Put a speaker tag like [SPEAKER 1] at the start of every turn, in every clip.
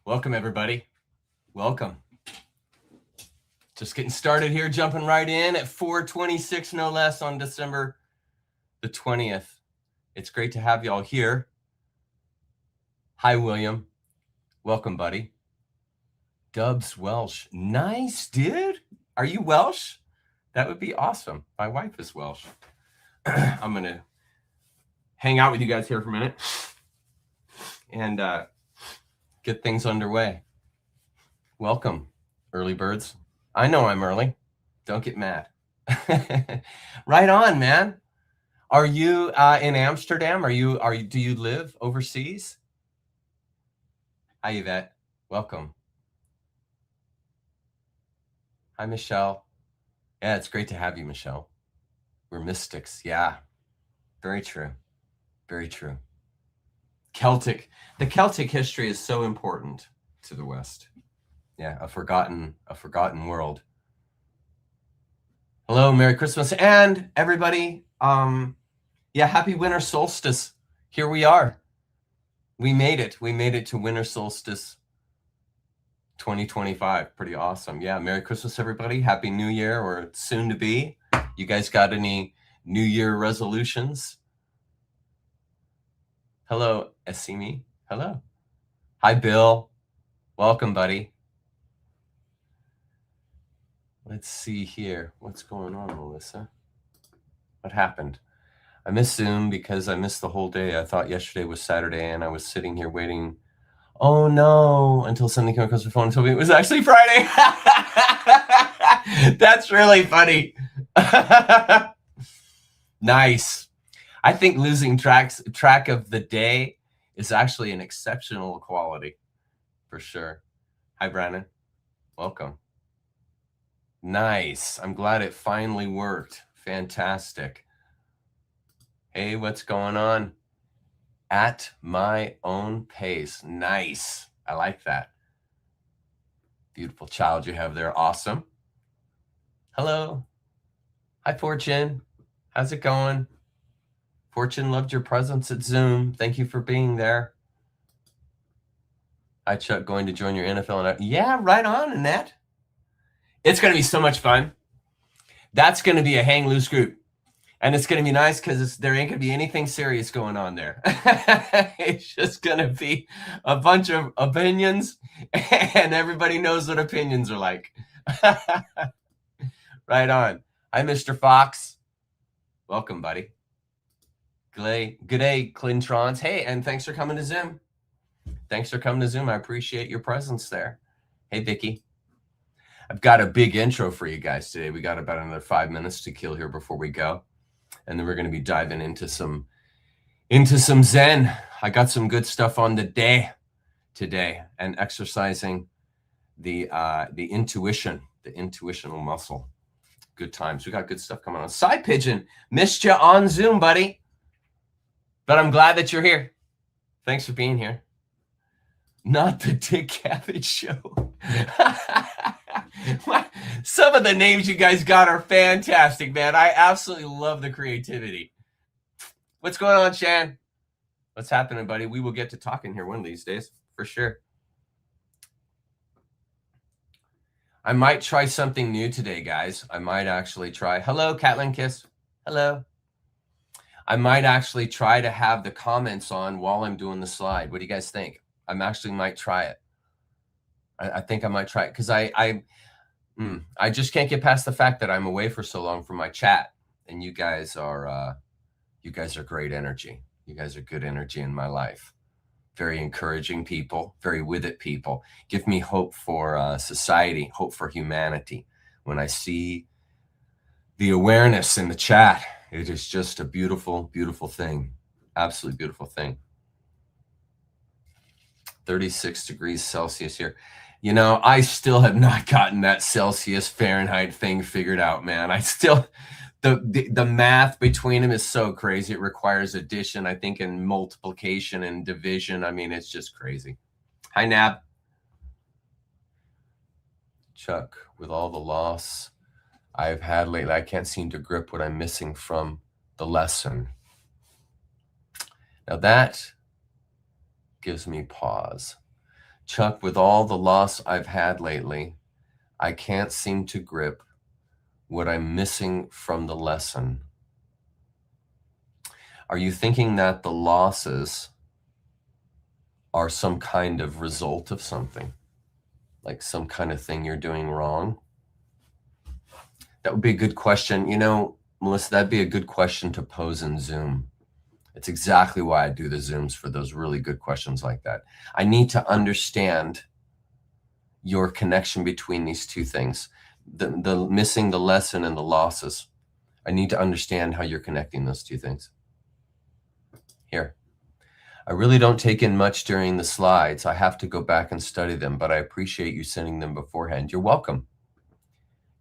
[SPEAKER 1] Welcome, everybody. Welcome. Just getting started here, jumping right in at 4:26, no less, on December the 20th. It's great to have you all here. Hi, William. Welcome, buddy. Dubs Welsh. Nice, dude. Are you Welsh? That would be awesome. My wife is Welsh. I'm going to hang out with you guys here for a minute and get things underway. Welcome, early birds. I know I'm early. Don't get mad. Right on, man. Are you in Amsterdam? Do you live overseas? Hi, Yvette. Welcome. Hi, Michelle. Yeah, it's great to have you, Michelle. We're mystics. Yeah, very true. Very true. The Celtic history is so important to the West. Yeah, a forgotten world. Hello, Merry Christmas, and everybody. Happy winter solstice. Here we are. We made it. We made it to winter solstice 2025. Pretty awesome. Yeah, Merry Christmas, everybody. Happy New Year, or soon to be. You guys got any New Year resolutions? Hello, Esimi. Hello. Hi, Bill. Welcome, buddy. Let's see here. What's going on, Melissa? What happened? I missed Zoom because I missed the whole day. I thought yesterday was Saturday, and I was sitting here waiting. Oh, no, until something came across my phone and told me it was actually Friday. That's really funny. Nice. I think losing track of the day is actually an exceptional quality, for sure. Hi, Brandon. Welcome. Nice. I'm glad it finally worked. Fantastic. Hey, what's going on? At my own pace. Nice. I like that. Beautiful child you have there. Awesome. Hello. Hi, Fortune. How's it going? Fortune, loved your presence at Zoom. Thank you for being there. Hi, Chuck, going to join your NFL. Yeah, right on, Annette. It's going to be so much fun. That's going to be a hang loose group. And it's going to be nice because there ain't going to be anything serious going on there. It's just going to be a bunch of opinions, and everybody knows what opinions are like. Right on. Hi, Mr. Fox. Welcome, buddy. Good day, Clintrons. Hey, and thanks for coming to Zoom. Thanks for coming to Zoom. I appreciate your presence there. Hey, Vicky. I've got a big intro for you guys today. We got about another 5 minutes to kill here before we go. And then we're going to be diving into some Zen. I got some good stuff on the day today, and exercising the intuitional muscle. Good times. We got good stuff coming on. Side Pigeon, missed you on Zoom, buddy. But I'm glad that you're here. Thanks for being here. Not the Dick Cavett Show. Some of the names you guys got are fantastic, man. I absolutely love the creativity. What's going on, Shan? What's happening, buddy? We will get to talking here one of these days, for sure. I might try something new today, guys. I might actually try. Hello, Catlin Kiss. Hello. I might actually try to have the comments on while I'm doing the slide. What do you guys think? I actually might try it. I think I might try it because I just can't get past the fact that I'm away for so long from my chat, and you guys are great energy. You guys are good energy in my life. Very encouraging people, very with it people. Give me hope for society, hope for humanity. When I see the awareness in the chat, it is just a beautiful, beautiful thing. Absolutely beautiful thing. 36 degrees Celsius here. You know, I still have not gotten that Celsius Fahrenheit thing figured out, man. I still, the math between them is so crazy. It requires addition, I think, and multiplication and division. I mean, it's just crazy. Hi, Nab. Chuck, with all the loss I've had lately, I can't seem to grip what I'm missing from the lesson. Now that gives me pause. Chuck, with all the loss I've had lately, I can't seem to grip what I'm missing from the lesson. Are you thinking that the losses are some kind of result of something? Like some kind of thing you're doing wrong? That would be a good question. You know, Melissa, that'd be a good question to pose in Zoom. It's exactly why I do the Zooms, for those really good questions like that. I need to understand your connection between these two things, the missing the lesson and the losses. I need to understand how you're connecting those two things. Here. I really don't take in much during the slides. I have to go back and study them, but I appreciate you sending them beforehand. You're welcome.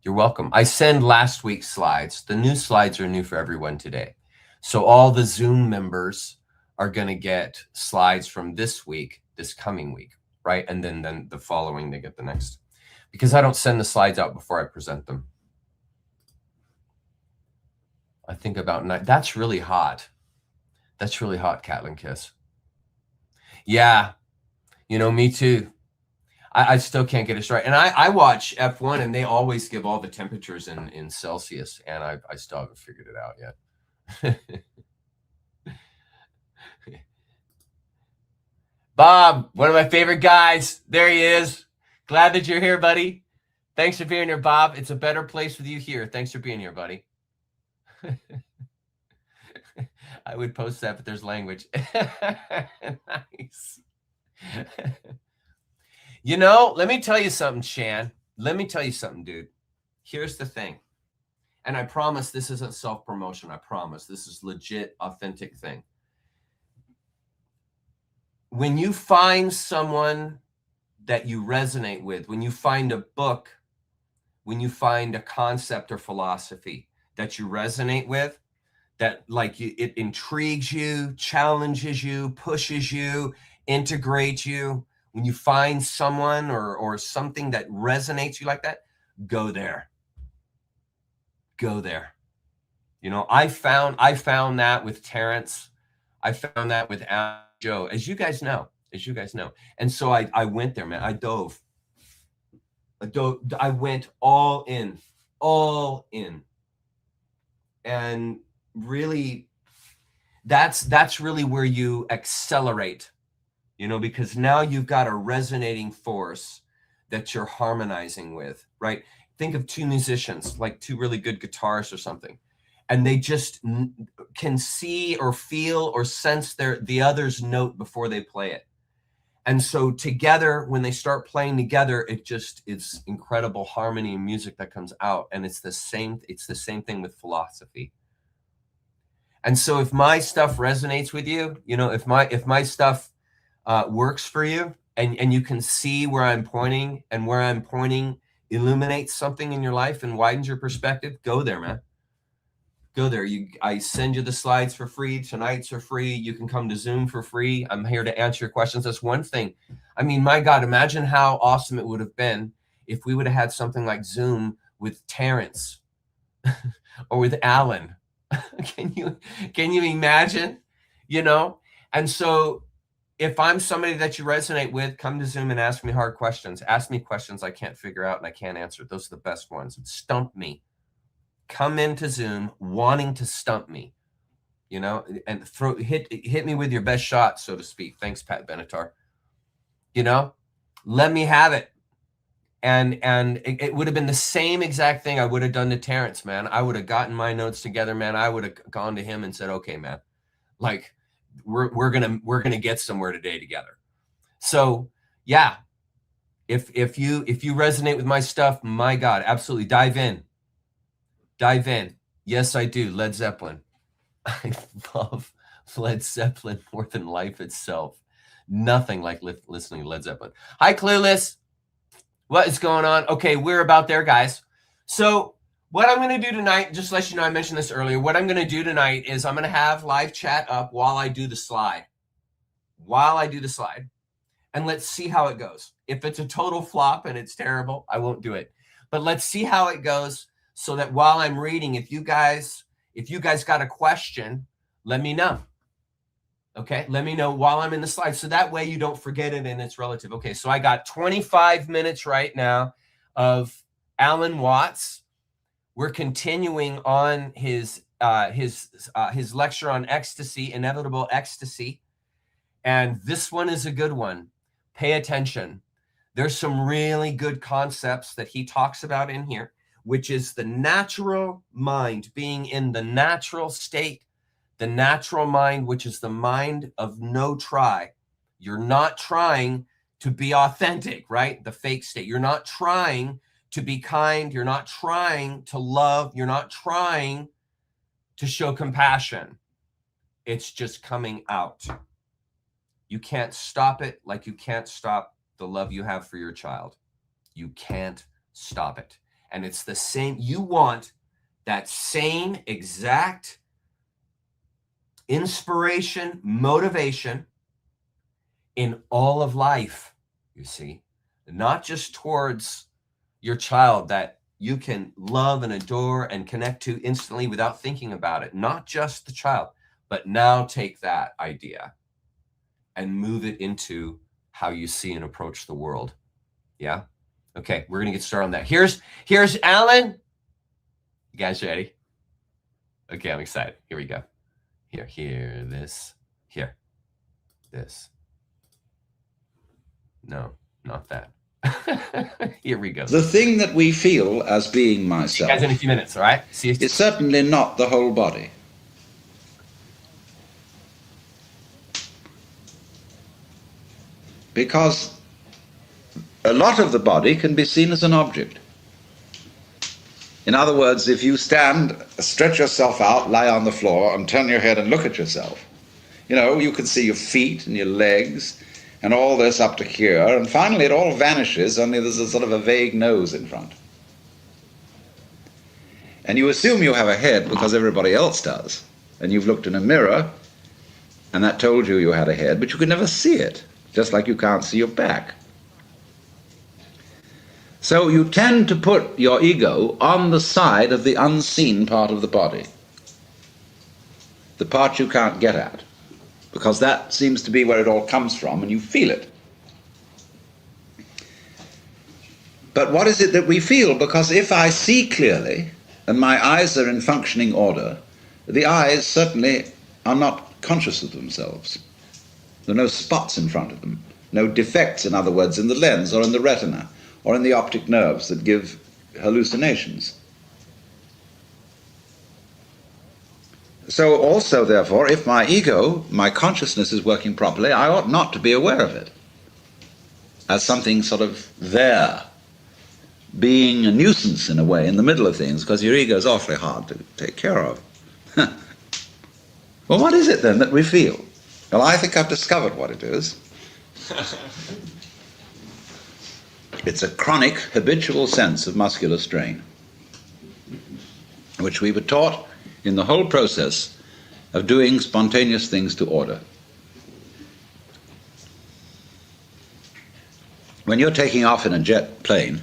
[SPEAKER 1] You're welcome. I send last week's slides. The new slides are new for everyone today. So all the Zoom members are going to get slides from this week, this coming week, right? And then the following, they get the next. Because I don't send the slides out before I present them. I think about 9. That's really hot. That's really hot, Catlin Kiss. Yeah, you know, me too. I still can't get it right. And I watch F1 and they always give all the temperatures in Celsius, and I still haven't figured it out yet. Bob, one of my favorite guys. There he is. Glad that you're here, buddy. Thanks for being here, Bob. It's a better place with you here. Thanks for being here, buddy. I would post that, but there's language. Nice. You know, let me tell you something, Shan. Let me tell you something, dude. Here's the thing. And I promise this isn't self-promotion. I promise this is legit, authentic thing. When you find someone that you resonate with, when you find a book, when you find a concept or philosophy that you resonate with, that like it intrigues you, challenges you, pushes you, integrates you, when you find someone or something that resonates you like that, go there. Go there. You know, I found that with Terrence. I found that with Joe, as you guys know. And so I went there, man. I dove. I went all in. And really, that's really where you accelerate, you know, because now you've got a resonating force that you're harmonizing with, right? Think of two musicians, like two really good guitarists or something, and they just can see or feel or sense the other's note before they play it. And so together, when they start playing together, it's incredible harmony and music that comes out. And it's the same thing with philosophy. And so if my stuff resonates with you, you know, if my stuff works for you, and you can see where I'm pointing, and where I'm pointing illuminates something in your life and widens your perspective, go there, man. Go there. I send you the slides for free. Tonight's for free. You can come to Zoom for free. I'm here to answer your questions. That's one thing. I mean, my God, imagine how awesome it would have been if we would have had something like Zoom with Terrence or with Alan. Can you imagine? You know? And so if I'm somebody that you resonate with, come to Zoom and ask me hard questions. Ask me questions I can't figure out and I can't answer. Those are the best ones. Stump me. Come into Zoom wanting to stump me, you know, and hit me with your best shot, so to speak. Thanks, Pat Benatar. You know, let me have it. And it would have been the same exact thing I would have done to Terrence, man. I would have gotten my notes together, man. I would have gone to him and said, okay, man, like we're gonna get somewhere today together. So yeah, if you resonate with my stuff, my God, absolutely dive in. Yes, I do. Led Zeppelin. I love Led Zeppelin more than life itself. Nothing like listening to Led Zeppelin. Hi, Clueless. What is going on? Okay, we're about there, guys. So what I'm going to do tonight, just to let you know, I mentioned this earlier. What I'm going to do tonight is I'm going to have live chat up while I do the slide. And let's see how it goes. If it's a total flop and it's terrible, I won't do it. But let's see how it goes, so that while I'm reading, if you guys got a question, let me know. Okay, let me know while I'm in the slide, so that way you don't forget it and it's relative. Okay, so I got 25 minutes right now of Alan Watts. We're continuing on his lecture on ecstasy, inevitable ecstasy, and this one is a good one. Pay attention. There's some really good concepts that he talks about in here, which is the natural mind, being in the natural state, the natural mind, which is the mind of no try. You're not trying to be authentic, right? The fake state. You're not trying to be kind. You're not trying to love. You're not trying to show compassion. It's just coming out. You can't stop it, like you can't stop the love you have for your child. You can't stop it. And it's the same. You want that same exact inspiration, motivation in all of life, you see, not just towards your child that you can love and adore and connect to instantly without thinking about it. Not just the child, but now take that idea and move it into how you see and approach the world. Yeah? Okay, we're going to get started on that. Here's Alan. You guys ready? Okay, I'm excited. Here we go. Here, this. Here, this. No, not that. Here we go.
[SPEAKER 2] The thing that we feel as being myself.
[SPEAKER 1] See you guys in a few minutes, all right? See you.
[SPEAKER 2] It's certainly not the whole body. Because a lot of the body can be seen as an object. In other words, if you stand, stretch yourself out, lie on the floor, and turn your head and look at yourself, you know, you can see your feet and your legs and all this up to here, and finally it all vanishes, only there's a sort of a vague nose in front. And you assume you have a head because everybody else does, and you've looked in a mirror, and that told you you had a head, but you could never see it, just like you can't see your back. So you tend to put your ego on the side of the unseen part of the body, the part you can't get at, because that seems to be where it all comes from and you feel it. But what is it that we feel? Because if I see clearly and my eyes are in functioning order, the eyes certainly are not conscious of themselves. There are no spots in front of them, no defects, in other words, in the lens or in the retina or in the optic nerves that give hallucinations. So also, therefore, if my ego, my consciousness is working properly, I ought not to be aware of it as something sort of there, being a nuisance in a way in the middle of things, because your ego is awfully hard to take care of. Well, what is it then that we feel? Well, I think I've discovered what it is. It's a chronic, habitual sense of muscular strain, which we were taught in the whole process of doing spontaneous things to order. When you're taking off in a jet plane,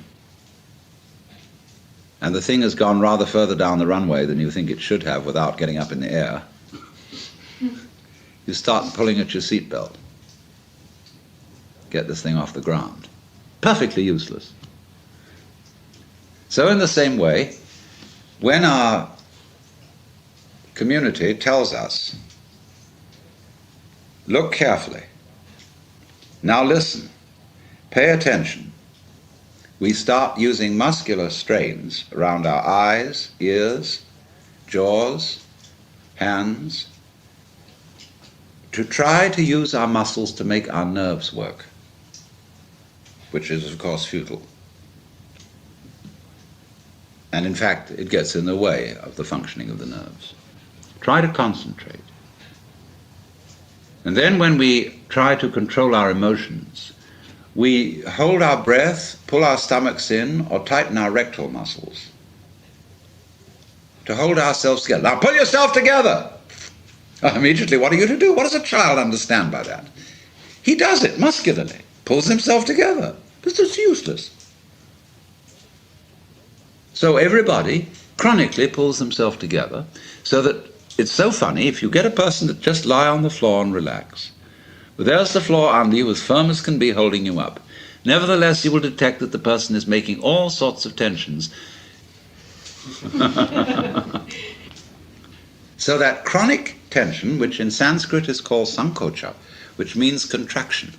[SPEAKER 2] and the thing has gone rather further down the runway than you think it should have without getting up in the air, you start pulling at your seatbelt. Get this thing off the ground. Perfectly useless. So in the same way, when our community tells us, look carefully, now listen, pay attention, we start using muscular strains around our eyes, ears, jaws, hands, to try to use our muscles to make our nerves work, which is, of course, futile. And in fact, it gets in the way of the functioning of the nerves. Try to concentrate. And then when we try to control our emotions, we hold our breath, pull our stomachs in, or tighten our rectal muscles to hold ourselves together. Now pull yourself together! Immediately, what are you to do? What does a child understand by that? He does it muscularly, pulls himself together. This is useless. So everybody chronically pulls themselves together so that It's so funny, if you get a person to just lie on the floor and relax, but there's the floor under you as firm as can be holding you up. Nevertheless, you will detect that the person is making all sorts of tensions. So that chronic tension, which in Sanskrit is called sankocha, which means contraction,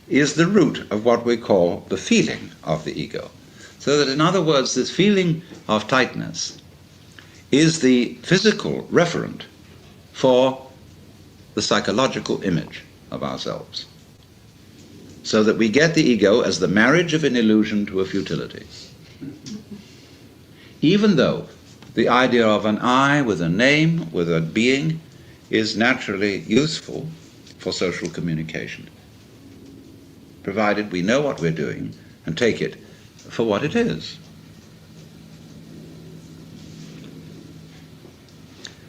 [SPEAKER 2] is the root of what we call the feeling of the ego. So that, in other words, this feeling of tightness is the physical referent for the psychological image of ourselves. So that we get the ego as the marriage of an illusion to a futility. Even though the idea of an I with a name, with a being, is naturally useful for social communication, provided we know what we're doing and take it for what it is.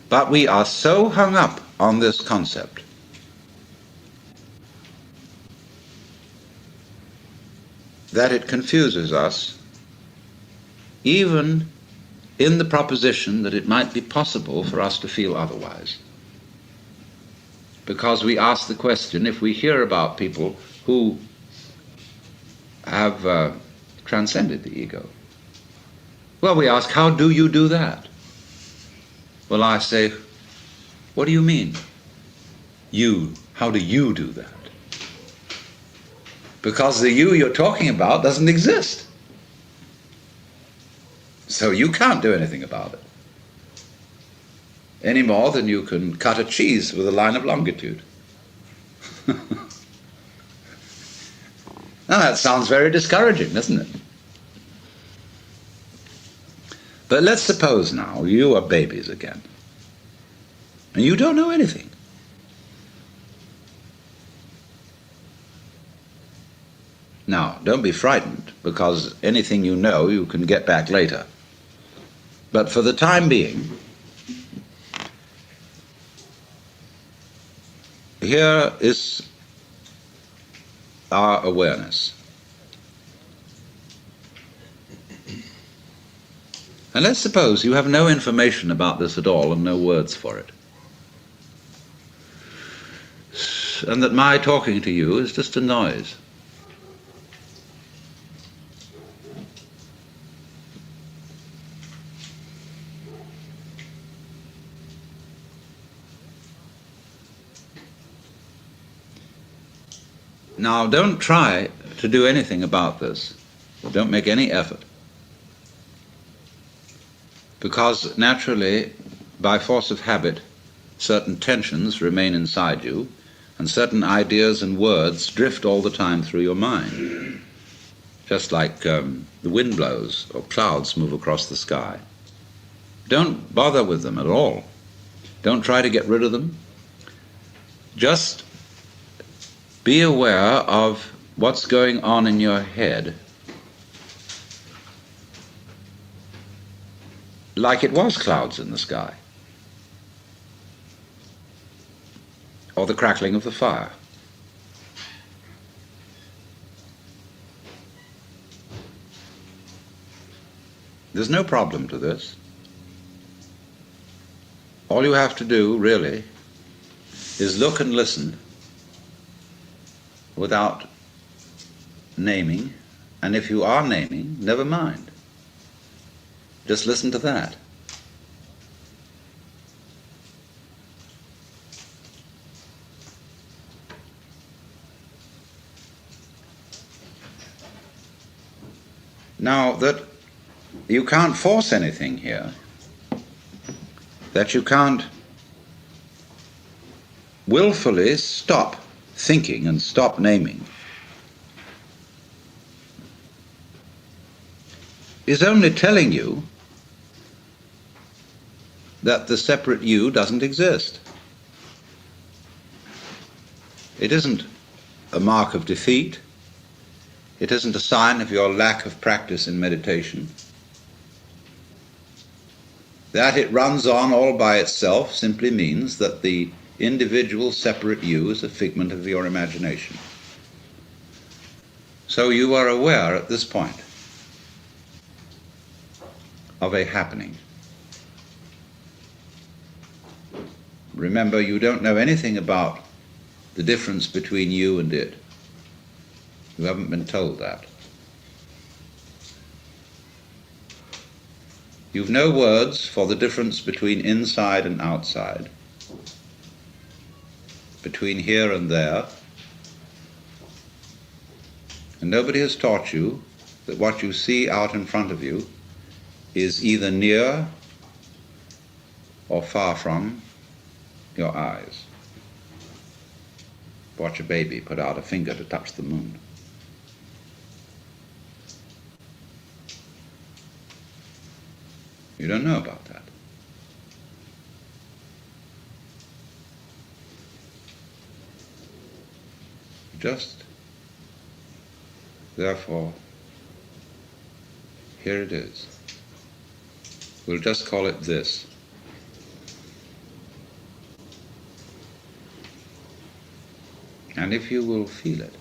[SPEAKER 2] But we are so hung up on this concept that it confuses us, even in the proposition that it might be possible for us to feel otherwise. Because we ask the question, if we hear about people who have transcended the ego, well, we ask, how do you do that? Well, I say, what do you mean? You, how do you do that? Because the you you're talking about doesn't exist. So you can't do anything about it. Any more than you can cut a cheese with a line of longitude. Now that sounds very discouraging, doesn't it? But let's suppose now you are babies again, and you don't know anything. Now, don't be frightened, because anything you know you can get back later. But for the time being, here is our awareness. And let's suppose you have no information about this at all and no words for it. And that my talking to you is just a noise. Now, don't try to do anything about this. Don't make any effort. Because naturally, by force of habit, certain tensions remain inside you, and certain ideas and words drift all the time through your mind. Just like the wind blows or clouds move across the sky. Don't bother with them at all. Don't try to get rid of them. Just be aware of what's going on in your head, like it was clouds in the sky, or the crackling of the fire. There's no problem to this. All you have to do, really, is look and listen without naming, and if you are naming, never mind. Just listen to that. Now that you can't force anything here, that you can't willfully stop thinking and stop naming, is only telling you that the separate you doesn't exist. It isn't a mark of defeat. It isn't a sign of your lack of practice in meditation. That it runs on all by itself simply means that the individual separate you is a figment of your imagination. So you are aware at this point of a happening. remember, you don't know anything about the difference between you and it. You haven't been told that. You've no words for the difference between inside and outside, between here and there, and nobody has taught you that what you see out in front of you is either near or far from your eyes. Watch a baby put out a finger to touch the moon. You don't know about that. Just, therefore, here it is. We'll just call it this. And if you will feel it,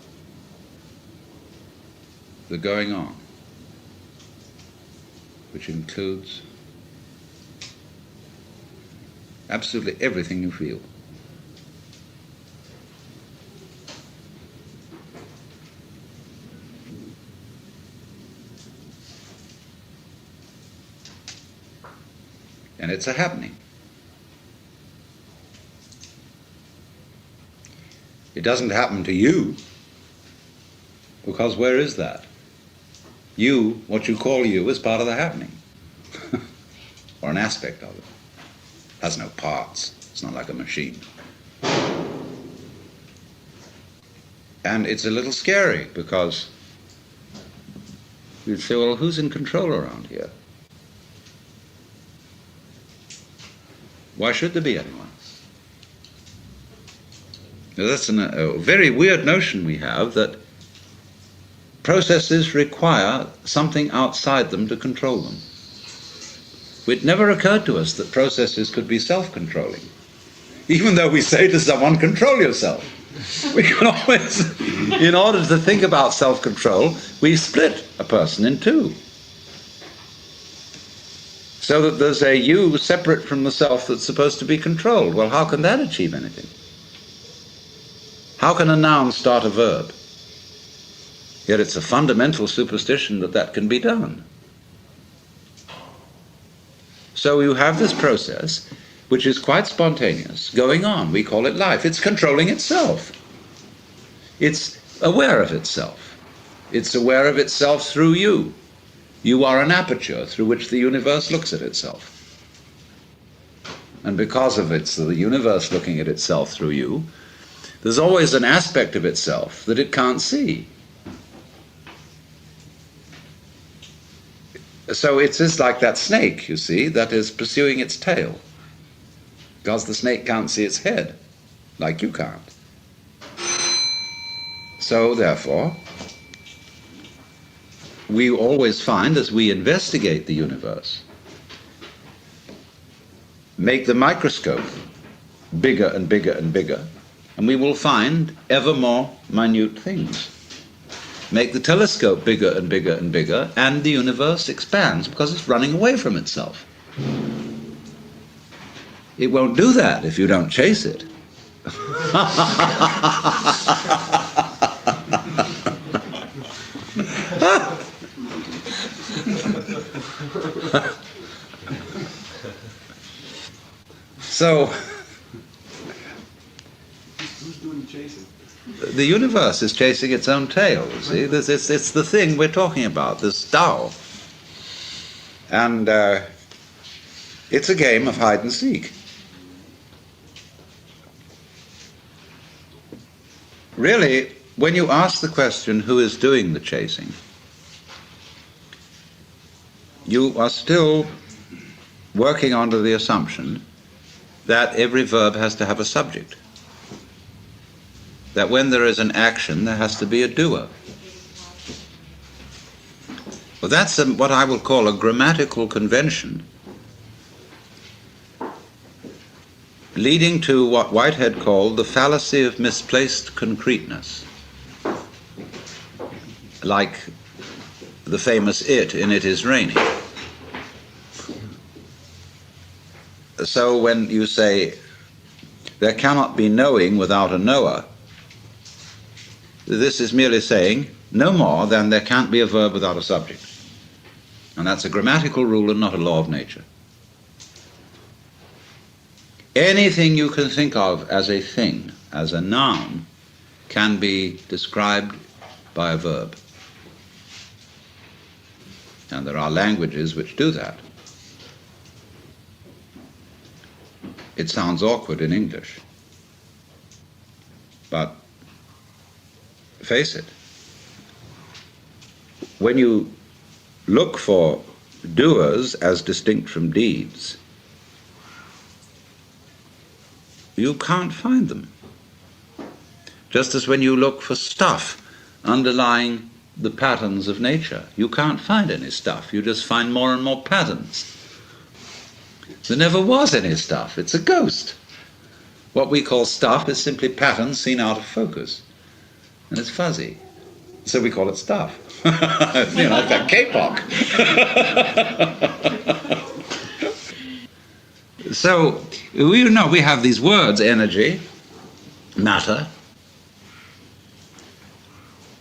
[SPEAKER 2] the going on, which includes absolutely everything you feel. And it's a happening. It doesn't happen to you, because where is that? You, what you call you, is part of the happening, or an aspect of it. Has no parts. It's not like a machine. And it's a little scary, because you'd say, well, who's in control around here? Why should there be anyone? Now, that's a very weird notion we have, that processes require something outside them to control them. It never occurred to us that processes could be self-controlling, even though we say to someone, control yourself. We can always, in order to think about self-control, we split a person in two, so that there's a you separate from the self that's supposed to be controlled. Well, how can that achieve anything? How can a noun start a verb? Yet it's a fundamental superstition that that can be done. So you have this process, which is quite spontaneous, going on. We call it life. It's controlling itself. It's aware of itself. It's aware of itself through you. You are an aperture through which the universe looks at itself. And because of it's the universe looking at itself through you, there's always an aspect of itself that it can't see. So it is like that snake, you see, that is pursuing its tail, because the snake can't see its head, like you can't. So therefore, we always find, as we investigate the universe, make the microscope bigger and bigger and bigger, and we will find ever more minute things. Make the telescope bigger and bigger and bigger, and the universe expands because it's running away from itself. It won't do that if you don't chase it. So,
[SPEAKER 3] who's doing the chasing?
[SPEAKER 2] The universe is chasing its own tail, you see. It's the thing we're talking about, this Tao. And it's a game of hide and seek. Really, when you ask the question, who is doing the chasing, you are still working under the assumption that every verb has to have a subject. That when there is an action, there has to be a doer. Well, that's what I will call a grammatical convention, leading to what Whitehead called the fallacy of misplaced concreteness. Like the famous "it" in "It Is Raining." So when you say, there cannot be knowing without a knower. This is merely saying no more than there can't be a verb without a subject. And that's a grammatical rule and not a law of nature. Anything you can think of as a thing, as a noun, can be described by a verb. And there are languages which do that. It sounds awkward in English, but face it, when you look for doers as distinct from deeds, you can't find them. Just as when you look for stuff underlying the patterns of nature, you can't find any stuff, you just find more and more patterns. There never was any stuff, it's a ghost. What we call stuff is simply patterns seen out of focus, and it's fuzzy, so we call it stuff. You know, like that K-pop. So, we have these words: energy, matter,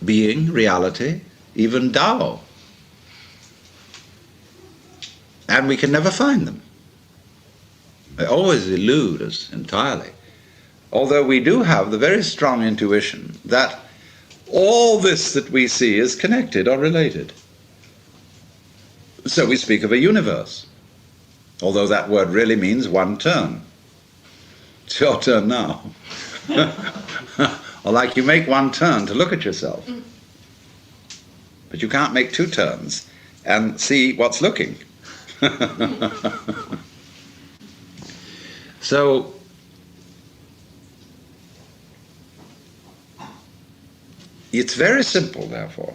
[SPEAKER 2] being, reality, even Tao. And we can never find them. They always elude us entirely. Although we do have the very strong intuition that all this that we see is connected or related. So we speak of a universe, although that word really means one turn. It's your turn now. Or like you make one turn to look at yourself, but you can't make two turns and see what's looking. So it's very simple, therefore.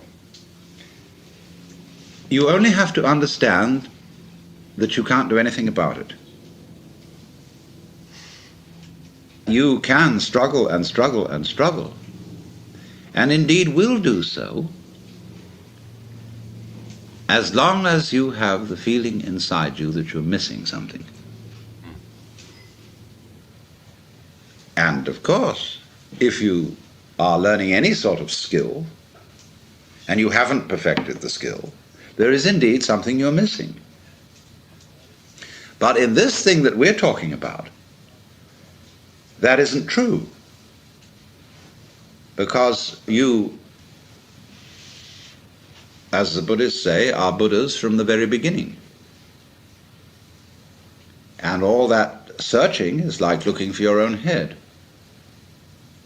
[SPEAKER 2] You only have to understand that you can't do anything about it. You can struggle and struggle and struggle, and indeed will do so, as long as you have the feeling inside you that you're missing something. And of course, if you are learning any sort of skill, and you haven't perfected the skill, there is indeed something you're missing. But in this thing that we're talking about, that isn't true. Because you, as the Buddhists say, are Buddhas from the very beginning. And all that searching is like looking for your own head,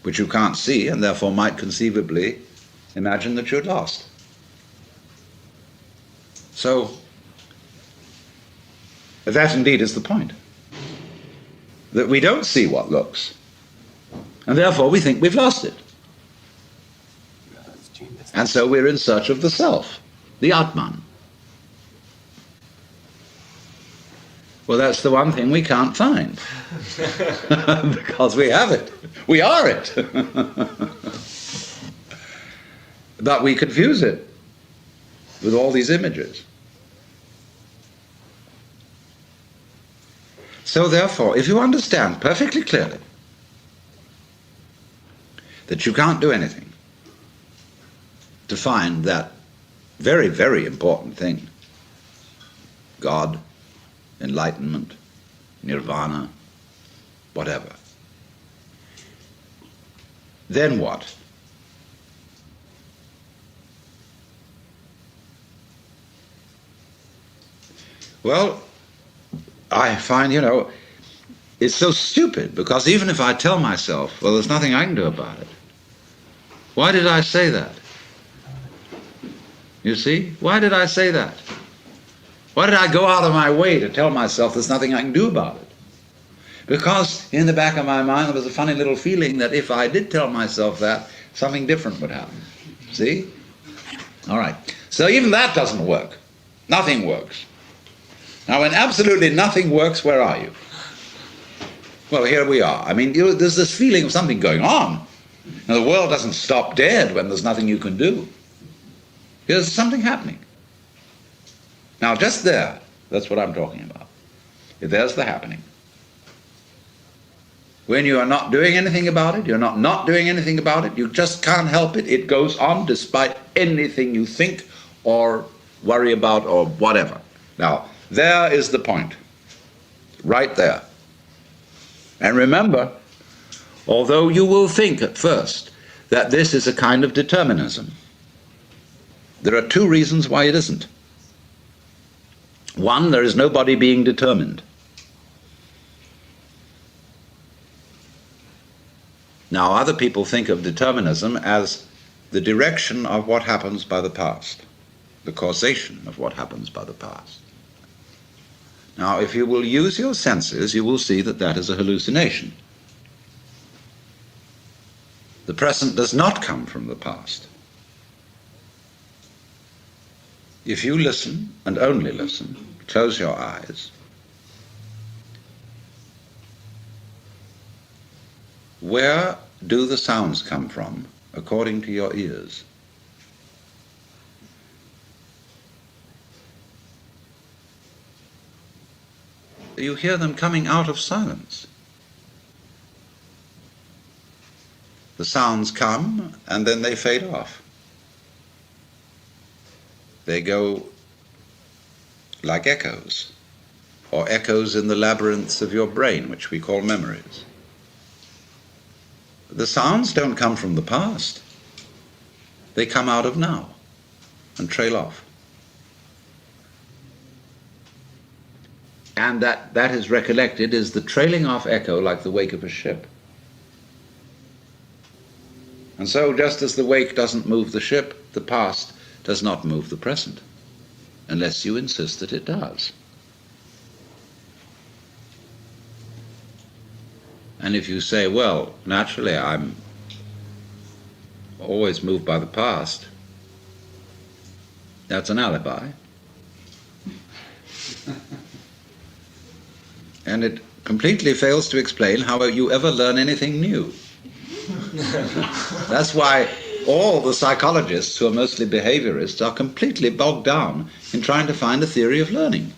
[SPEAKER 2] which you can't see and therefore might conceivably imagine that you're lost. So, that indeed is the point. That we don't see what looks, and therefore we think we've lost it. And so we're in search of the self, the Atman. Well, that's the one thing we can't find. Because we have it. We are it. But we confuse it with all these images. So therefore, if you understand perfectly clearly that you can't do anything to find that very, very important thing, God, enlightenment, nirvana, whatever, then what? Well, I find, it's so stupid, because even if I tell myself, well, there's nothing I can do about it, why did I say that? You see? Why did I say that? Why did I go out of my way to tell myself there's nothing I can do about it? Because in the back of my mind there was a funny little feeling that if I did tell myself that, something different would happen. See? All right. So even that doesn't work. Nothing works. Now, when absolutely nothing works, where are you? Well, here we are. I mean, there's this feeling of something going on. Now, the world doesn't stop dead when there's nothing you can do. There's something happening. Now, just there, that's what I'm talking about. There's the happening. When you are not doing anything about it, you're not doing anything about it, you just can't help it. It goes on despite anything you think or worry about or whatever. Now, there is the point. Right there. And remember, although you will think at first that this is a kind of determinism, there are two reasons why it isn't. One, there is nobody being determined. Now, other people think of determinism as the direction of what happens by the past, the causation of what happens by the past. Now, if you will use your senses, you will see that that is a hallucination. The present does not come from the past. If you listen, and only listen, close your eyes, where do the sounds come from according to your ears? You hear them coming out of silence. The sounds come and then they fade off. They go like echoes, or echoes in the labyrinths of your brain, which we call memories. The sounds don't come from the past. They come out of now and trail off. And that is recollected as the trailing off echo like the wake of a ship. And so just as the wake doesn't move the ship, the past does not move the present, unless you insist that it does. And if you say, well, naturally I'm always moved by the past, that's an alibi. And it completely fails to explain how you ever learn anything new. That's why all the psychologists who are mostly behaviorists are completely bogged down in trying to find a theory of learning.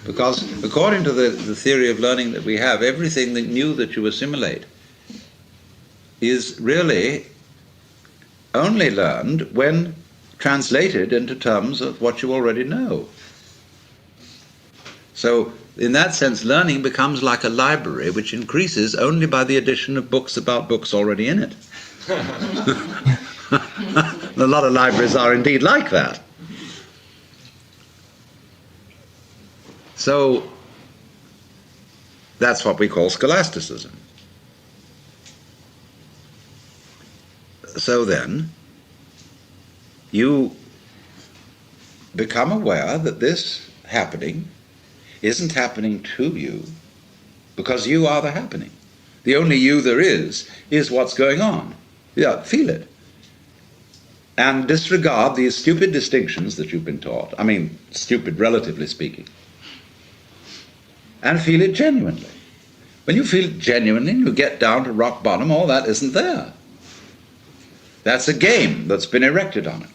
[SPEAKER 2] Because according to the theory of learning that we have, everything that new that you assimilate is really only learned when translated into terms of what you already know. So in that sense, learning becomes like a library which increases only by the addition of books about books already in it. A lot of libraries are indeed like that. So that's what we call scholasticism. So then, you become aware that this happening isn't happening to you because you are the happening. The only you there is what's going on. Yeah, feel it. And disregard these stupid distinctions that you've been taught. I mean, stupid relatively speaking. And feel it genuinely. When you feel it genuinely, you get down to rock bottom, all that isn't there. That's a game that's been erected on it.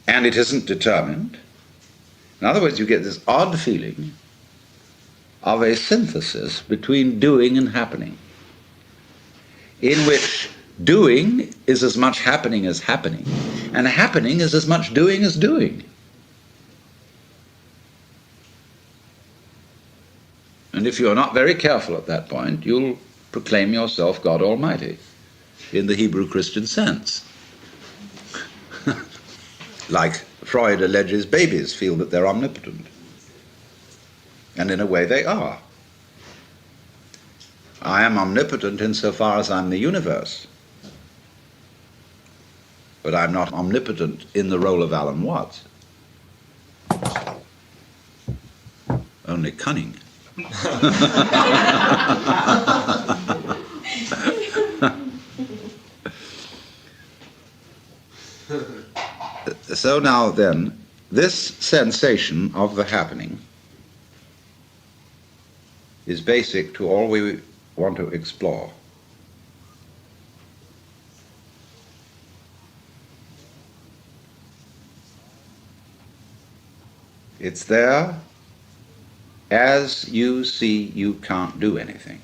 [SPEAKER 2] And it isn't determined. In other words, you get this odd feeling of a synthesis between doing and happening, in which doing is as much happening as happening, and happening is as much doing as doing. And if you're not very careful at that point, you'll proclaim yourself God Almighty in the Hebrew Christian sense. Like Freud alleges babies feel that they're omnipotent. And in a way they are. I am omnipotent insofar as I'm the universe. But I'm not omnipotent in the role of Alan Watts. Only cunning. So now then, this sensation of the happening is basic to all we want to explore. It's there as you see you can't do anything.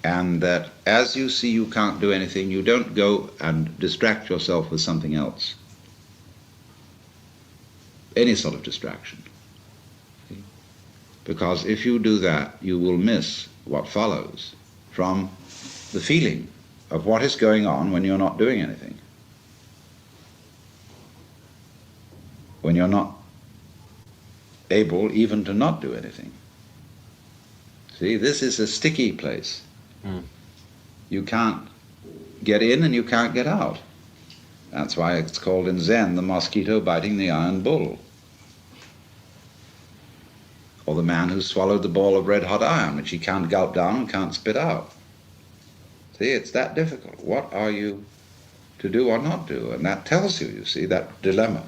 [SPEAKER 2] And that as you see you can't do anything, you don't go and distract yourself with something else. Any sort of distraction. Because if you do that, you will miss what follows from the feeling of what is going on when you're not doing anything. When you're not able even to not do anything. See, this is a sticky place. You can't get in and you can't get out. That's why it's called in Zen the mosquito biting the iron bull. Or the man who swallowed the ball of red-hot iron, which he can't gulp down and can't spit out. See, it's that difficult. What are you to do or not do? And that tells you, you see, that dilemma,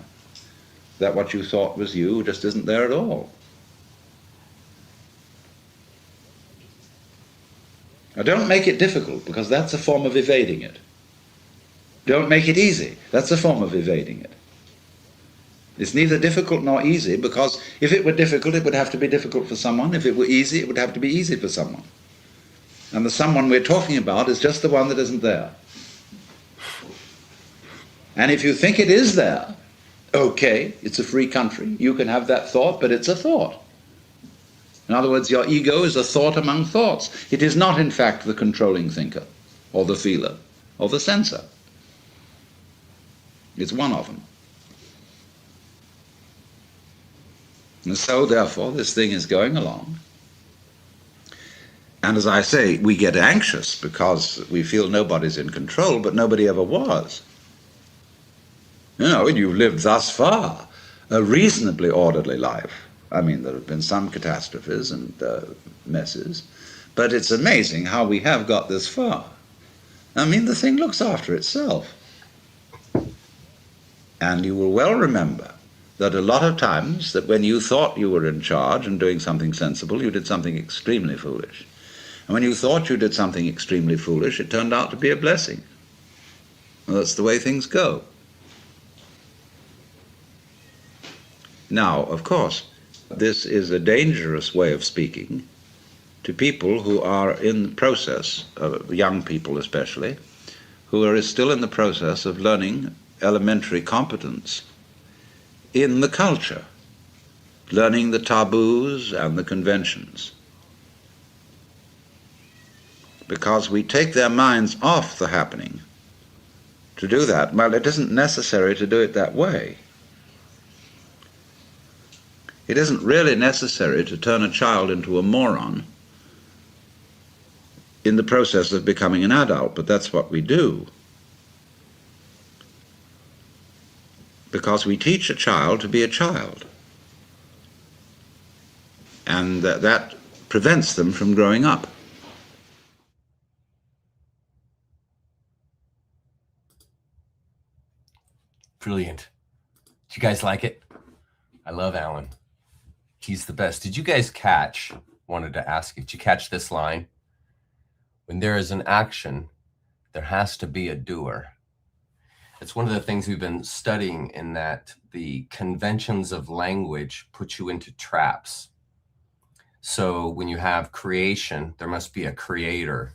[SPEAKER 2] that what you thought was you just isn't there at all. Now, don't make it difficult, because that's a form of evading it. Don't make it easy. That's a form of evading it. It's neither difficult nor easy, because if it were difficult, it would have to be difficult for someone. If it were easy, it would have to be easy for someone. And the someone we're talking about is just the one that isn't there. And if you think it is there, okay, it's a free country. You can have that thought, but it's a thought. In other words, your ego is a thought among thoughts. It is not, in fact, the controlling thinker, or the feeler, or the sensor. It's one of them. And so, therefore, this thing is going along. And as I say, we get anxious because we feel nobody's in control, but nobody ever was. You know, you've lived thus far a reasonably orderly life. I mean, there have been some catastrophes and messes, but it's amazing how we have got this far. I mean, the thing looks after itself. And you will well remember that a lot of times that when you thought you were in charge and doing something sensible, you did something extremely foolish. And when you thought you did something extremely foolish, it turned out to be a blessing. Well, that's the way things go. Now, of course, this is a dangerous way of speaking to people who are in the process, young people especially, who are still in the process of learning elementary competence in the culture, learning the taboos and the conventions. Because we take their minds off the happening. To do that, well, it isn't necessary to do it that way. It isn't really necessary to turn a child into a moron in the process of becoming an adult, but that's what we do. Because we teach a child to be a child. And that prevents them from growing up.
[SPEAKER 1] Brilliant. Did you guys like it? I love Alan. He's the best. Did you guys wanted to ask you, did you catch this line? When there is an action, there has to be a doer. It's one of the things we've been studying, in that the conventions of language put you into traps. So when you have creation, there must be a creator,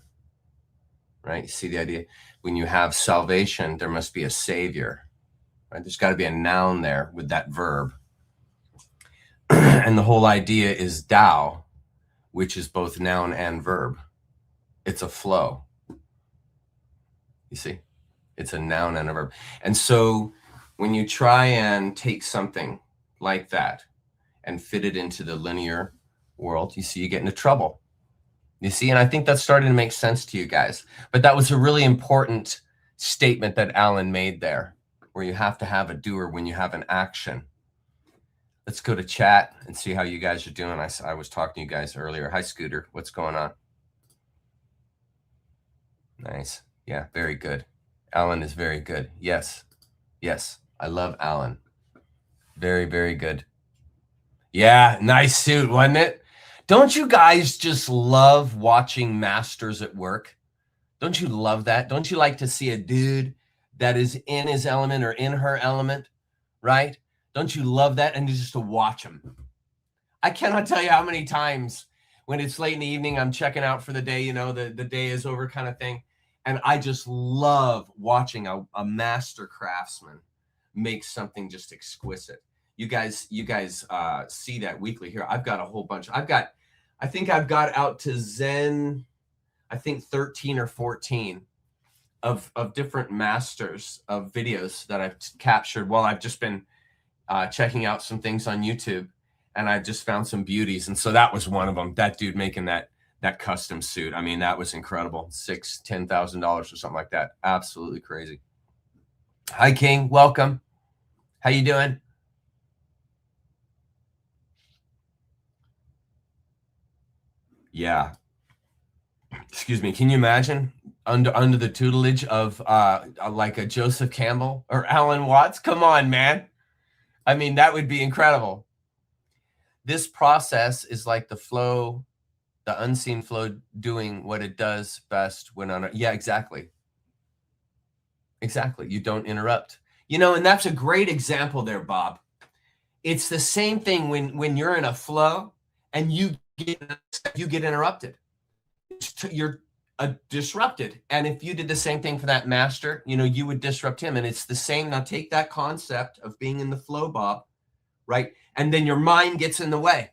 [SPEAKER 1] right? You see the idea? When you have salvation, there must be a savior, right? There's got to be a noun there with that verb. And the whole idea is Tao, which is both noun and verb. It's a flow. You see? It's a noun and a verb. And so when you try and take something like that and fit it into the linear world, you see, you get into trouble. You see, and I think that's starting to make sense to you guys. But that was a really important statement that Alan made there, where you have to have a doer when you have an action. Let's go to chat and see how you guys are doing. I was talking to you guys earlier. Hi, Scooter. What's going on? Nice. Yeah, very good. Alan is very good. Yes. Yes. I love Alan. Very, very good. Yeah, nice suit, wasn't it? Don't you guys just love watching masters at work? Don't you love that? Don't you like to see a dude that is in his element or in her element, right? Don't you love that? And just to watch them. I cannot tell you how many times when it's late in the evening, I'm checking out for the day, the day is over kind of thing. And I just love watching a master craftsman make something just exquisite. You guys see that weekly here. I've got a whole bunch. I think I've got out to Zen, I think 13 or 14 of different masters of videos that I've captured while I've just been checking out some things on YouTube, and I just found some beauties. And so that was one of them. That dude making that custom suit. I mean, that was incredible. $10,000 or something like that. Absolutely crazy. Hi, King. Welcome. How you doing? Yeah. Excuse me. Can you imagine under the tutelage of like a Joseph Campbell or Alan Watts? Come on, man. I mean, that would be incredible. This process is like the flow, the unseen flow doing what it does best when on. Yeah, exactly. Exactly. You don't interrupt. And that's a great example there, Bob. It's the same thing when you're in a flow and you get interrupted. You're disrupted. And if you did the same thing for that master, you would disrupt him. And it's the same. Now take that concept of being in the flow, Bob, right? And then your mind gets in the way,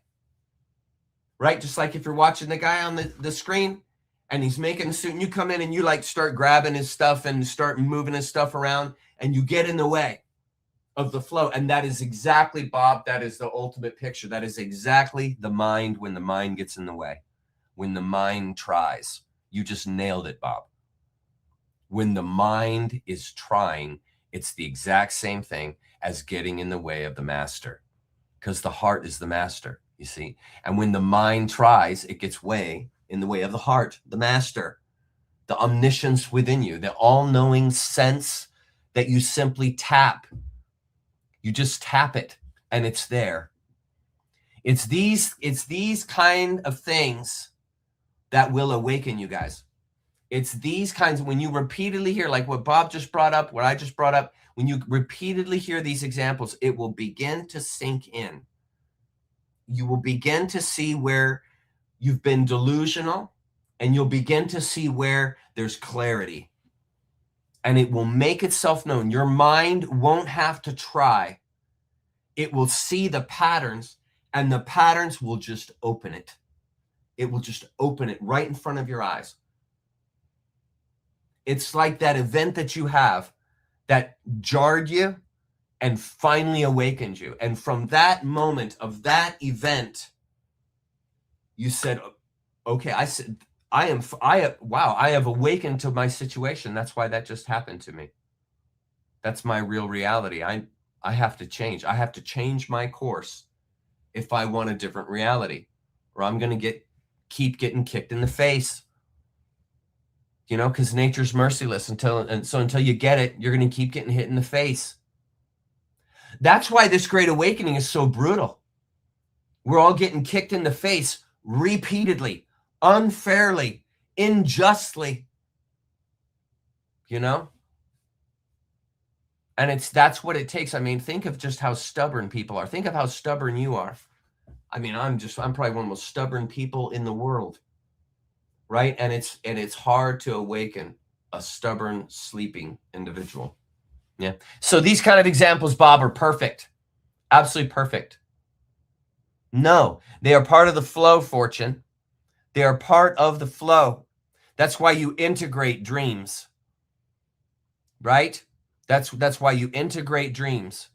[SPEAKER 1] right? Just like if you're watching the guy on the screen and he's making a suit and you come in and you like start grabbing his stuff and start moving his stuff around and you get in the way of the flow. And that is exactly, Bob, that is the ultimate picture. That is exactly the mind when the mind gets in the way. When the mind tries. You just nailed it, Bob. When the mind is trying, it's the exact same thing as getting in the way of the master, because the heart is the master, you see. And when the mind tries, it gets in the way of the heart, the master, the omniscience within you, the all-knowing sense that you simply tap. You just tap it and it's there. It's these kind of things that will awaken you guys. It's these kinds, when you repeatedly hear, like what Bob just brought up, what I just brought up, when you repeatedly hear these examples, it will begin to sink in. You will begin to see where you've been delusional, and you'll begin to see where there's clarity. And it will make itself known. Your mind won't have to try. It will see the patterns, and the patterns will just open it. It will just open it right in front of your eyes. It's like that event that you have that jarred you and finally awakened you. And from that moment of that event, you said, okay, I have awakened to my situation. That's why that just happened to me. That's my real reality. I have to change. I have to change my course if I want a different reality, or I'm going to keep getting kicked in the face. Because nature's merciless until you get it, you're going to keep getting hit in the face. That's why this great awakening is so brutal. We're all getting kicked in the face repeatedly, unfairly, unjustly, And that's what it takes. I mean, think of just how stubborn people are. Think of how stubborn you are. I mean, I'm probably one of the most stubborn people in the world. Right? And it's hard to awaken a stubborn, sleeping individual. Yeah. So these kind of examples, Bob, are perfect. Absolutely perfect. No, they are part of the flow, Fortune. They are part of the flow. That's why you integrate dreams. Right? That's why you integrate dreams.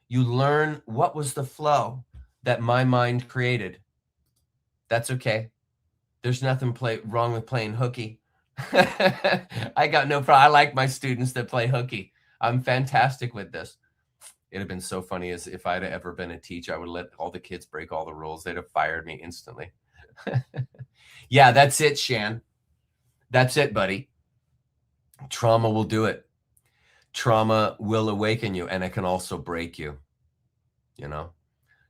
[SPEAKER 1] You learn what was the flow that my mind created. That's okay. There's nothing wrong with playing hooky. I got no problem. I like my students that play hooky. I'm fantastic with this. It'd have been so funny as if I'd ever been a teacher. I would let all the kids break all the rules. They'd have fired me instantly. Yeah, that's it, Shan. That's it, buddy. Trauma will do it. Trauma will awaken you, and it can also break you.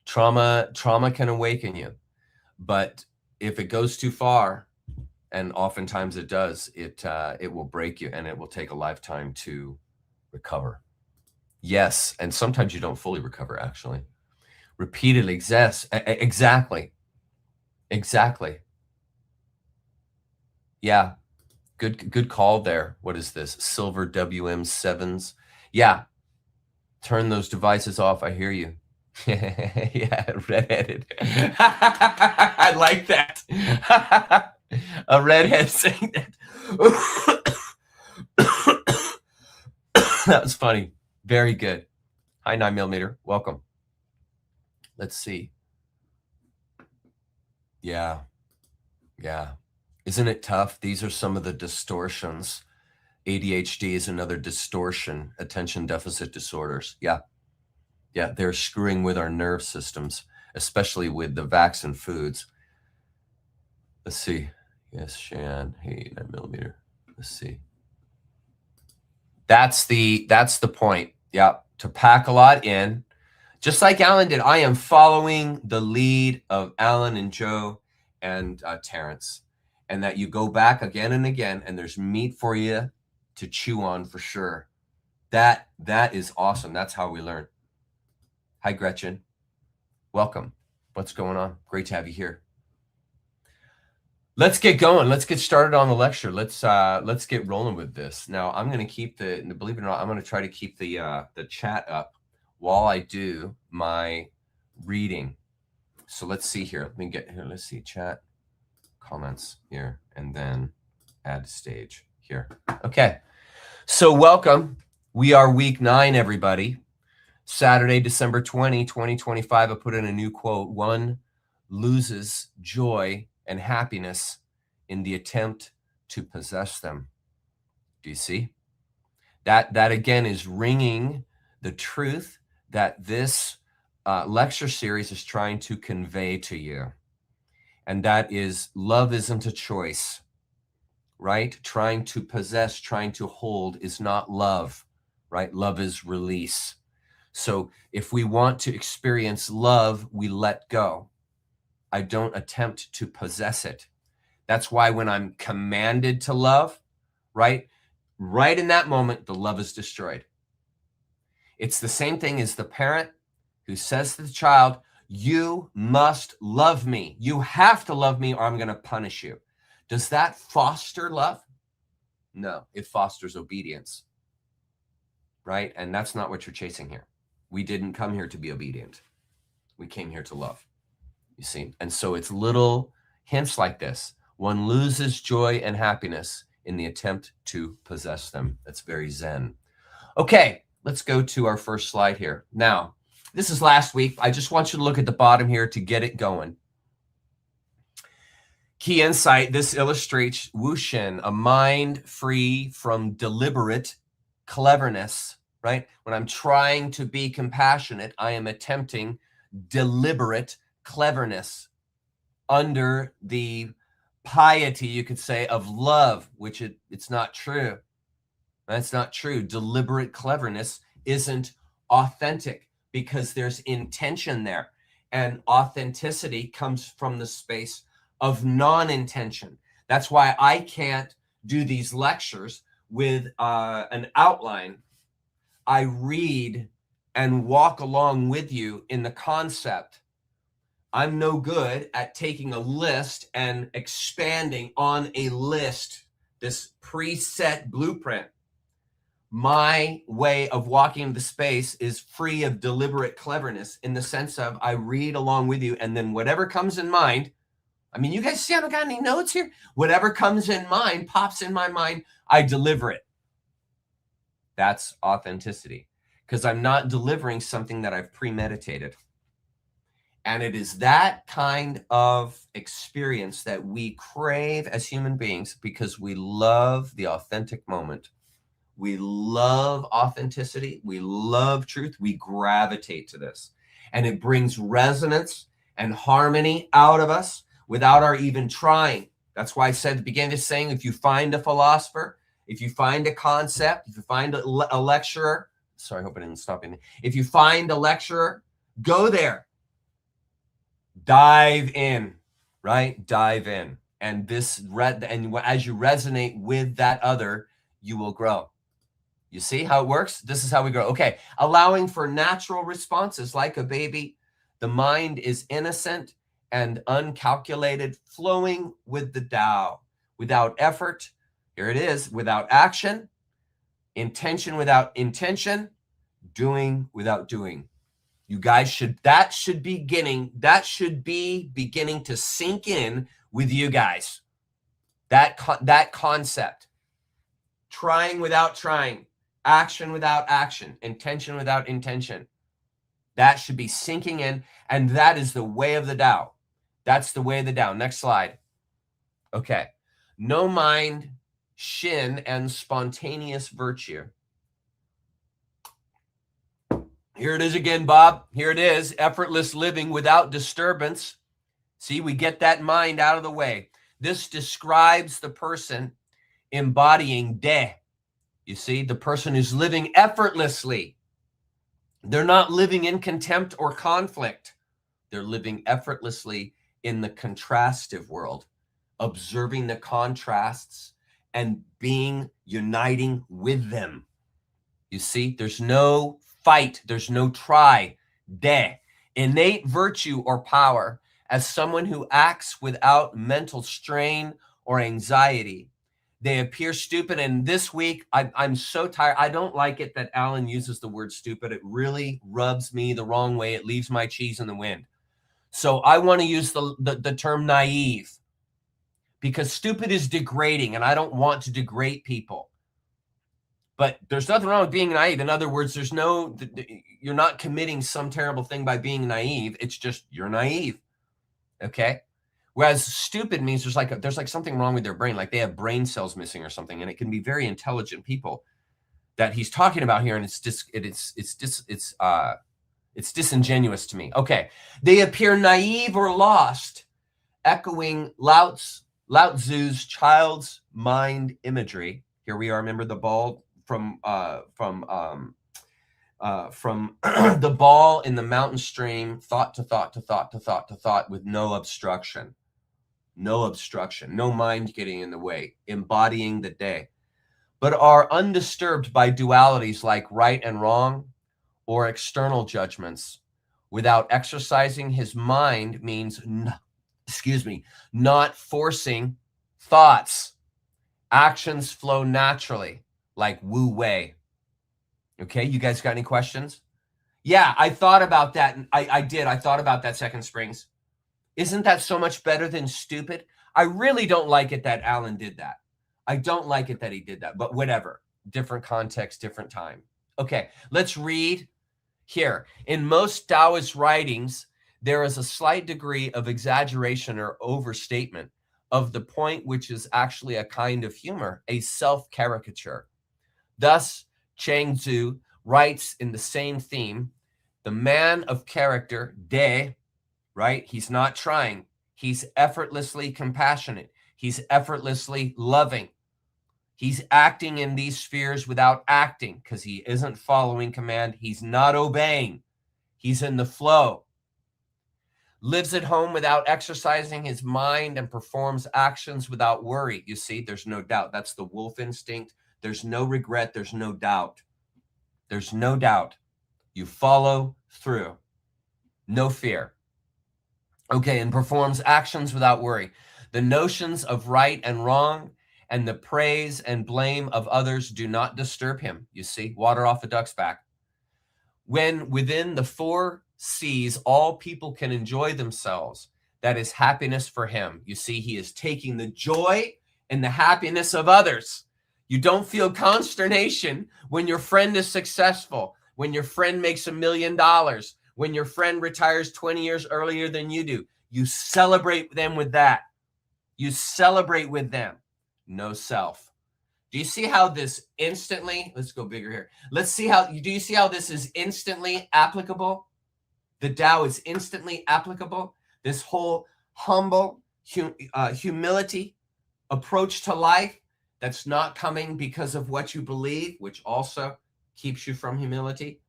[SPEAKER 1] Trauma can awaken you, but if it goes too far, and oftentimes it does, it will break you, and it will take a lifetime to recover. Yes. And sometimes you don't fully recover, actually. Repeatedly. Exactly. Yeah. Good call there. What is this? Silver WM7s. Yeah. Turn those devices off. I hear you. Yeah, redheaded. I like that. A redhead saying that. That was funny. Very good. Hi, 9mm. Welcome. Let's see. Yeah. Isn't it tough? These are some of the distortions. ADHD is another distortion, attention deficit disorders. Yeah, they're screwing with our nerve systems, especially with the vaccine foods. Let's see. Yes, Shan. Hey, 9mm. Let's see. That's the point. Yeah, to pack a lot in. Just like Alan did, I am following the lead of Alan and Joe and Terrence, and that you go back again and again, and there's meat for you to chew on for sure. That is awesome. That's how we learn. Hi, Gretchen. Welcome. What's going on? Great to have you here. Let's get going. Let's get started on the lecture. Let's get rolling with this. Now, I'm going to keep believe it or not, I'm going to try to keep the chat up while I do my reading. So let's see here. Let me get here. Let's see chat comments here and then add stage here. Okay. So welcome. We are week 9, everybody. Saturday, December 20, 2025. I put in a new quote. One loses joy and happiness in the attempt to possess them. Do you see? That again is ringing the truth that this lecture series is trying to convey to you. And that is, love isn't a choice, right? Trying to possess, trying to hold is not love, right? Love is release. So if we want to experience love, we let go. I don't attempt to possess it. That's why when I'm commanded to love, right in that moment, the love is destroyed. It's the same thing as the parent who says to the child, you must love me. You have to love me or I'm going to punish you. Does that foster love? No, it fosters obedience, right? And that's not what you're chasing here. We didn't come here to be obedient. We came here to love, you see? And so it's little hints like this. One loses joy and happiness in the attempt to possess them. That's very Zen. Okay, let's go to our first slide here. Now, this is last week. I just want you to look at the bottom here to get it going. Key insight, this illustrates Wuxin, a mind free from deliberate cleverness, right? When I'm trying to be compassionate, I am attempting deliberate cleverness under the piety, you could say, of love, which it's not true. That's not true. Deliberate cleverness isn't authentic because there's intention there. And authenticity comes from the space of non-intention. That's why I can't do these lectures with an outline. I read and walk along with you in the concept. I'm no good at taking a list and expanding on a list, this preset blueprint. My way of walking the space is free of deliberate cleverness in the sense of I read along with you, and then whatever comes in mind, I mean, you guys see I don't got any notes here? Whatever comes in mind, pops in my mind, I deliver it. That's authenticity, because I'm not delivering something that I've premeditated. And it is that kind of experience that we crave as human beings because we love the authentic moment. We love authenticity. We love truth. We gravitate to this. And it brings resonance and harmony out of us without our even trying. That's why I said at the beginning of this saying, if you find a philosopher, if you find a concept, if you find a lecturer, sorry, I hope I didn't stop in. If you find a lecturer, go there. Dive in, right? Dive in. And as you resonate with that other, you will grow. You see how it works? This is how we grow. Okay, allowing for natural responses like a baby. The mind is innocent and uncalculated, flowing with the Tao, without effort. Here it is, without action, intention without intention, doing without doing. You guys that should be beginning to sink in with you guys. That concept. Trying without trying, action without action, intention without intention. That should be sinking in, and that is the way of the Tao. That's the way of the Tao. Next slide. Okay. No mind, shin, and spontaneous virtue. Here it is again, Bob. Here it is. Effortless living without disturbance. See, we get that mind out of the way. This describes the person embodying De. You see, the person who's living effortlessly. They're not living in contempt or conflict. They're living effortlessly in the contrastive world, observing the contrasts and uniting with them. You see, there's no fight, there's no try. De, innate virtue or power, as someone who acts without mental strain or anxiety. They appear stupid. And this week, I'm so tired. I don't like it that Alan uses the word stupid. It really rubs me the wrong way. It leaves my cheese in the wind. So I want to use the term naive, because stupid is degrading, and I don't want to degrade people. But there's nothing wrong with being naive. In other words, you're not committing some terrible thing by being naive. It's just you're naive. Okay? Whereas stupid means there's like something wrong with their brain, like they have brain cells missing or something, and it can be very intelligent people that he's talking about here, and it's disingenuous to me. Okay, they appear naive or lost, echoing Lao Tzu's child's mind imagery. Here we are. Remember the ball from the ball in the mountain stream, thought to thought to thought to thought to thought, with no obstruction. No obstruction, no mind getting in the way, embodying the day, but are undisturbed by dualities like right and wrong or external judgments. Without exercising his mind means, not forcing thoughts. Actions flow naturally, like Wu Wei. Okay, you guys got any questions? Yeah, I thought about that. I did. I thought about that, Second Springs. Isn't that so much better than stupid? I really don't like it that Alan did that. I don't like it that he did that, but whatever. Different context, different time. Okay, let's read here. In most Taoist writings, there is a slight degree of exaggeration or overstatement of the point, which is actually a kind of humor, a self-caricature. Thus, Chang Tzu writes in the same theme, the man of character, De, right? He's not trying. He's effortlessly compassionate. He's effortlessly loving. He's acting in these spheres without acting because he isn't following command. He's not obeying. He's in the flow. Lives at home without exercising his mind and performs actions without worry. You see, there's no doubt. That's the wolf instinct. There's no regret. There's no doubt. There's no doubt. You follow through. No fear. Okay, and performs actions without worry. The notions of right and wrong and the praise and blame of others do not disturb him. You see, water off a duck's back. When within the 4 C's, all people can enjoy themselves, that is happiness for him. You see, he is taking the joy and the happiness of others. You don't feel consternation when your friend is successful, when your friend makes $1 million, when your friend retires 20 years earlier than you do. You celebrate them with that. You celebrate with them. No self. Do you see how this instantly, let's go bigger here. Do you see how this is instantly applicable? The Tao is instantly applicable. This whole humble humility approach to life that's not coming because of what you believe, which also keeps you from humility,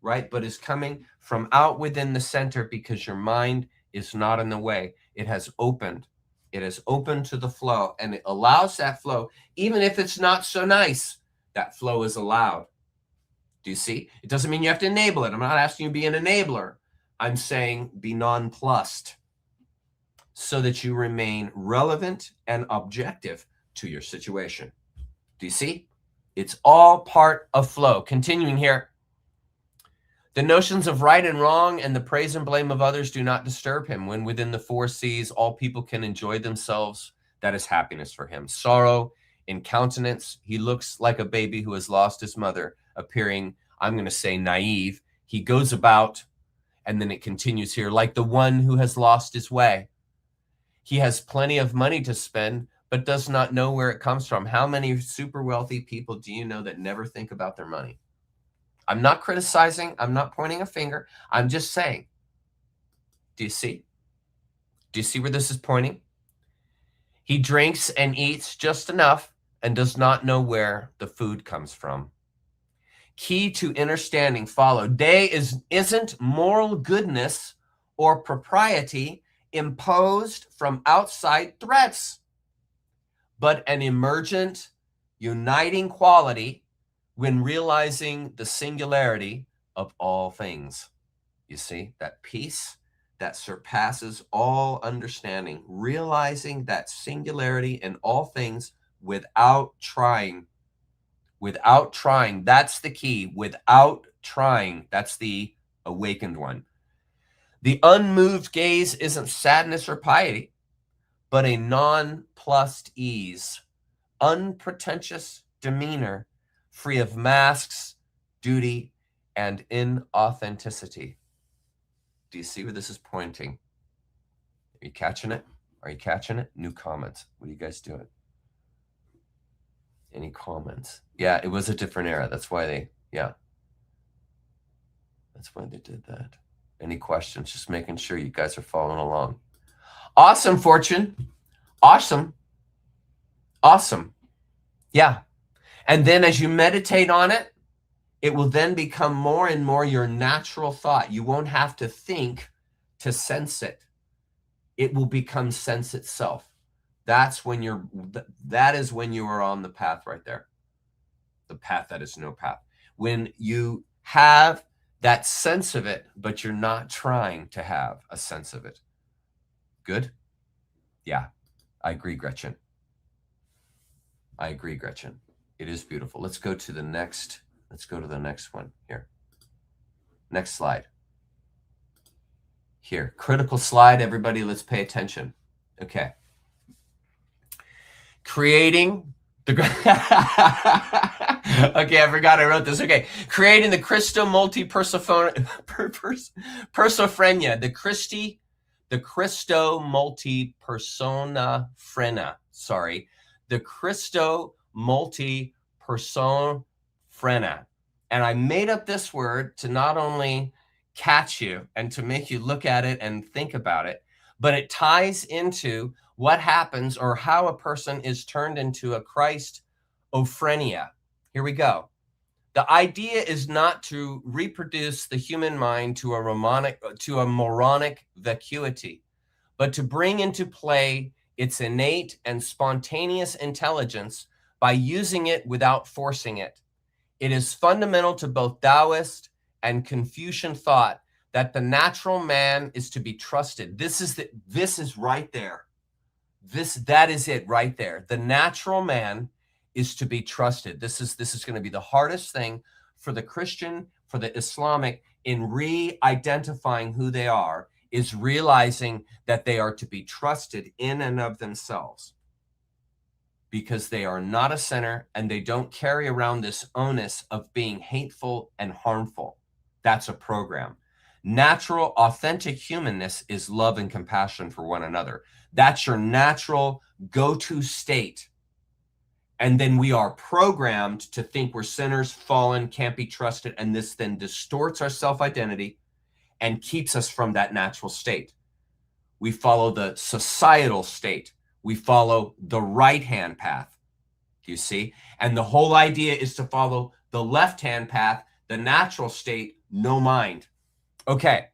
[SPEAKER 1] right? But is coming from out within the center because your mind is not in the way. It has opened. It is open to the flow, and it allows that flow, even if it's not so nice. That flow is allowed. Do you see? It doesn't mean you have to enable it. I'm not asking you to be an enabler. I'm saying be nonplussed so that you remain relevant and objective to your situation. Do you see? It's all part of flow. Continuing here. The notions of right and wrong and the praise and blame of others do not disturb him. When within the 4 C's, all people can enjoy themselves, that is happiness for him. Sorrow in countenance, he looks like a baby who has lost his mother, appearing, I'm going to say, naive. He goes about, and then it continues here, like the one who has lost his way. He has plenty of money to spend, but does not know where it comes from. How many super wealthy people do you know that never think about their money? I'm not criticizing. I'm not pointing a finger. I'm just saying. Do you see? Do you see where this is pointing? He drinks and eats just enough and does not know where the food comes from. Key to understanding follow. Day isn't moral goodness or propriety imposed from outside threats, but an emergent, uniting quality when realizing the singularity of all things. You see, that peace that surpasses all understanding, realizing that singularity in all things without trying. Without trying, that's the key. Without trying, that's the awakened one. The unmoved gaze isn't sadness or piety, but a nonplussed ease, unpretentious demeanor, free of masks, duty, and inauthenticity. Do you see where this is pointing? Are you catching it? Are you catching it? New comments. What are you guys doing? Any comments? Yeah, it was a different era. That's why they did that. Any questions? Just making sure you guys are following along. Awesome, Fortune. Awesome. Awesome. Yeah. And then as you meditate on it, it will then become more and more your natural thought. You won't have to think to sense it. It will become sense itself. That is when you are on the path right there. The path that is no path. When you have that sense of it, but you're not trying to have a sense of it. Good? Yeah, I agree, Gretchen. I agree, Gretchen. It is beautiful. Let's go to the next one here. Next slide. Here, critical slide, everybody, let's pay attention. Okay. Creating the okay, I forgot I wrote this. Okay, creating the Christo multi persophrenia, the Christo multi persona frena. Sorry, the Christo multi persona frena. And I made up this word to not only catch you and to make you look at it and think about it, but it ties into what happens or how a person is turned into a Christophrenia. Here we go. The idea is not to reproduce the human mind to a moronic vacuity, but to bring into play its innate and spontaneous intelligence by using it without forcing it. It is fundamental to both Taoist and Confucian thought that the natural man is to be trusted. This is right there. That is it right there. The natural man is to be trusted. This is going to be the hardest thing for the Christian, for the Islamic, in re-identifying who they are, is realizing that they are to be trusted in and of themselves, because they are not a sinner and they don't carry around this onus of being hateful and harmful. That's a program. Natural, authentic humanness is love and compassion for one another. That's your natural go-to state. And then we are programmed to think we're sinners, fallen, can't be trusted, and this then distorts our self-identity and keeps us from that natural state. We follow the societal state. We follow the right-hand path. Do you see? And the whole idea is to follow the left-hand path, the natural state, no mind. Okay.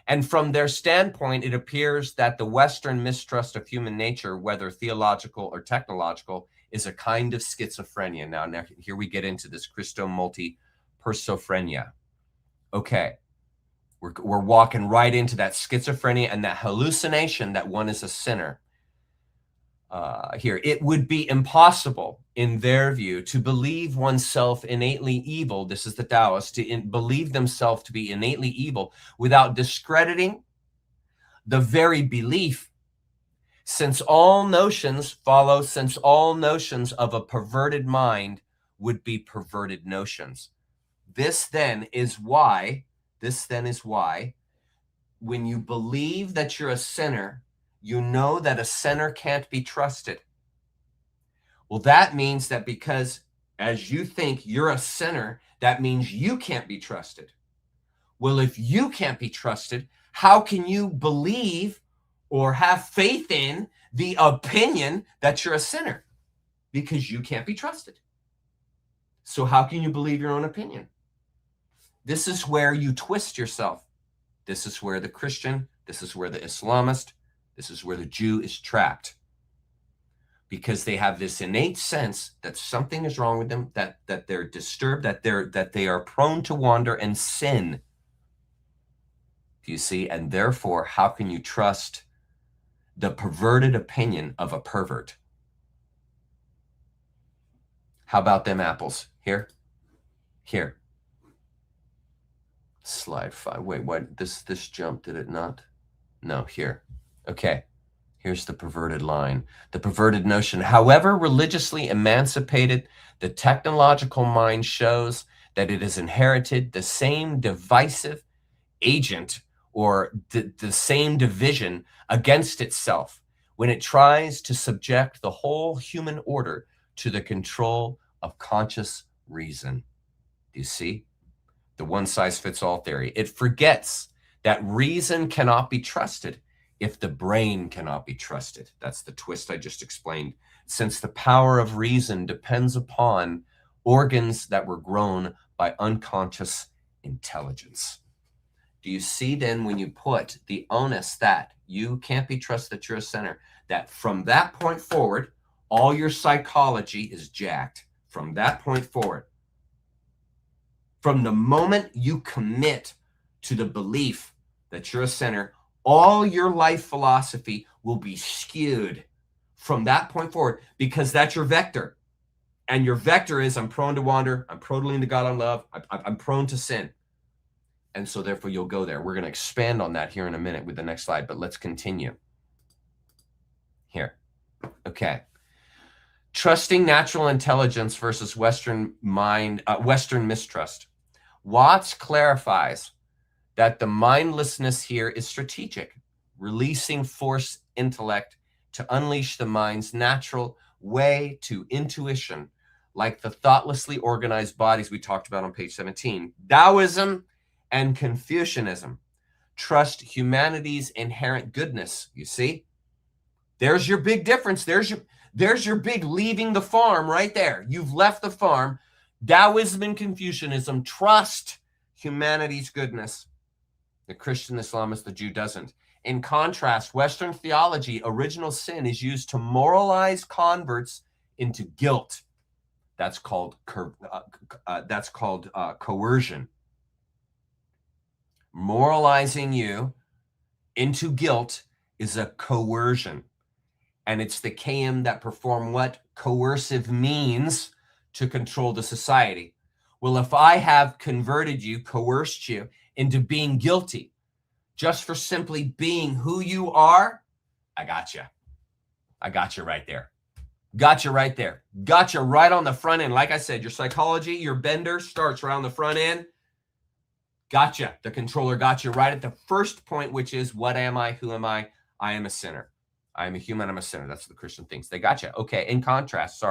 [SPEAKER 1] And from their standpoint, it appears that the Western mistrust of human nature, whether theological or technological, is a kind of schizophrenia. Now here we get into this Christomulti-persophrenia. Okay, we're walking right into that schizophrenia and that hallucination that one is a sinner. Here, it would be impossible, in their view, to believe oneself innately evil. This is the Taoists, to believe themselves to be innately evil without discrediting the very belief, since all notions of a perverted mind would be perverted notions. This then is why, when you believe that you're a sinner, you know that a sinner can't be trusted. Well, that means that because as you think you're a sinner, that means you can't be trusted. Well, if you can't be trusted, how can you believe or have faith in the opinion that you're a sinner? Because you can't be trusted. So how can you believe your own opinion? This is where you twist yourself. This is where the Christian, this is where the Islamist, this is where the Jew is trapped. Because they have this innate sense that something is wrong with them, that they're disturbed, that they are prone to wander and sin. Do you see? And therefore, how can you trust the perverted opinion of a pervert? How about them apples? Here. Slide 5. Wait, what? This jump, did it not? No, here. Okay. Here's the perverted line. The perverted notion, however religiously emancipated, the technological mind shows that it has inherited the same divisive agent or the same division against itself when it tries to subject the whole human order to the control of conscious reason. Do you see? The one-size-fits-all theory. It forgets that reason cannot be trusted if the brain cannot be trusted. That's the twist I just explained. Since the power of reason depends upon organs that were grown by unconscious intelligence. Do you see then when you put the onus that you can't be trusted, that you're a sinner, that from that point forward, all your psychology is jacked. From that point forward, from the moment you commit to the belief that you're a sinner, all your life philosophy will be skewed from that point forward, because that's your vector. And your vector is, I'm prone to wander, I'm prone to lean to God on love, I'm prone to sin. And so therefore you'll go there. We're going to expand on that here in a minute with the next slide, but let's continue. Here. Okay. Trusting natural intelligence versus Western mistrust. Watts clarifies that the mindlessness here is strategic, releasing force intellect to unleash the mind's natural way to intuition, like the thoughtlessly organized bodies we talked about on page 17. Taoism and Confucianism trust humanity's inherent goodness. You see? There's your big difference. There's your big leaving the farm right there. You've left the farm. Taoism and Confucianism trust humanity's goodness. The Christian, Islamist, the Jew doesn't. In contrast, Western theology, original sin is used to moralize converts into guilt. That's called coercion. Moralizing you into guilt is a coercion. And it's the KM that perform what coercive means to control the society. Well, if I have converted you, coerced you into being guilty just for simply being who you are, I got you. I got you right there. Got you right there. Got you right on the front end. Like I said, your psychology, your bender starts right on the front end. Gotcha. The controller got you right at the first point, which is, what am I? Who am I? I am a sinner. I am a human. I'm a sinner. That's what the Christian thinks. They got you. Okay. In contrast,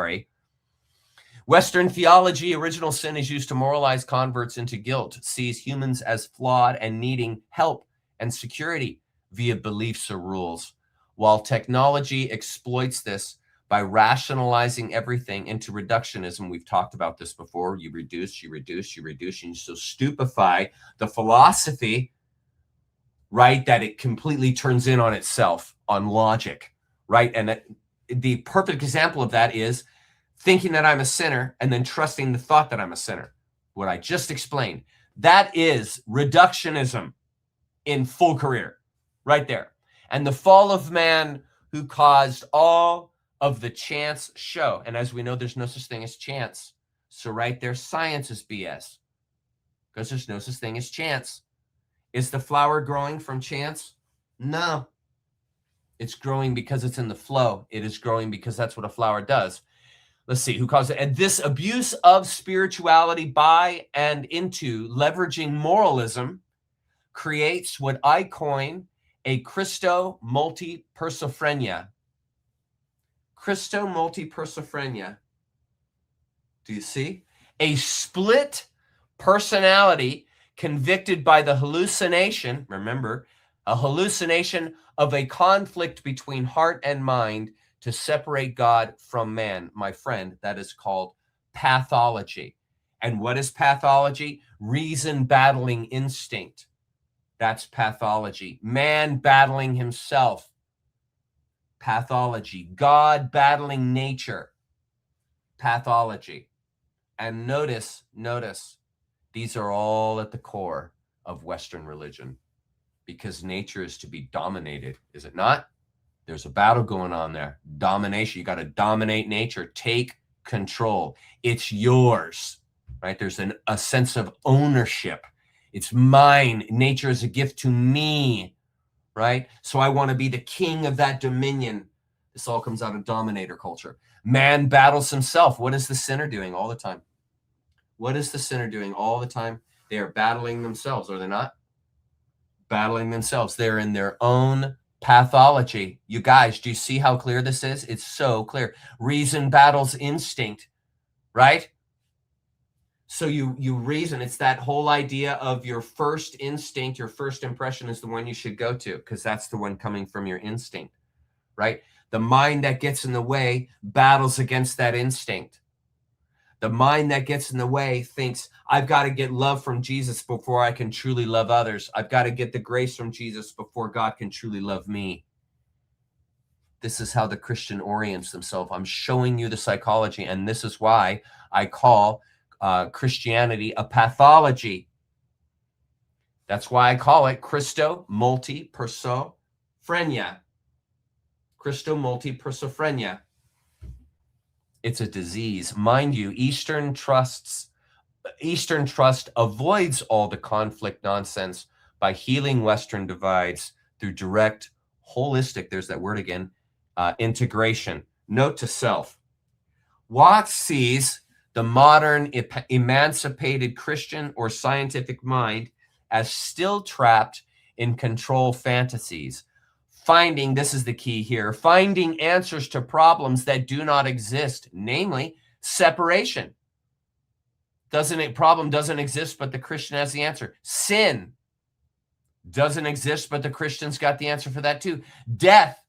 [SPEAKER 1] Western theology, original sin is used to moralize converts into guilt, sees humans as flawed and needing help and security via beliefs or rules, while technology exploits this by rationalizing everything into reductionism. We've talked about this before. You reduce, and so stupefy the philosophy, right, that it completely turns in on itself, on logic, right? And the perfect example of that is thinking that I'm a sinner, and then trusting the thought that I'm a sinner. What I just explained, that is reductionism in full career, right there. And the fall of man who caused all of the chance show. And as we know, there's no such thing as chance. So right there, science is BS, because there's no such thing as chance. Is the flower growing from chance? No. It's growing because it's in the flow. It is growing because that's what a flower does. Let's see, who caused it? And this abuse of spirituality by and into leveraging moralism creates what I coin a Christo-multi-persophrenia. Christo-multi-persophrenia. Do you see? A split personality convicted by the hallucination, remember, a hallucination of a conflict between heart and mind to separate God from man. My friend, that is called pathology. And what is pathology? Reason battling instinct. That's pathology. Man battling himself. Pathology. God battling nature. Pathology. And notice, these are all at the core of Western religion, because nature is to be dominated, is it not? There's a battle going on there. Domination. You got to dominate nature. Take control. It's yours, right? There's a sense of ownership. It's mine. Nature is a gift to me, right? So I want to be the king of that dominion. This all comes out of dominator culture. Man battles himself. What is the sinner doing all the time? What is the sinner doing all the time? They are battling themselves, are they not? Battling themselves. They're in their own pathology. You guys, do you see how clear this is? It's so clear. Reason battles instinct, right? So you reason. It's that whole idea of your first instinct, your first impression is the one you should go to, because that's the one coming from your instinct, right? The mind that gets in the way battles against that instinct. The mind that gets in the way thinks, I've got to get love from Jesus before I can truly love others. I've got to get the grace from Jesus before God can truly love me. This is how the Christian orients themselves. I'm showing you the psychology, and this is why I call Christianity a pathology. That's why I call it Christo-multi-persophrenia. Christo-multi-persophrenia. It's a disease. Mind you, Eastern Trust avoids all the conflict nonsense by healing Western divides through direct, holistic, there's that word again, integration. Note to self. Watts sees the modern emancipated Christian or scientific mind as still trapped in control fantasies. Finding, this is the key here, finding answers to problems that do not exist, namely separation. Problem doesn't exist, but the Christian has the answer. Sin doesn't exist, but the Christian's got the answer for that too. Death.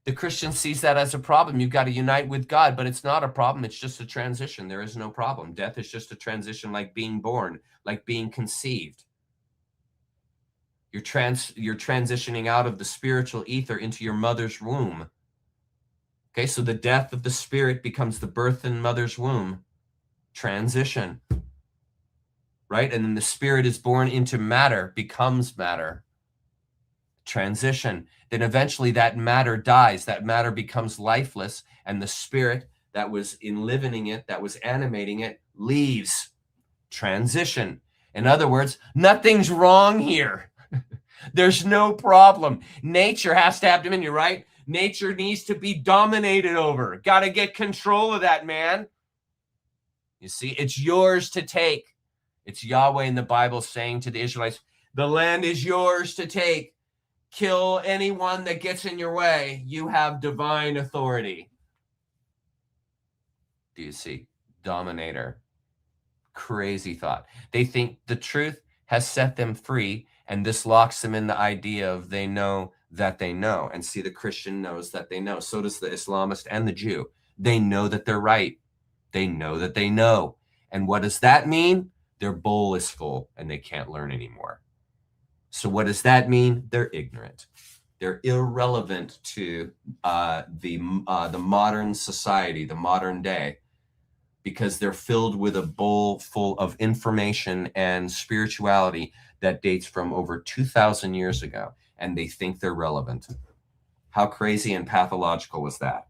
[SPEAKER 1] The Christian sees that as a problem. You've got to unite with God, but it's not a problem. It's just a transition. There is no problem. Death is just a transition, like being born, like being conceived. You're transitioning out of the spiritual ether into your mother's womb. Okay, so the death of the spirit becomes the birth in mother's womb. Transition. Right? And then the spirit is born into matter, becomes matter. Transition. Then eventually that matter dies. That matter becomes lifeless, and the spirit that was enlivening it, that was animating it, leaves. Transition. In other words, nothing's wrong here. There's no problem. Nature has to have dominion, right? Nature needs to be dominated over. Got to get control of that, man. You see, it's yours to take. It's Yahweh in the Bible saying to the Israelites, the land is yours to take. Kill anyone that gets in your way. You have divine authority. Do you see? Dominator. Crazy thought. They think the truth has set them free, and this locks them in the idea of they know that they know. And see, the Christian knows that they know. So does the Islamist and the Jew. They know that they're right. They know that they know. And what does that mean? Their bowl is full and they can't learn anymore. So what does that mean? They're ignorant. They're irrelevant to the modern society, the modern day, because they're filled with a bowl full of information and spirituality that dates from over 2,000 years ago, and they think they're relevant. How crazy and pathological was that?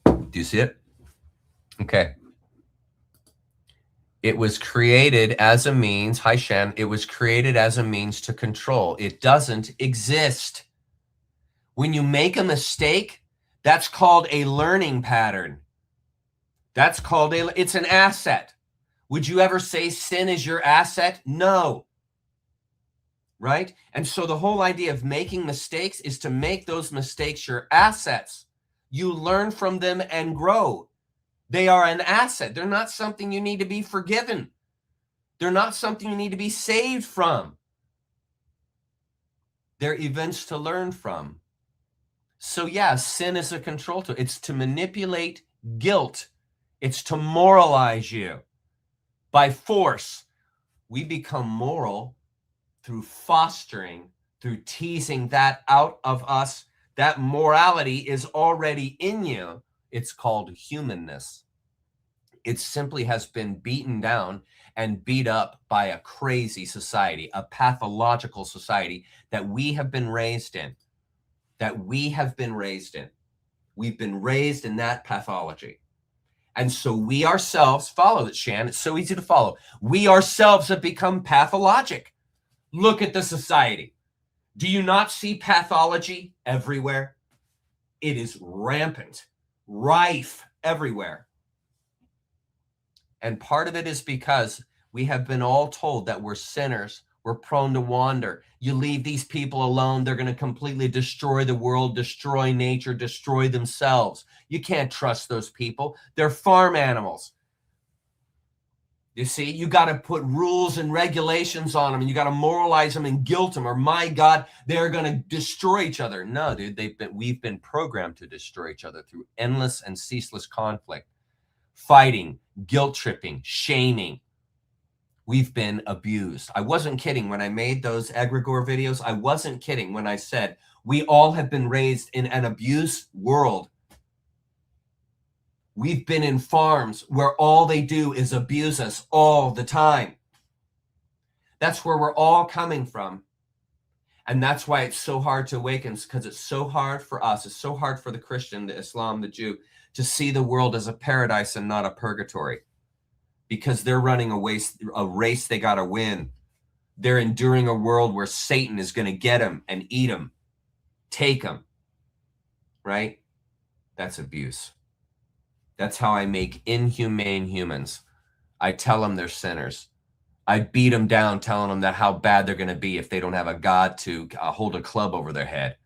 [SPEAKER 1] Do you see it? Okay. It was created as a means, hi Shan, it was created as a means to control. It doesn't exist. When you make a mistake, that's called a learning pattern. That's called it's an asset. Would you ever say sin is your asset? No. Right? And so the whole idea of making mistakes is to make those mistakes your assets. You learn from them and grow. They are an asset. They're not something you need to be forgiven. They're not something you need to be saved from. They're events to learn from. So yeah, sin is a control tool. It's to manipulate guilt. It's to moralize you by force. We become moral through fostering, through teasing that out of us. That morality is already in you. It's called humanness. It simply has been beaten down and beat up by a crazy society, a pathological society that we have been raised in, We've been raised in that pathology. And so we ourselves, follow it, Shan, it's so easy to follow. We ourselves have become pathologic. Look at the society. Do you not see pathology everywhere? It is rampant, rife everywhere. And part of it is because we have been all told that we're sinners. We're prone to wander. You leave these people alone, they're going to completely destroy the world, destroy nature, destroy themselves. You can't trust those people. They're farm animals. You see, you got to put rules and regulations on them, and you got to moralize them and guilt them, or my God, they're going to destroy each other. No, dude, we've been programmed to destroy each other through endless and ceaseless conflict, fighting, guilt tripping, shaming. We've been abused. I wasn't kidding when I made those egregore videos. I wasn't kidding when I said we all have been raised in an abuse world. We've been in farms where all they do is abuse us all the time. That's where we're all coming from. And that's why it's so hard to awaken, because it's so hard for us. It's so hard for the Christian, the Islam, the Jew, to see the world as a paradise and not a purgatory, because they're running a race they got to win. They're enduring a world where Satan is going to get them and eat them, take them, right? That's abuse. That's how I make inhumane humans. I tell them they're sinners. I beat them down, telling them that how bad they're going to be if they don't have a God to hold a club over their head.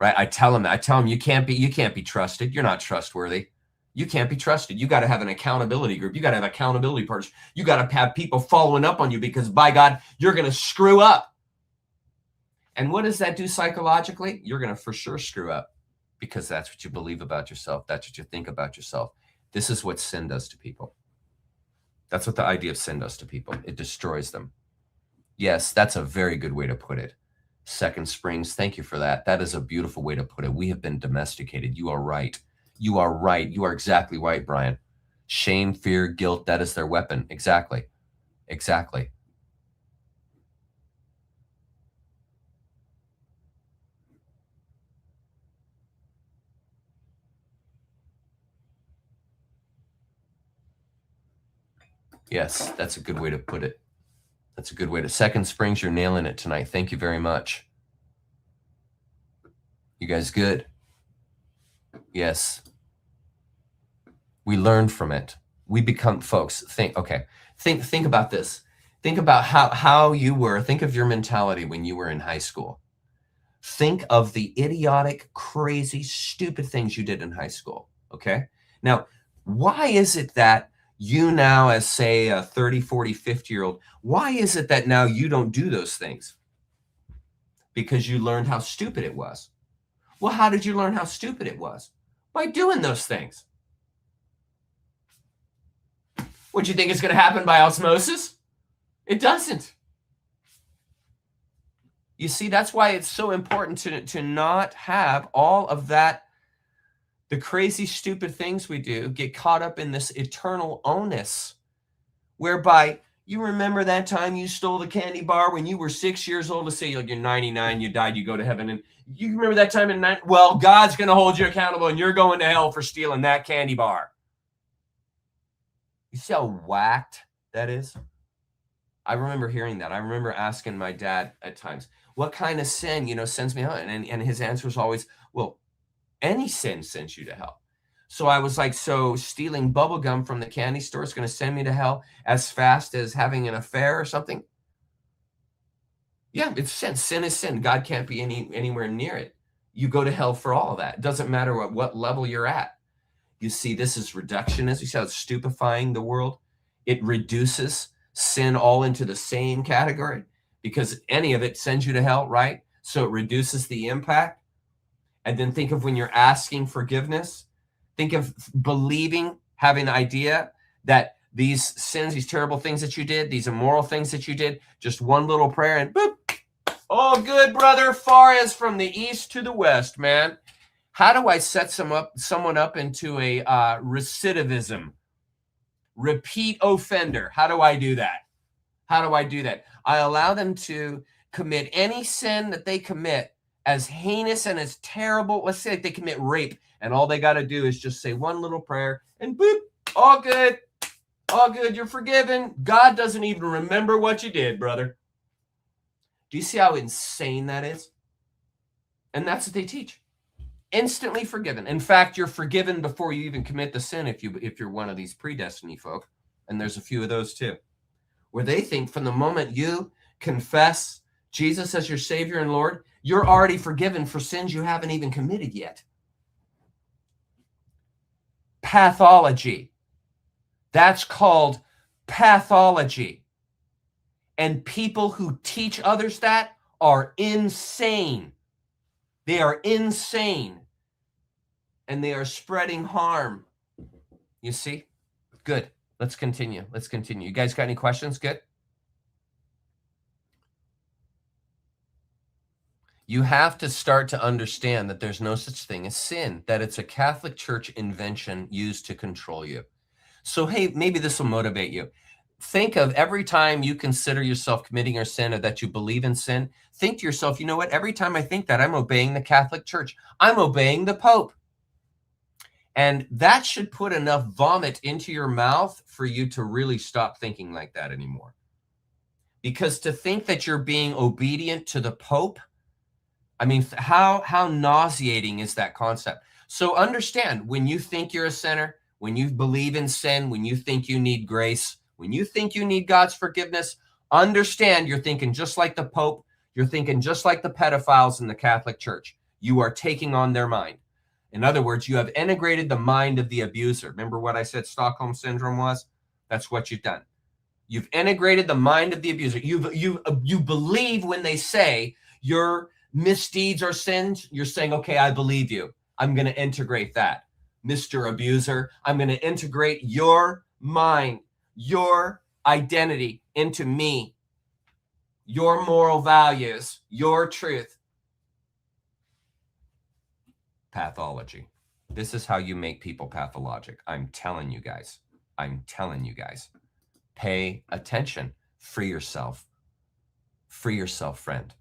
[SPEAKER 1] Right? I tell them you can't be trusted. You're not trustworthy. You can't be trusted. You got to have an accountability group. You got to have accountability partners. You got to have people following up on you, because by God, you're going to screw up. And what does that do psychologically? You're going to for sure screw up, because that's what you believe about yourself. That's what you think about yourself. This is what sin does to people. That's what the idea of sin does to people. It destroys them. Yes, that's a very good way to put it. Second Springs, thank you for that. That is a beautiful way to put it. We have been domesticated. You are right. You are right. You are exactly right, Brian. Shame, fear, guilt, that is their weapon. Exactly. Exactly. Yes, that's a good way to put it. That's a good way to. Second Springs, you're nailing it tonight. Thank you very much. You guys good? Yes. We learn from it. We become, folks, think about this. Think about how you were. Think of your mentality when you were in high school. Think of the idiotic, crazy, stupid things you did in high school, okay? Now, why is it that you now, as say a 30, 40, 50-year-old, why is it that now you don't do those things? Because you learned how stupid it was. Well, how did you learn how stupid it was? By doing those things. What, you think it's going to happen by osmosis? It doesn't. You see, that's why it's so important to not have all of that, the crazy, stupid things we do, get caught up in this eternal onus, whereby you remember that time you stole the candy bar when you were 6 years old. Let's say you're 99, you died, you go to heaven, and you remember that time well, God's going to hold you accountable, and you're going to hell for stealing that candy bar. You see how whacked that is? I remember hearing that. I remember asking my dad at times, what kind of sin, sends me out? And his answer was always, well, any sin sends you to hell. So I was like, so stealing bubble gum from the candy store is going to send me to hell as fast as having an affair or something? Yeah, it's sin. Sin is sin. God can't be anywhere near it. You go to hell for all of that. It doesn't matter what level you're at. You see, this is reductionism. You see how it's stupefying the world? It reduces sin all into the same category because any of it sends you to hell, right? So it reduces the impact. And then think of when you're asking forgiveness, think of believing, having an idea that these sins, these terrible things that you did, these immoral things that you did, just one little prayer and boop, all good, brother, far as from the east to the west, man. How do I set someone up into a recidivism, repeat offender? How do I do that? I allow them to commit any sin that they commit as heinous and as terrible. Let's say they commit rape, and all they got to do is just say one little prayer, and boop, all good, you're forgiven. God doesn't even remember what you did, brother. Do you see how insane that is? And that's what they teach. Instantly forgiven. In fact, you're forgiven before you even commit the sin if you're one of these predestiny folk, and there's a few of those too, where they think from the moment you confess Jesus as your Savior and Lord, you're already forgiven for sins you haven't even committed yet. Pathology. That's called pathology. And people who teach others that are insane. They are insane. And they are spreading harm. You see? Good. Let's continue. You guys got any questions? Good. You have to start to understand that there's no such thing as sin, that it's a Catholic Church invention used to control you. So, hey, maybe this will motivate you. Think of every time you consider yourself committing a sin or that you believe in sin, think to yourself, you know what? Every time I think that, I'm obeying the Catholic Church. I'm obeying the Pope. And that should put enough vomit into your mouth for you to really stop thinking like that anymore. Because to think that you're being obedient to the Pope, I mean, how nauseating is that concept? So understand, when you think you're a sinner, when you believe in sin, when you think you need grace, when you think you need God's forgiveness, understand you're thinking just like the Pope. You're thinking just like the pedophiles in the Catholic Church. You are taking on their mind. In other words, you have integrated the mind of the abuser. Remember what I said Stockholm Syndrome was? That's what you've done. You've integrated the mind of the abuser. You believe when they say your misdeeds are sins. You're saying, okay, I believe you. I'm going to integrate that. Mr. Abuser, I'm going to integrate your mind, your identity into me, your moral values, your truth. Pathology. This is how you make people pathologic. I'm telling you guys. Pay attention. Free yourself. Free yourself, friend.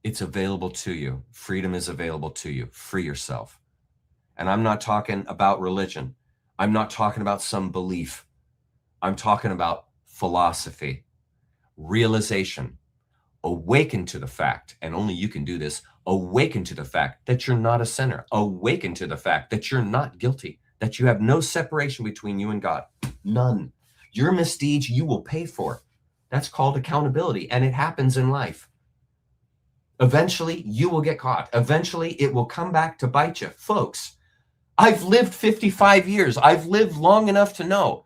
[SPEAKER 1] It's available to you. Freedom is available to you. Free yourself. And I'm not talking about religion. I'm not talking about some belief. I'm talking about philosophy, realization, awaken to the fact, and only you can do this, awaken to the fact that you're not a sinner. Awaken to the fact that you're not guilty, that you have no separation between you and God. None. Your misdeeds you will pay for. That's called accountability, and it happens in life. Eventually, you will get caught. Eventually, it will come back to bite you. Folks, I've lived 55 years. I've lived long enough to know.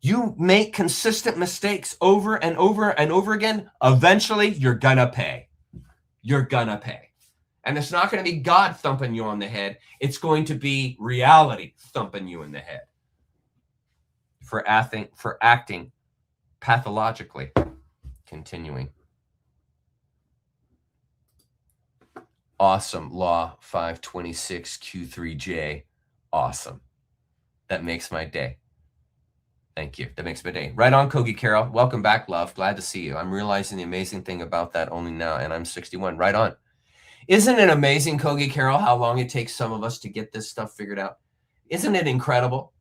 [SPEAKER 1] You make consistent mistakes over and over and over again, eventually you're gonna pay. You're gonna pay. And it's not gonna be God thumping you on the head. It's going to be reality thumping you in the head for acting pathologically. Continuing. Awesome. Law 526 Q3J. Awesome. That makes my day. Thank you. That makes my day. Right on, Kogi Carol. Welcome back, love. Glad to see you. I'm realizing the amazing thing about that only now, and I'm 61. Right on. Isn't it amazing, Kogi Carol, how long it takes some of us to get this stuff figured out? Isn't it incredible?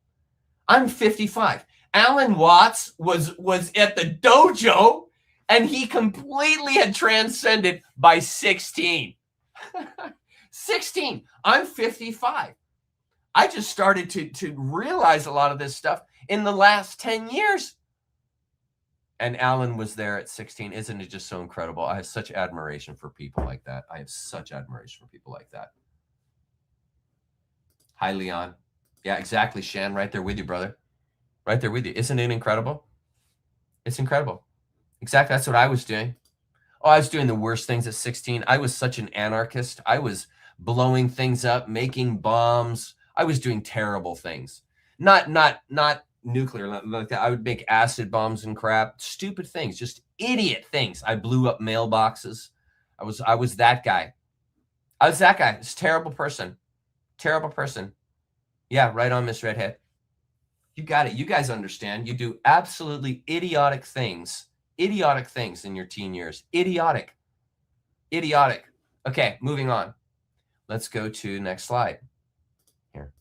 [SPEAKER 1] I'm 55. Alan Watts was at the dojo, and he completely had transcended by 16. 16. I'm 55. I just started to realize a lot of this stuff in the last 10 years. And Alan was there at 16. Isn't it just so incredible? I have such admiration for people like that. I have such admiration for people like that. Hi, Leon. Yeah, exactly, Shan. Right there with you, brother. Right there with you. Isn't it incredible? It's incredible. Exactly. That's what I was doing. Oh, I was doing the worst things at 16. I was such an anarchist. I was blowing things up, making bombs. I was doing terrible things. Not nuclear like that. I would make acid bombs and crap. Stupid things, just idiot things. I blew up mailboxes. I was that guy. I was that guy. It's a terrible person. Terrible person. Yeah, right on, Miss Redhead. You got it. You guys understand. You do absolutely idiotic things. Idiotic things in your teen years. Idiotic. Idiotic. Okay, moving on. Let's go to next slide. Here.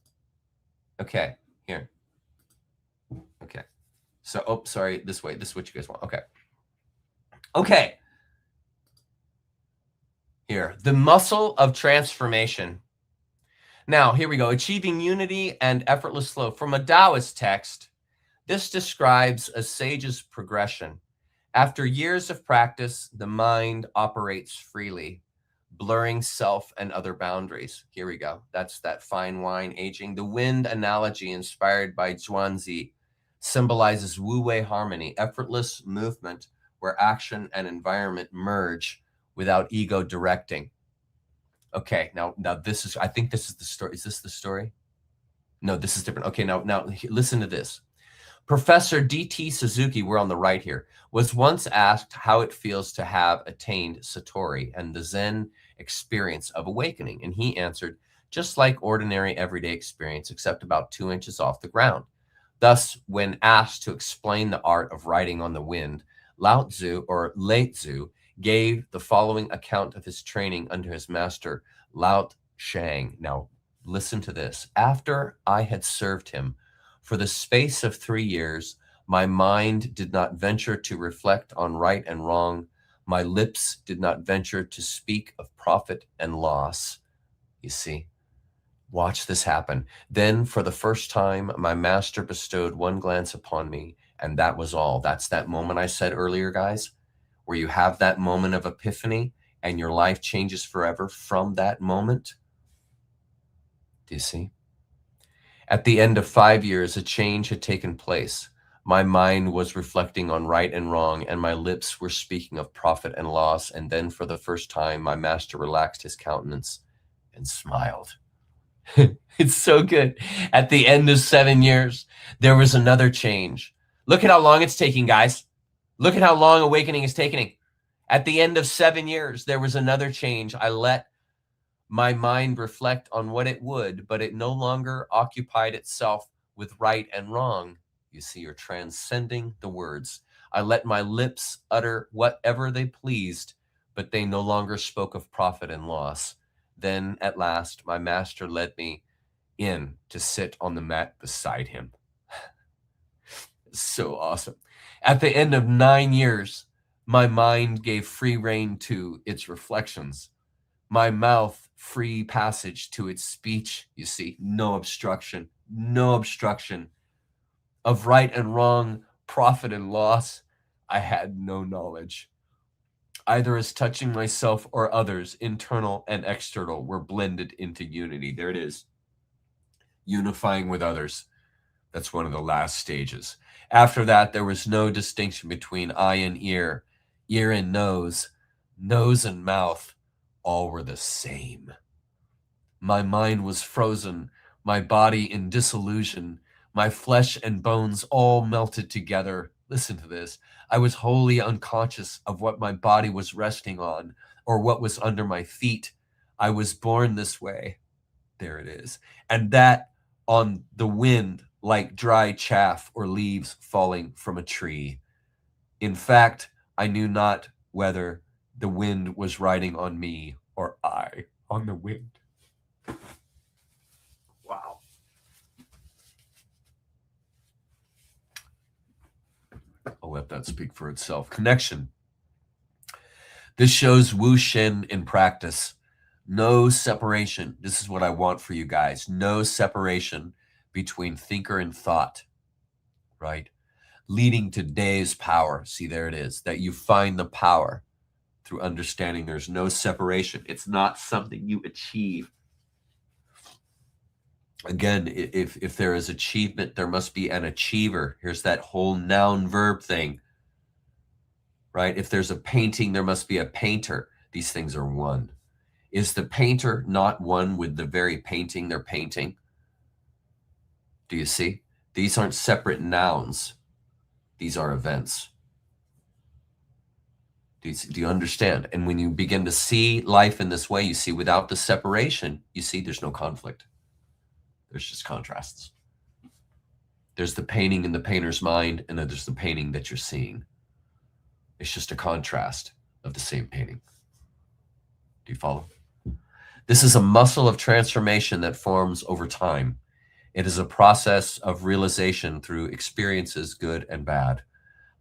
[SPEAKER 1] Okay, here. Okay. So, oh, sorry, this way. This is what you guys want. Okay. Okay. Here, the muscle of transformation. Now, here we go. Achieving unity and effortless flow. From a Taoist text, this describes a sage's progression. After years of practice, the mind operates freely, blurring self and other boundaries. Here we go. That's that fine wine aging. The wind analogy inspired by Zhuangzi symbolizes wu-wei harmony, effortless movement where action and environment merge without ego directing. Okay, now this is, I think this is the story. Is this the story? No, this is different. Okay, now listen to this. Professor D.T. Suzuki, we're on the right here, was once asked how it feels to have attained Satori and the Zen experience of awakening. And he answered, just like ordinary everyday experience, except about 2 inches off the ground. Thus, when asked to explain the art of riding on the wind, Lao Tzu, or Lai Tzu, gave the following account of his training under his master, Lao Shang. Now, listen to this. After I had served him for the space of 3 years, my mind did not venture to reflect on right and wrong. My lips did not venture to speak of profit and loss. You see, watch this happen. Then, for the first time, my master bestowed one glance upon me, and that was all. That's that moment I said earlier, guys, where you have that moment of epiphany and your life changes forever from that moment. Do you see? At the end of 5 years, a change had taken place. My mind was reflecting on right and wrong, and my lips were speaking of profit and loss. And then for the first time, my master relaxed his countenance and smiled. It's so good. At the end of 7 years, there was another change. Look at how long it's taking, guys. Look at how long awakening is taking. At the end of 7 years, there was another change. I let my mind reflect on what it would, but it no longer occupied itself with right and wrong. You see, you're transcending the words. I let my lips utter whatever they pleased, but they no longer spoke of profit and loss. Then, at last, my master led me in to sit on the mat beside him. So awesome. At the end of 9 years, my mind gave free rein to its reflections. My mouth free passage to its speech. You see, no obstruction of right and wrong, profit and loss. I had no knowledge. Either as touching myself or others, internal and external, were blended into unity. There it is. Unifying with others. That's one of the last stages. After that, there was no distinction between eye and ear, ear and nose and mouth. All were the same. My mind was frozen, my body in dissolution, my flesh and bones all melted together. Listen to this. I was wholly unconscious of what my body was resting on or what was under my feet. I was born this way. There it is. And that on the wind, like dry chaff or leaves falling from a tree. In fact, I knew not whether the wind was riding on me or I on the wind. Wow. I'll let that speak for itself. Connection. This shows Wu Shen in practice. No separation. This is what I want for you guys. No separation between thinker and thought, right? Leading to Da's power. See, there it is. That you find the power through understanding there's no separation. It's not something you achieve. Again, if there is achievement, there must be an achiever. Here's that whole noun verb thing, right? If there's a painting, there must be a painter. These things are one. Is the painter not one with the very painting they're painting? Do you see? These aren't separate nouns. These are events. Do you understand? And when you begin to see life in this way, you see without the separation, you see there's no conflict. There's just contrasts. There's the painting in the painter's mind, and then there's the painting that you're seeing. It's just a contrast of the same painting. Do you follow? This is a muscle of transformation that forms over time. It is a process of realization through experiences, good and bad.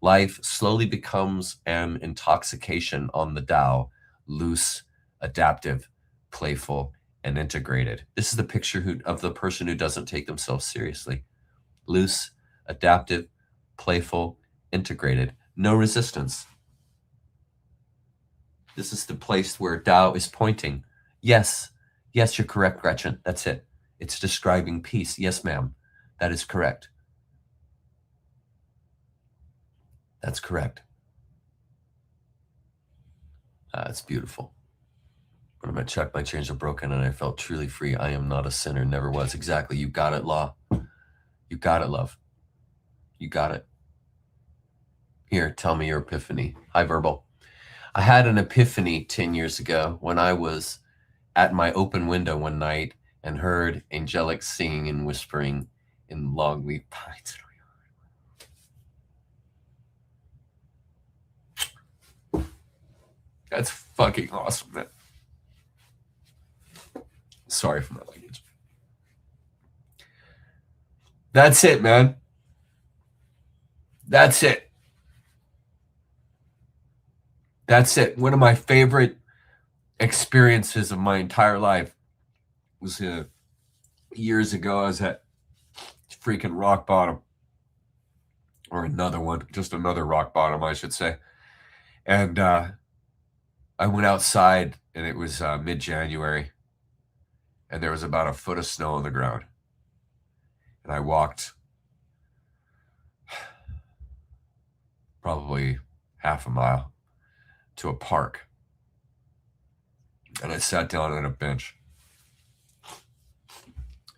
[SPEAKER 1] Life slowly becomes an intoxication on the Tao, loose, adaptive, playful, and integrated. This is the picture of the person who doesn't take themselves seriously. Loose, adaptive, playful, integrated. No resistance. This is the place where Tao is pointing. Yes, yes, you're correct, Gretchen. That's it. It's describing peace. Yes, ma'am. That is correct. That's correct. It's beautiful. When my check, my chains are broken, and I felt truly free. I am not a sinner, never was. Exactly. You got it, Law. You got it, love. You got it. Here, tell me your epiphany. Hi, Verbal. I had an epiphany 10 years ago when I was at my open window one night and heard angelic singing and whispering in longleaf pines. That's fucking awesome, man. Sorry for my language. That's it, man. That's it. That's it. One of my favorite experiences of my entire life was years ago. I was at freaking rock bottom, or another one, just another rock bottom, I should say. And I went outside, and it was mid-January, and there was about a foot of snow on the ground. And I walked probably half a mile to a park. And I sat down on a bench.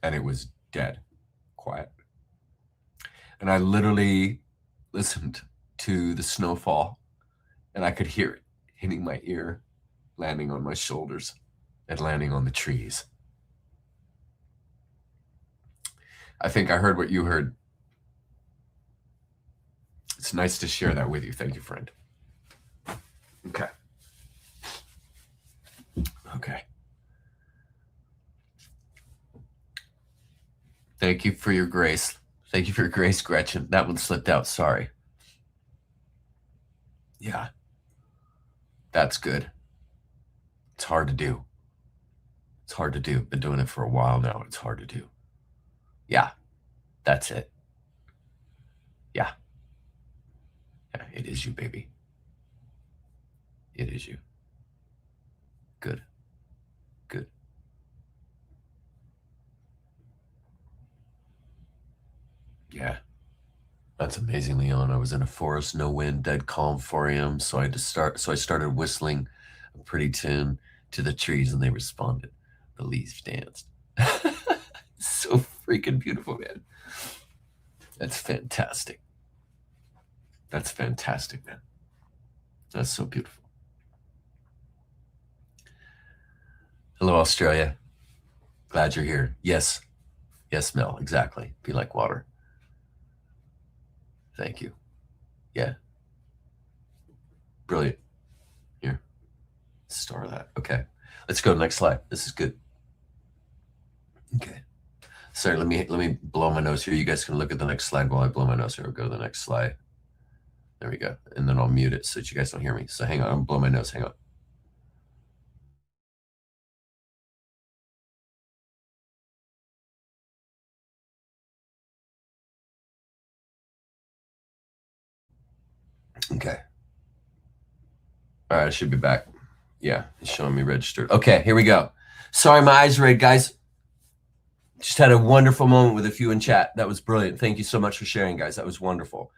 [SPEAKER 1] And it was dead quiet. And I literally listened to the snowfall. And I could hear it hitting my ear, landing on my shoulders, and landing on the trees. I think I heard what you heard. It's nice to share that with you. Thank you, friend. Okay. Okay. Thank you for your grace. Thank you for your grace, Gretchen. That one slipped out. Sorry. Yeah. That's good. It's hard to do. It's hard to do. Been doing it for a while now. It's hard to do. Yeah. That's it. Yeah. Yeah, it is you, baby. It is you. Good. Good. Yeah. That's amazing, Leon. I was in a forest, no wind, dead calm, 4 a.m. So I started whistling a pretty tune to the trees, and they responded. The leaves danced. So freaking beautiful, man. That's fantastic. That's fantastic, man. That's so beautiful. Hello, Australia. Glad you're here. Yes. Yes, Mel. Exactly. Be like water. Thank you. Yeah. Brilliant. Here. Store that. Okay. Let's go to the next slide. This is good. Okay. Sorry, let me blow my nose here. You guys can look at the next slide while I blow my nose here. We'll go to the next slide. There we go. And then I'll mute it so that you guys don't hear me. So hang on. I'm blow my nose. Hang on. Okay. All right, I should be back. Yeah, it's showing me registered. Okay, here we go. Sorry, my eyes are red, guys. Just had a wonderful moment with a few in chat. That was brilliant. Thank you so much for sharing, guys. That was wonderful.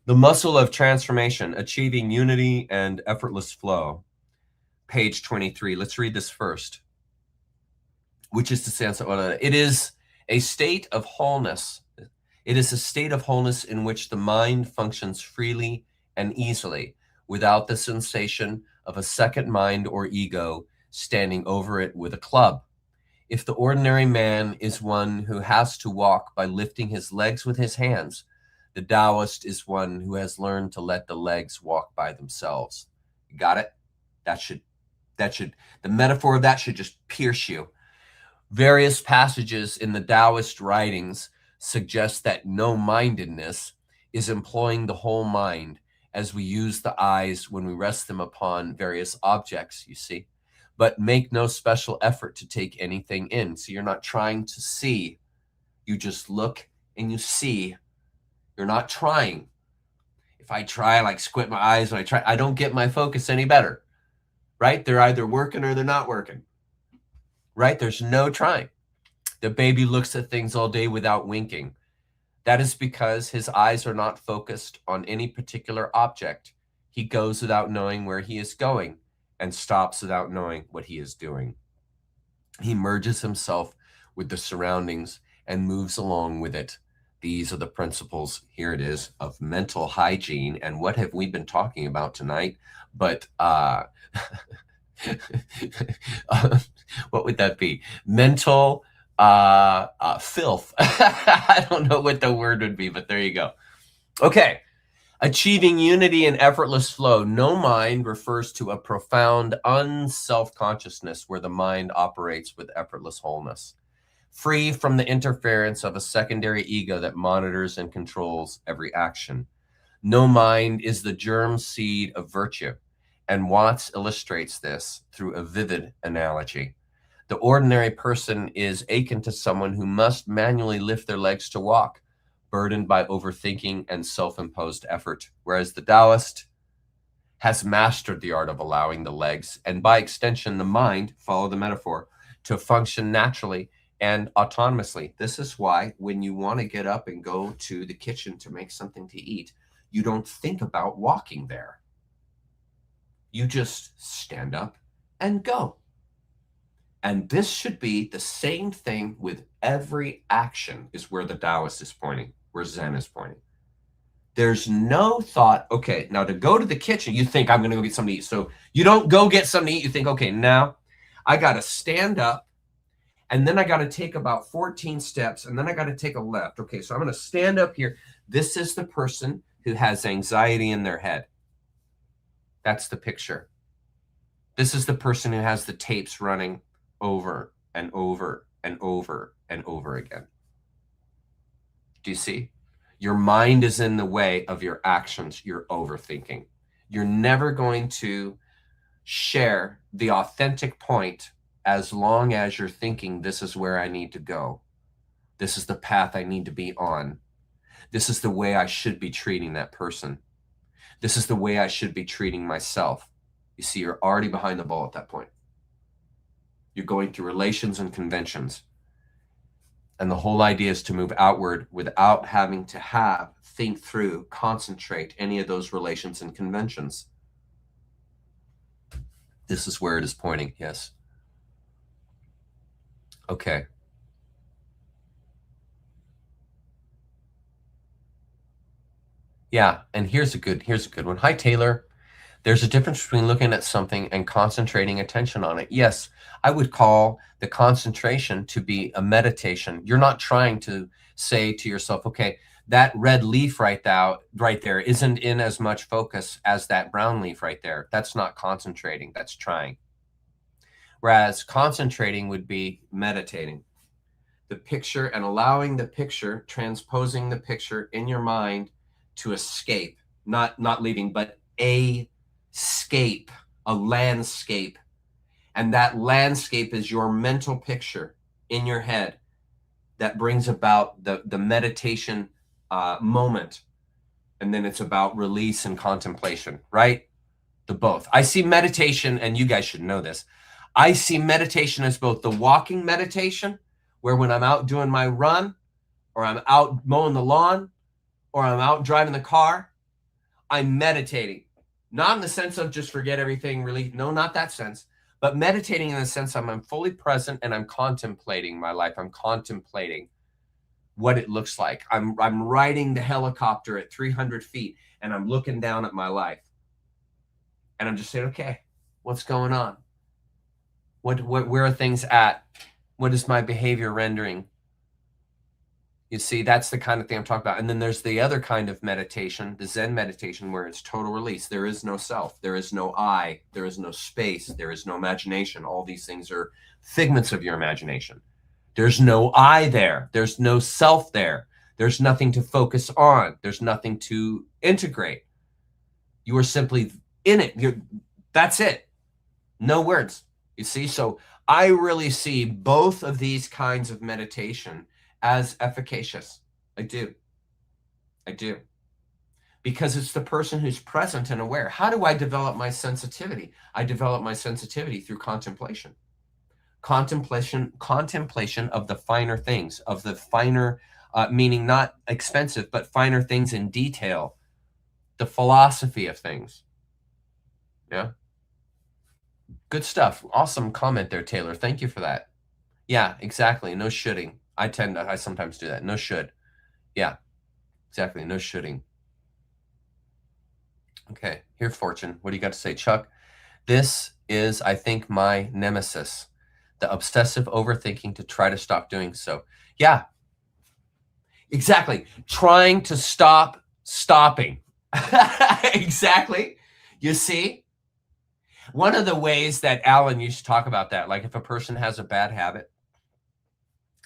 [SPEAKER 1] The muscle of transformation, achieving unity and effortless flow. Page 23. Let's read this first. Which is to say, it is a state of wholeness. It is a state of wholeness in which the mind functions freely and easily without the sensation of a second mind or ego standing over it with a club. If the ordinary man is one who has to walk by lifting his legs with his hands, the Taoist is one who has learned to let the legs walk by themselves. You got it? The metaphor of that should just pierce you. Various passages in the Taoist writings suggest that no-mindedness is employing the whole mind as we use the eyes when we rest them upon various objects, you see, but make no special effort to take anything in. So you're not trying to see, you just look and you see. You're not trying. If I try, like squint my eyes when I don't get my focus any better, right? They're either working or they're not working, right? There's no trying. The baby looks at things all day without winking. That is because his eyes are not focused on any particular object. He goes without knowing where he is going and stops without knowing what he is doing. He merges himself with the surroundings and moves along with it. These are the principles, here it is, of mental hygiene. And what have we been talking about tonight? But what would that be? Mental filth. I don't know what the word would be, but there you go. Okay. Achieving unity and effortless flow. No mind refers to a profound unself-consciousness where the mind operates with effortless wholeness, free from the interference of a secondary ego that monitors and controls every action. No mind is the germ seed of virtue, and Watts illustrates this through a vivid analogy. The ordinary person is akin to someone who must manually lift their legs to walk, burdened by overthinking and self-imposed effort, whereas the Taoist has mastered the art of allowing the legs, and by extension, the mind, follow the metaphor, to function naturally and autonomously. This is why when you want to get up and go to the kitchen to make something to eat, you don't think about walking there. You just stand up and go. And this should be the same thing with every action, is where the Taoist is pointing, where Zen is pointing. There's no thought, okay, now to go to the kitchen, you think I'm going to go get something to eat. So you don't go get something to eat. You think, okay, now I got to stand up and then I got to take about 14 steps and then I got to take a left. Okay, so I'm going to stand up here. This is the person who has anxiety in their head. That's the picture. This is the person who has the tapes running over and over and over and over again. Do you see? Your mind is in the way of your actions. You're overthinking. You're never going to share the authentic point as long as you're thinking, this is where I need to go. This is the path I need to be on. This is the way I should be treating that person. This is the way I should be treating myself. You see, you're already behind the ball at that point. You're going through relations and conventions. And the whole idea is to move outward without having to think through, concentrate any of those relations and conventions. This is where it is pointing, yes. Okay. Yeah, and here's a good one. Hi, Taylor. There's a difference between looking at something and concentrating attention on it. Yes, I would call the concentration to be a meditation. You're not trying to say to yourself, okay, that red leaf right there isn't in as much focus as that brown leaf right there. That's not concentrating, that's trying. Whereas concentrating would be meditating. The picture and allowing the picture, transposing the picture in your mind to escape, not leaving, but a scape, a landscape. And that landscape is your mental picture in your head that brings about the meditation moment. And then it's about release and contemplation, right? The both. I see meditation, and you guys should know this. I see meditation as both the walking meditation, where when I'm out doing my run, or I'm out mowing the lawn, or I'm out driving the car, I'm meditating. Not in the sense of just forget everything, really. No, not that sense. But meditating in the sense I'm fully present and I'm contemplating my life. I'm contemplating what it looks like. I'm riding the helicopter at 300 feet and I'm looking down at my life. And I'm just saying, okay, what's going on? Where are things at? What is my behavior rendering? You see, that's the kind of thing I'm talking about. And then there's the other kind of meditation, the Zen meditation, where it's total release. There is no self. There is no I. There is no space. There is no imagination. All these things are figments of your imagination. There's no I there. There's no self there. There's nothing to focus on. There's nothing to integrate. You are simply in it. That's it. No words. You see? So I really see both of these kinds of meditation as efficacious. I do. Because it's the person who's present and aware. How do I develop my sensitivity? I develop my sensitivity through contemplation. Contemplation of the finer things, of the finer, meaning not expensive, but finer things in detail. The philosophy of things. Yeah. Good stuff. Awesome comment there, Taylor. Thank you for that. Yeah, exactly. No shoulding. I sometimes do that. No should. Yeah, exactly. No shoulding. Okay, here, Fortune. What do you got to say, Chuck? This is, I think, my nemesis, the obsessive overthinking to try to stop doing so. Yeah, exactly. Trying to stop stopping. Exactly. You see? One of the ways that Alan used to talk about that, like if a person has a bad habit,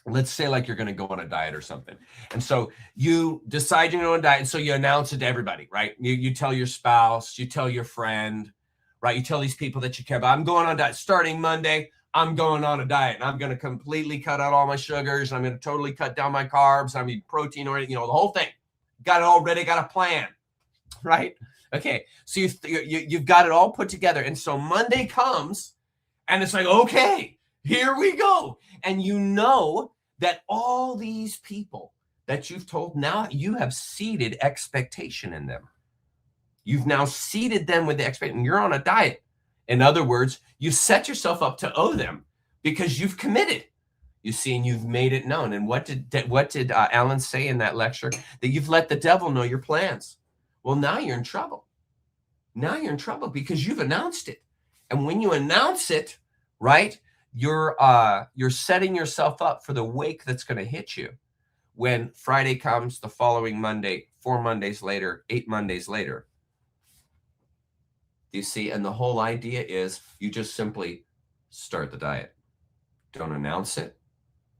[SPEAKER 1] let's say like you're going to go on a diet or something. And so you decide you're going on a diet. And so you announce it to everybody, right? You tell your spouse, you tell your friend, right? You tell these people that you care about, I'm going on a diet starting Monday. I'm going on a diet and I'm going to completely cut out all my sugars. I'm going to totally cut down my carbs. I'm eating protein or, the whole thing. Got it all ready, got a plan, right? Okay. So you've got it all put together. And so Monday comes and it's like, okay, here we go. And you know that all these people that you've told, now you have seeded expectation in them. You've now seeded them with the expectation. You're on a diet. In other words, you set yourself up to owe them because you've committed. You see, and you've made it known. And what did Alan say in that lecture? That you've let the devil know your plans. Well, now you're in trouble. Now you're in trouble because you've announced it. And when you announce it, right, you're setting yourself up for the wake that's going to hit you when Friday comes, the following Monday, 4 Mondays later, 8 Mondays later. You see, and the whole idea is you just simply start the diet. Don't announce it.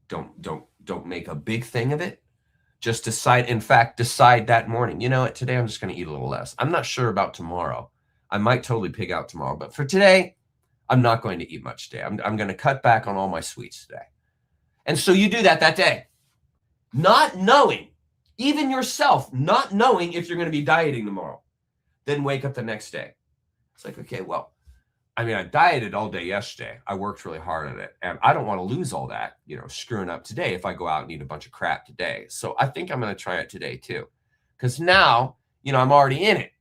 [SPEAKER 1] Don't make a big thing of it. Just decide that morning, you know what, today I'm just going to eat a little less. I'm not sure about tomorrow. I might totally pig out tomorrow, but for today, I'm not going to eat much today. I'm going to cut back on all my sweets today. And so you do that day, not knowing, even yourself, not knowing if you're going to be dieting tomorrow. Then wake up the next day. It's like, okay, well, I mean, I dieted all day yesterday. I worked really hard at it. And I don't want to lose all that, screwing up today if I go out and eat a bunch of crap today. So I think I'm going to try it today too. Because now, I'm already in it.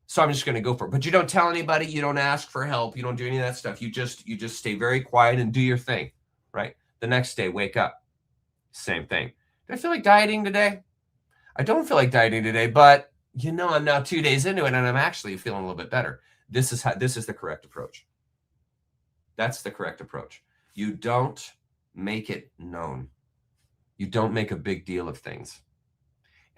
[SPEAKER 1] So I'm just going to go for it. But you don't tell anybody. You don't ask for help. You don't do any of that stuff. You just stay very quiet and do your thing, right? The next day, wake up. Same thing. Do I feel like dieting today? I don't feel like dieting today, but I'm now 2 days into it and I'm actually feeling a little bit better. This is the correct approach. That's the correct approach. You don't make it known. You don't make a big deal of things.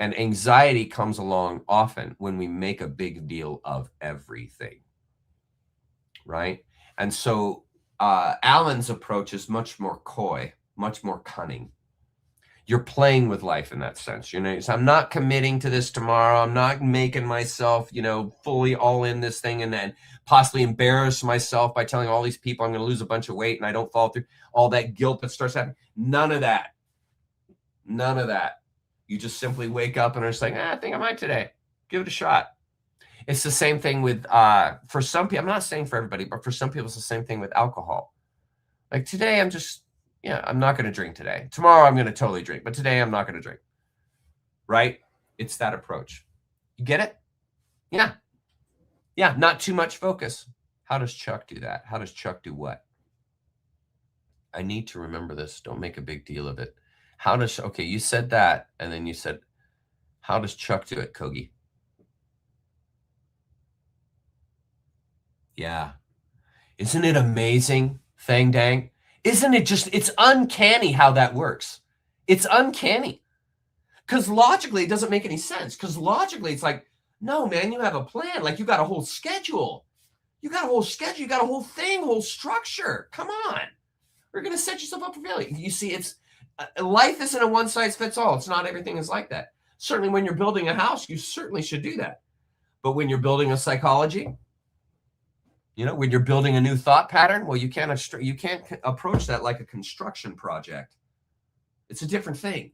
[SPEAKER 1] And anxiety comes along often when we make a big deal of everything, right? And so Alan's approach is much more coy, much more cunning. You're playing with life in that sense. You know, so I'm not committing to this tomorrow. I'm not making myself, fully all in this thing and then possibly embarrass myself by telling all these people I'm going to lose a bunch of weight and I don't follow through. All that guilt that starts happening. None of that. None of that. You just simply wake up and are just like, I think I might today. Give it a shot. It's the same thing with, for some people, I'm not saying for everybody, but for some people, it's the same thing with alcohol. Like today, I'm not going to drink today. Tomorrow, I'm going to totally drink, but today I'm not going to drink. Right? It's that approach. You get it? Yeah. Yeah, not too much focus. How does Chuck do that? How does Chuck do what? I need to remember this. Don't make a big deal of it. Okay, you said that, and then you said, how does Chuck do it, Kogi? Yeah. Isn't it amazing, Fang Dang? Isn't it it's uncanny how that works. It's uncanny. Because logically, it doesn't make any sense. Because logically, it's like, no, man, you have a plan. Like, you got a whole schedule. You got a whole schedule. You got a whole thing, whole structure. Come on. We're going to set yourself up for failure. You see, life isn't a one-size-fits-all. It's not everything is like that. Certainly, when you're building a house, you certainly should do that. But when you're building a psychology, when you're building a new thought pattern, well, you can't approach that like a construction project. It's a different thing.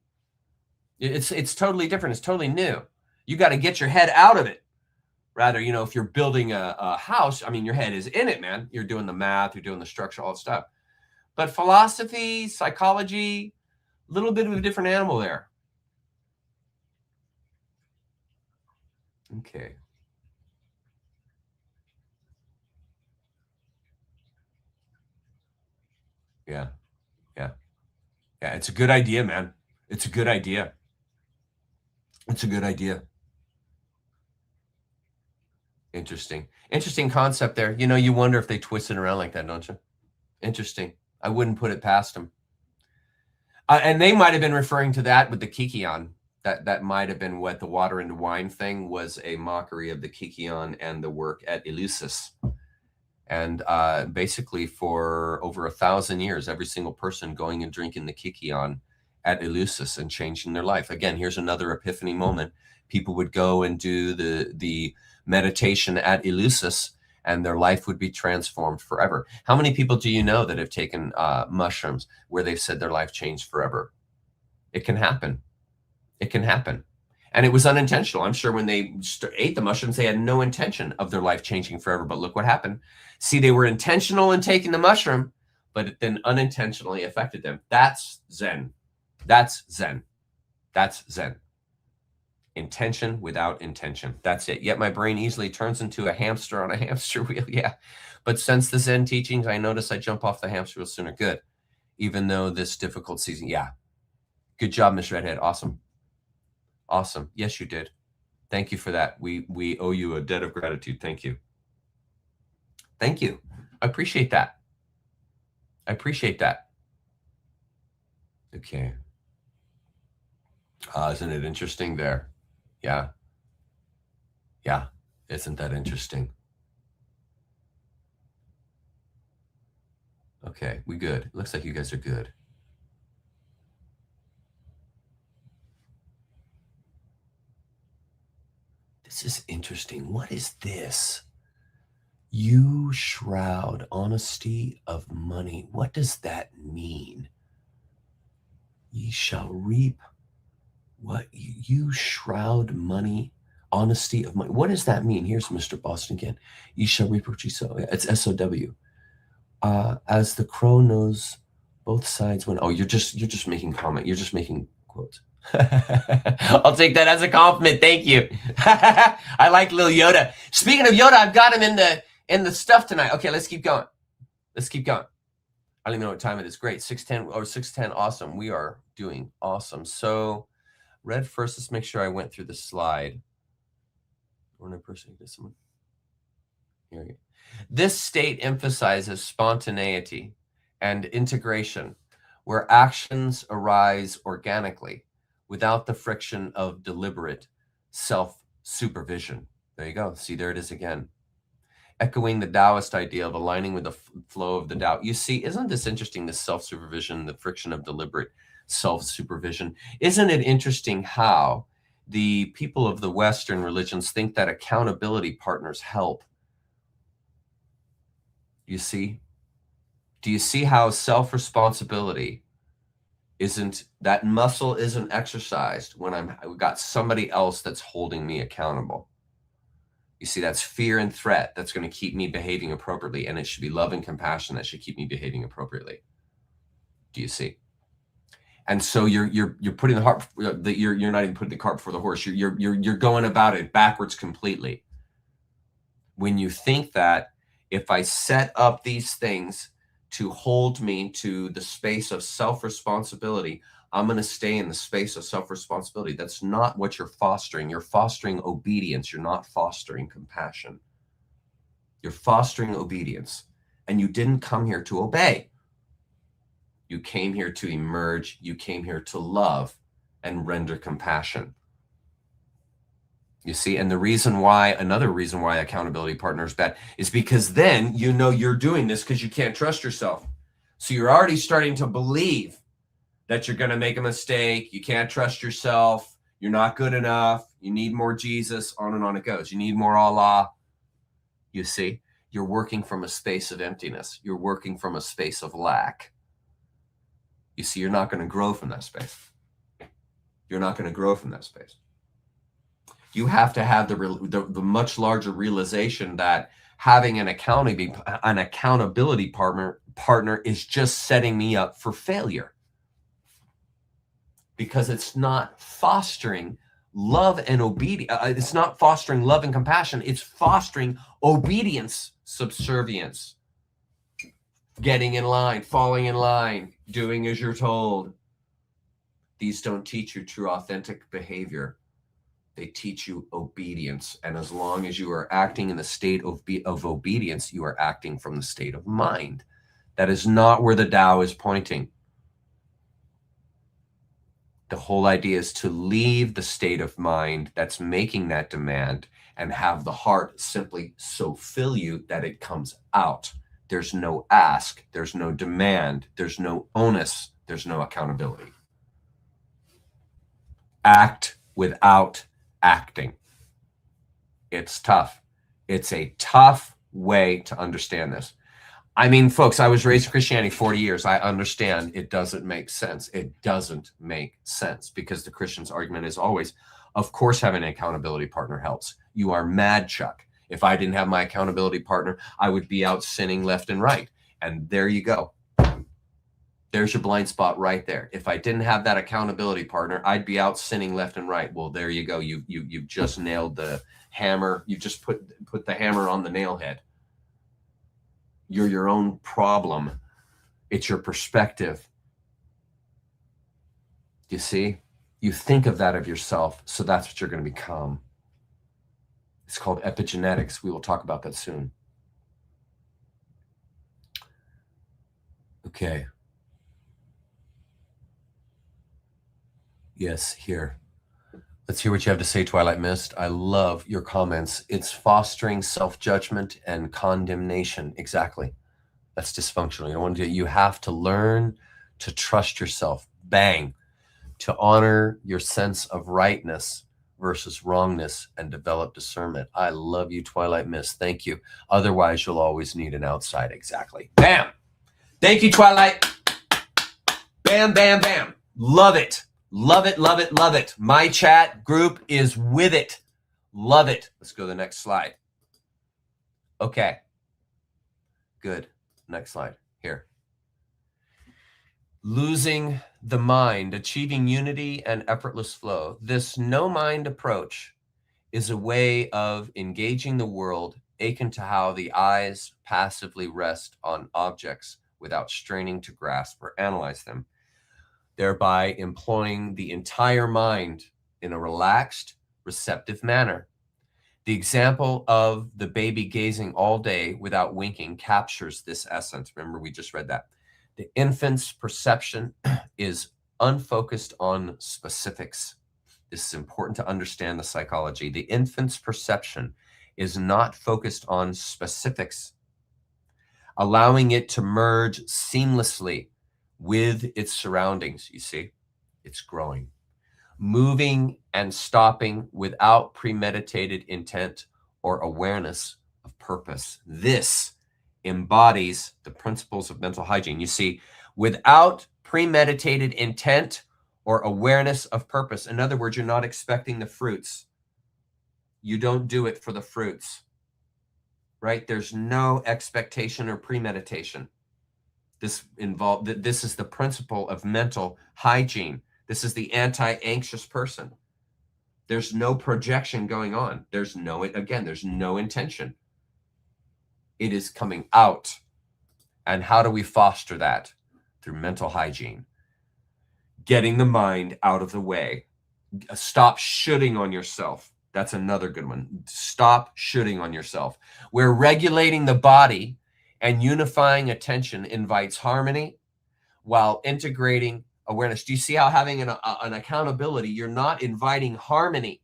[SPEAKER 1] It's totally different. It's totally new. You got to get your head out of it. Rather, if you're building a house, I mean, your head is in it, man. You're doing the math, you're doing the structure, all that stuff. But philosophy, psychology, a little bit of a different animal there. Okay. Yeah. Yeah. Yeah. It's a good idea, man. It's a good idea. It's a good idea. Interesting concept there. You wonder if they twist it around like that, don't you? Interesting. I wouldn't put it past them. And they might have been referring to that with the Kikion. That might have been what the water into wine thing was, a mockery of the Kikion and the work at Eleusis. And basically for over 1,000 years, every single person going and drinking the Kikion at Eleusis and changing their life. Again, here's another epiphany moment. People would go and do the meditation at Eleusis, and their life would be transformed forever. How many people do you know that have taken mushrooms where they've said their life changed forever? It can happen. It can happen. And it was unintentional. I'm sure when they ate the mushrooms, they had no intention of their life changing forever. But look what happened. See, they were intentional in taking the mushroom, but it then unintentionally affected them. That's Zen. That's Zen. That's Zen. Intention without intention. That's it. Yet my brain easily turns into a hamster on a hamster wheel. Yeah. But since the Zen teachings, I notice I jump off the hamster wheel sooner. Good. Even though this difficult season. Yeah. Good job, Miss Redhead. Awesome. Awesome. Yes, you did. Thank you for that. We owe you a debt of gratitude. Thank you. Thank you. I appreciate that. I appreciate that. Okay. Isn't it interesting there? Yeah. Yeah. Isn't that interesting? Okay, we good. Looks like you guys are good. This is interesting. What is this? You shroud honesty of money. What does that mean? Ye shall reap what you shroud money, honesty of money. What does that mean? Here's Mr. Boston again. Ye shall reap what you sow. It's SOW. As the crow knows both sides when. Oh, you're just making comment. You're just making quotes. I'll take that as a compliment. Thank you. I like little Yoda. Speaking of Yoda, I've got him in the stuff tonight. Okay, let's keep going. Let's keep going. I don't even know what time it is. Great. 6:10 or 6:10. Awesome. We are doing awesome. So read first. Let's make sure I went through the slide. One person, someone. Here. This state emphasizes spontaneity and integration, where actions arise organically without the friction of deliberate self-supervision. There you go. See, there it is again. Echoing the Taoist idea of aligning with the flow of the Tao. You see, isn't this interesting, this self-supervision, the friction of deliberate self-supervision? Isn't it interesting how the people of the Western religions think that accountability partners help? You see? Do you see how self-responsibility isn't, that muscle isn't exercised when I've got somebody else that's holding me accountable? You see, that's fear and threat that's going to keep me behaving appropriately, and it should be love and compassion that should keep me behaving appropriately. Do you see? And so you're putting the heart, you're not even putting the cart before the horse. You're going about it backwards completely. When you think that if I set up these things to hold me to the space of self-responsibility, I'm going to stay in the space of self-responsibility. That's not what you're fostering. You're fostering obedience. You're not fostering compassion. You're fostering obedience. And you didn't come here to obey. You came here to emerge. You came here to love and render compassion. You see, and the reason why, another reason why accountability partner is bad is because then you know you're doing this because you can't trust yourself. So you're already starting to believe that you're going to make a mistake. You can't trust yourself. You're not good enough. You need more Jesus, on and on it goes. You need more Allah. You see, you're working from a space of emptiness. You're working from a space of lack. You see, you're not going to grow from that space. You're not going to grow from that space. You have to have the much larger realization that having an accountability partner is just setting me up for failure, because it's not fostering love and obedience. It's not fostering love and compassion. It's fostering obedience, subservience, getting in line, falling in line, doing as you're told. These don't teach you true, authentic behavior. They teach you obedience. And as long as you are acting in the state of obedience, you are acting from the state of mind. That is not where the Tao is pointing. The whole idea is to leave the state of mind that's making that demand and have the heart simply so fill you that it comes out. There's no ask, there's no demand, there's no onus, there's no accountability. Act without acting. It's tough. It's a tough way to understand this. I mean, folks, I was raised in Christianity 40 years. I understand it doesn't make sense. It doesn't make sense, because the Christian's argument is always, of course, having an accountability partner helps. You are mad, Chuck. If I didn't have my accountability partner, I would be out sinning left and right. And there you go. There's your blind spot right there. If I didn't have that accountability partner, I'd be out sinning left and right. Well, there you go. You've just nailed the hammer. You just put the hammer on the nail head. You're your own problem. It's your perspective. You see? You think of that of yourself, so that's what you're going to become. It's called epigenetics. We will talk about that soon. Okay. Yes, here. Let's hear what you have to say, Twilight Mist. I love your comments. It's fostering self-judgment and condemnation. Exactly. That's dysfunctional. You have to learn to trust yourself. Bang. To honor your sense of rightness versus wrongness and develop discernment. I love you, Twilight Mist. Thank you. Otherwise, you'll always need an outside. Exactly. Bam. Thank you, Twilight. Bam, bam, bam. Love it. Love it, love it, love it. My chat group is with it. Love it. Let's go to the next slide. Okay. Good. Next slide. Here. Losing the mind, achieving unity and effortless flow. This no-mind approach is a way of engaging the world akin to how the eyes passively rest on objects without straining to grasp or analyze them, thereby employing the entire mind in a relaxed, receptive manner. The example of the baby gazing all day without winking captures this essence. Remember, we just read that. The infant's perception is unfocused on specifics. This is important to understand the psychology. The infant's perception is not focused on specifics, allowing it to merge seamlessly with its surroundings. You see, it's growing, moving and stopping without premeditated intent or awareness of purpose. This embodies the principles of mental hygiene. You see, without premeditated intent or awareness of purpose. In other words, you're not expecting the fruits. You don't do it for the fruits, right? There's no expectation or premeditation. This is the principle of mental hygiene. This is the anti-anxious person. There's no projection going on. There's no intention. It is coming out. And how do we foster that? Through mental hygiene. Getting the mind out of the way. Stop shooting on yourself. That's another good one. Stop shooting on yourself. Where regulating the body and unifying attention invites harmony while integrating awareness. Do you see how having an accountability, you're not inviting harmony.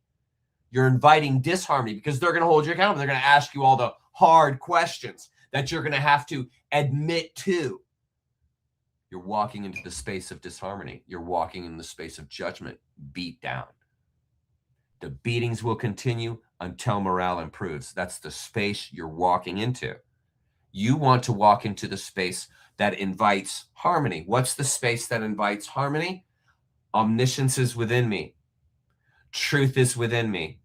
[SPEAKER 1] You're inviting disharmony, because they're going to hold you accountable. They're going to ask you all the hard questions that you're going to have to admit to. You're walking into the space of disharmony. You're walking in the space of judgment, beat down. The beatings will continue until morale improves. That's the space you're walking into. You want to walk into the space that invites harmony. What's the space that invites harmony? Omniscience is within me. Truth is within me.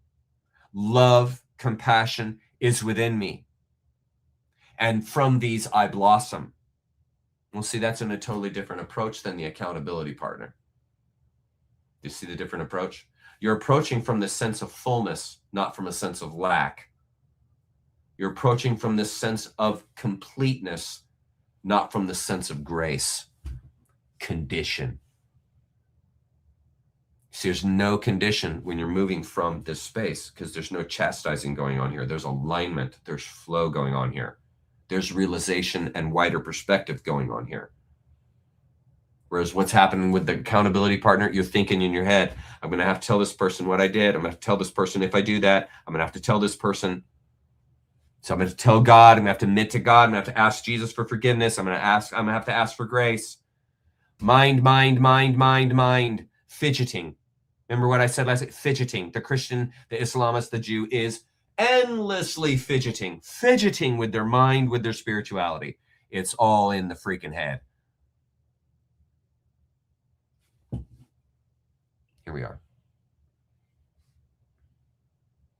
[SPEAKER 1] Love, compassion is within me. And from these I blossom. Well, see, that's in a totally different approach than the accountability partner. You see the different approach? You're approaching from the sense of fullness, not from a sense of lack. You're approaching from this sense of completeness, not from the sense of grace, condition. See, there's no condition when you're moving from this space, because there's no chastising going on here. There's alignment. There's flow going on here. There's realization and wider perspective going on here. Whereas what's happening with the accountability partner, you're thinking in your head, I'm going to have to tell this person what I did. I'm going to have to tell this person if I do that. I'm going to have to tell this person. So I'm going to tell God. I'm going to have to admit to God. I'm going to have to ask Jesus for forgiveness. I'm going to have to ask for grace. Mind. Fidgeting. Remember what I said last week? Fidgeting. The Christian, the Islamist, the Jew is endlessly fidgeting with their mind, with their spirituality. It's all in the freaking head. Here we are.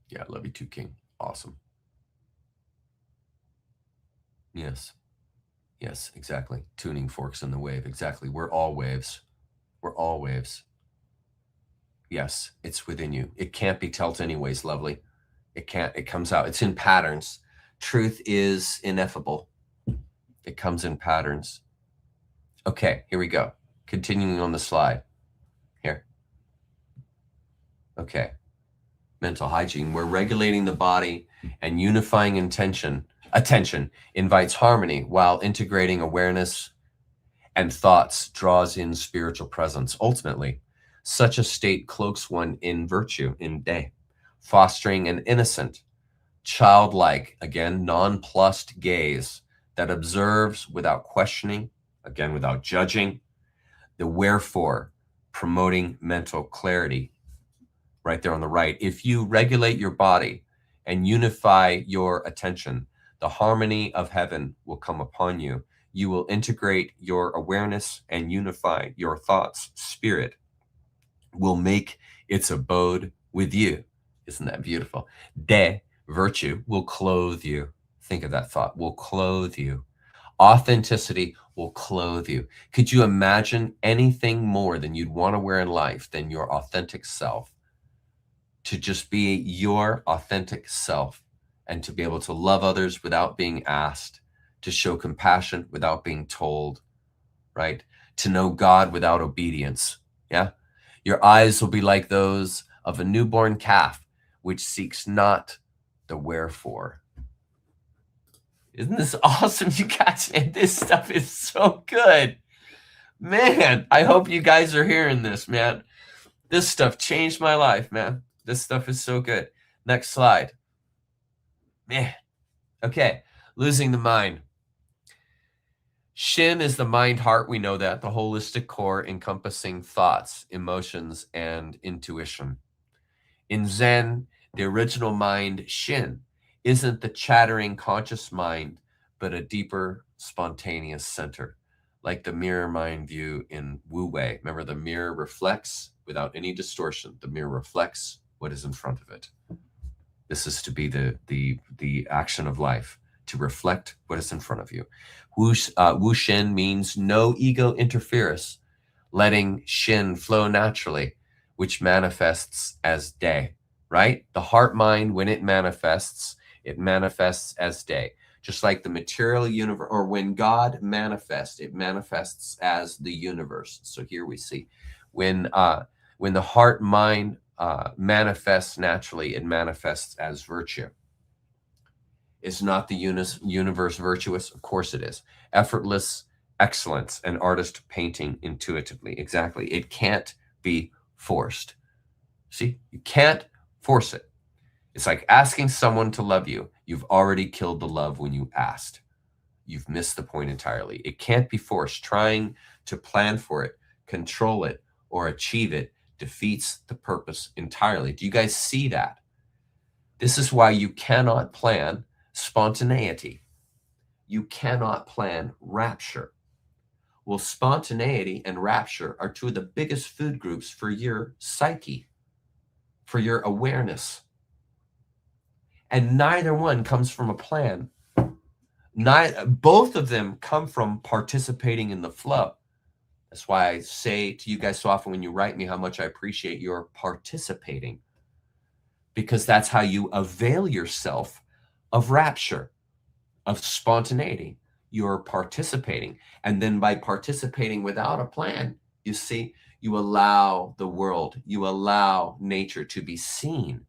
[SPEAKER 1] Yeah, I love you too, King. Awesome. Yes, exactly. Tuning forks in the wave. Exactly. We're all waves. Yes, it's within you. It can't be told anyways, lovely. It can't. It comes out. It's in patterns. Truth is ineffable. It comes in patterns. Okay, here we go. Continuing on the slide. Here. Okay. Mental hygiene. We're regulating the body and unifying attention invites harmony while integrating awareness and thoughts draws in spiritual presence. Ultimately, such a state cloaks one in virtue, in day, fostering an innocent, childlike, again, nonplussed gaze that observes without questioning, again, without judging, the wherefore, promoting mental clarity. Right there on the right. If you regulate your body and unify your attention, the harmony of heaven will come upon you. You will integrate your awareness and unify your thoughts. Spirit will make its abode with you. Isn't that beautiful? De, virtue, will clothe you. Think of that thought. Will clothe you. Authenticity will clothe you. Could you imagine anything more than you'd want to wear in life than your authentic self? To just be your authentic self and to be able to love others without being asked, to show compassion without being told, right? To know God without obedience. Yeah. Your eyes will be like those of a newborn calf, which seeks not the wherefore. Isn't this awesome, you guys? And this stuff is so good. Man, I hope you guys are hearing this, man. This stuff changed my life, man. This stuff is so good. Next slide. Man. Okay, losing the mind. Shin is the mind heart. We know that. The holistic core encompassing thoughts, emotions, and intuition. In Zen, the original mind, Shin, isn't the chattering conscious mind, but a deeper, spontaneous center, like the mirror mind view in Wu Wei. Remember, the mirror reflects without any distortion. The mirror reflects what is in front of it. This is to be the action of life, to reflect what is in front of you. Wu Shin means no ego interferes, letting Shin flow naturally, which manifests as day, right? The heart mind, when it manifests as day. Just like the material universe, or when God manifests, it manifests as the universe. So here we see when the heart mind manifests naturally, it manifests as virtue. Is not the universe virtuous? Of course it is. Effortless excellence, an artist painting intuitively. Exactly. It can't be forced. See, you can't force it. It's like asking someone to love you. You've already killed the love when you asked. You've missed the point entirely. It can't be forced. Trying to plan for it, control it, or achieve it defeats the purpose entirely. Do you guys see that? This is why you cannot plan spontaneity. You cannot plan rapture. Well, spontaneity and rapture are two of the biggest food groups for your psyche, for your awareness. And neither one comes from a plan. Both of them come from participating in the flow. That's why I say to you guys so often when you write me how much I appreciate your participating, because that's how you avail yourself of rapture, of spontaneity. You're participating. And then by participating without a plan, you see, you allow the world, you allow nature to be seen,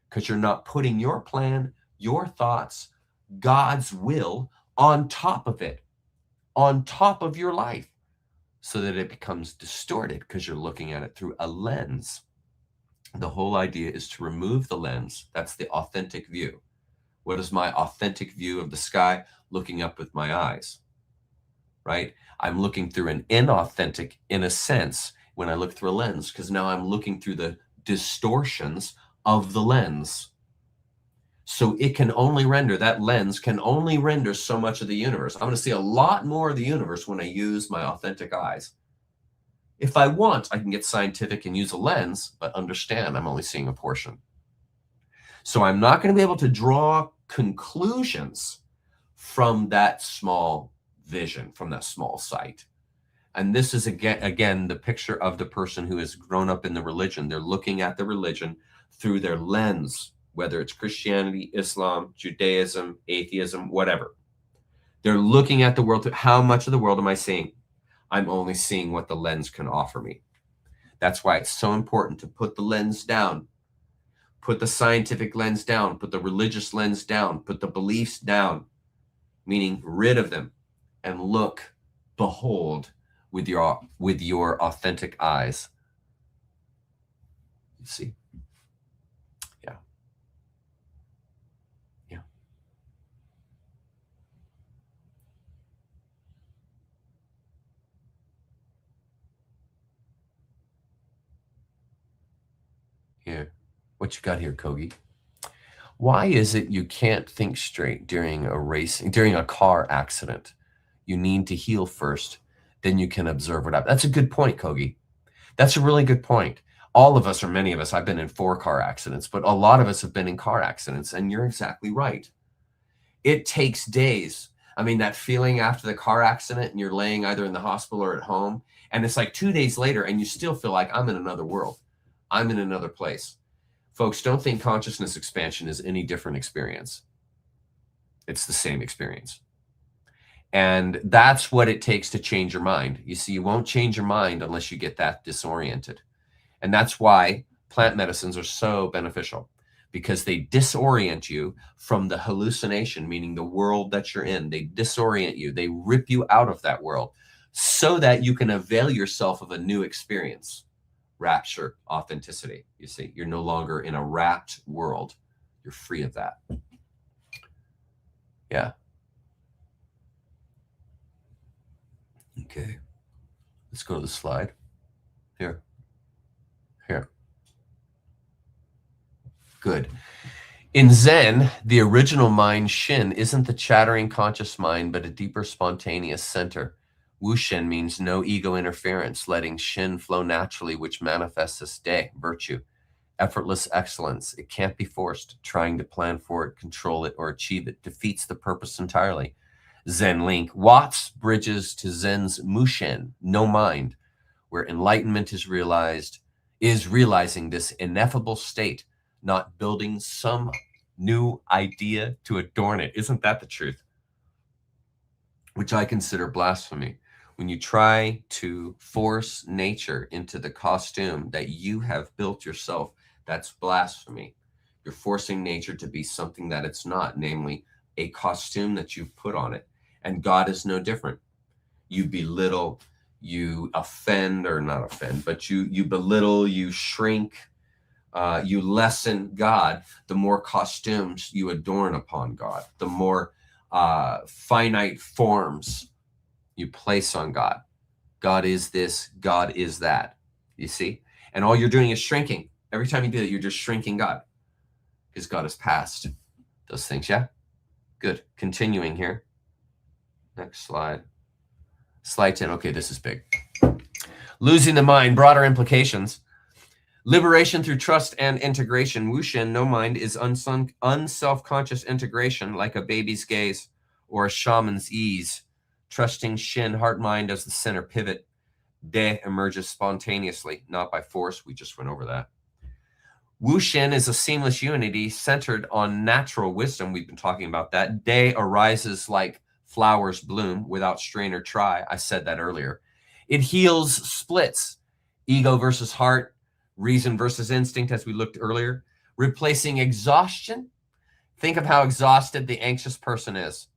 [SPEAKER 1] because you're not putting your plan, your thoughts, God's will on top of it, on top of your life, so that it becomes distorted because you're looking at it through a lens. The whole idea is to remove the lens. That's the authentic view. What is my authentic view of the sky? Looking up with my eyes, right? I'm looking through an inauthentic, in a sense, when I look through a lens, because now I'm looking through the distortions of the lens. So it can only render, that lens can only render so much of the universe. I'm going to see a lot more of the universe when I use my authentic eyes. If I want, I can get scientific and use a lens, but understand I'm only seeing a portion. So I'm not going to be able to draw conclusions from that small vision, from that small sight. And this is again the picture of the person who has grown up in the religion. They're looking at the religion through their lens, whether it's Christianity, Islam, Judaism, atheism, whatever. They're looking at the world through, how much of the world am I seeing? I'm only seeing what the lens can offer me. That's why it's so important to put the lens down, put the scientific lens down, put the religious lens down, put the beliefs down, meaning rid of them, and look, behold with your authentic eyes. You see? Yeah. Yeah. Here. What you got here, Kogi? Why is it you can't think straight during a car accident? You need to heal first, then you can observe what happens. That's a good point, Kogi. That's a really good point. All of us, or many of us, I've been in 4 car accidents, but a lot of us have been in car accidents, and you're exactly right. It takes days. I mean, that feeling after the car accident and you're laying either in the hospital or at home, and it's like 2 days later and you still feel like I'm in another world. I'm in another place. Folks, don't think consciousness expansion is any different experience. It's the same experience. And that's what it takes to change your mind. You see, you won't change your mind unless you get that disoriented. And that's why plant medicines are so beneficial, because they disorient you from the hallucination, meaning the world that you're in. They disorient you. They rip you out of that world so that you can avail yourself of a new experience. Rapture, authenticity. You see, you're no longer in a wrapped world. You're free of that. Yeah. Okay. Let's go to the slide. Here. Good. In Zen, the original mind, Shin, isn't the chattering conscious mind, but a deeper spontaneous center. Wu Shen means no ego interference, letting Shin flow naturally, which manifests as De, virtue. Effortless excellence. It can't be forced. Trying to plan for it, control it, or achieve it defeats the purpose entirely. Zen link. Watts bridges to Zen's Mushen, no mind, where enlightenment is realizing this ineffable state, not building some new idea to adorn it. Isn't that the truth? Which I consider blasphemy. When you try to force nature into the costume that you have built yourself, that's blasphemy. You're forcing nature to be something that it's not, namely a costume that you've put on it. And God is no different. You belittle, you offend, or not offend, but you belittle, you shrink, you lessen God, the more costumes you adorn upon God, the more finite forms you place on God. God is this, God is that, you see? And all you're doing is shrinking. Every time you do that, you're just shrinking God, because God is past those things, yeah? Good. Continuing here. Next slide. Slide 10. Okay, this is big. Losing the mind, broader implications. Liberation through trust and integration. Wushen, no mind, is unself-conscious integration, like a baby's gaze or a shaman's ease. Trusting Shin, heart-mind, as the center pivot. De emerges spontaneously, not by force. We just went over that. Wushen is a seamless unity centered on natural wisdom. We've been talking about that. De arises like flowers bloom without strain or try. I said that earlier. It heals splits, ego versus heart, reason versus instinct, as we looked earlier, replacing exhaustion. Think of how exhausted the anxious person is.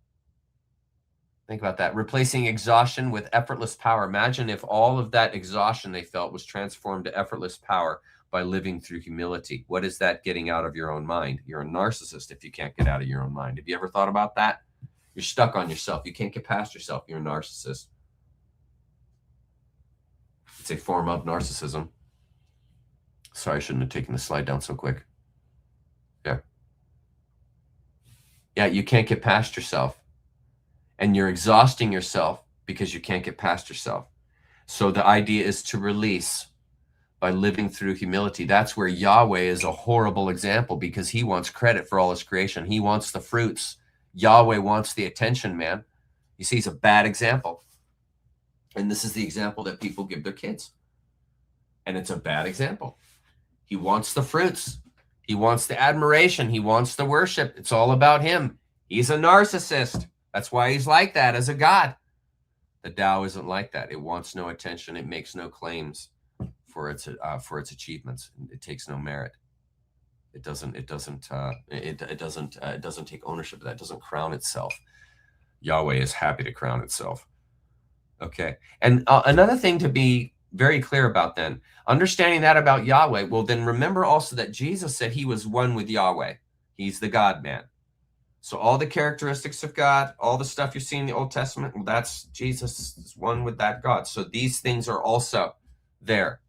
[SPEAKER 1] Think about that. Replacing exhaustion with effortless power. Imagine if all of that exhaustion they felt was transformed to effortless power by living through humility. What is that getting out of your own mind? You're a narcissist if you can't get out of your own mind. Have you ever thought about that? You're stuck on yourself. You can't get past yourself. You're a narcissist. It's a form of narcissism. Sorry, I shouldn't have taken the slide down so quick. Yeah, you can't get past yourself. And you're exhausting yourself because you can't get past yourself. So the idea is to release by living through humility. That's where Yahweh is a horrible example, because he wants credit for all his creation. He wants the fruits. Yahweh wants the attention, man. You see, he's a bad example. And this is the example that people give their kids. And it's a bad example. He wants the fruits. He wants the admiration. He wants the worship. It's all about him. He's a narcissist. That's why he's like that as a god. The Tao isn't like that. It wants no attention. It makes no claims for its achievements. It takes no merit. It doesn't take ownership of that. It doesn't crown itself. Yahweh is happy to crown itself. Okay. And another thing to be very clear about then, understanding that about Yahweh, well, then remember also that Jesus said he was one with Yahweh. He's the God-man. So all the characteristics of God, all the stuff you see in the Old Testament, well, that's Jesus is one with that God. So these things are also there.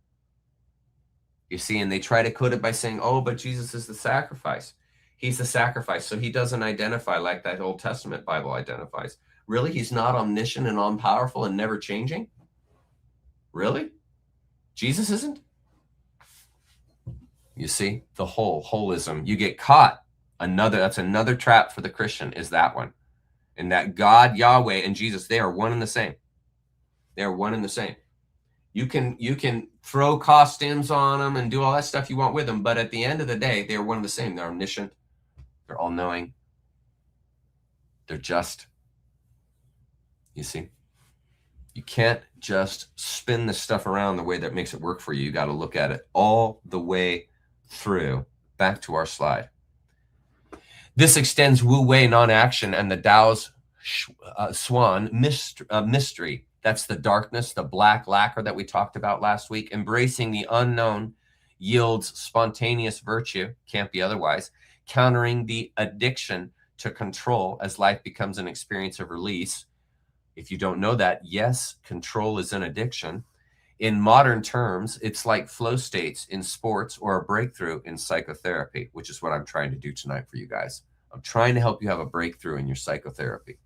[SPEAKER 1] You see, and they try to code it by saying, oh, but Jesus is the sacrifice. He's the sacrifice. So he doesn't identify like that Old Testament Bible identifies. Really? He's not omniscient and all-powerful and never changing? Really? Jesus isn't? You see, the holism. You get caught. That's another trap for the Christian, is that one. And that God, Yahweh, and Jesus, they are one and the same. They are one and the same. You can throw costumes on them and do all that stuff you want with them, but at the end of the day, they are one and the same. They're omniscient. They're all-knowing. They're just. You see? You can't just spin this stuff around the way that makes it work for you. You got to look at it all the way through. Back to our slide. This extends Wu Wei non-action and the Tao's swan mystery. That's the darkness, the black lacquer that we talked about last week. Embracing the unknown yields spontaneous virtue, can't be otherwise, countering the addiction to control as life becomes an experience of release. If you don't know that, yes, control is an addiction. In modern terms, it's like flow states in sports or a breakthrough in psychotherapy, which is what I'm trying to do tonight for you guys. I'm trying to help you have a breakthrough in your psychotherapy,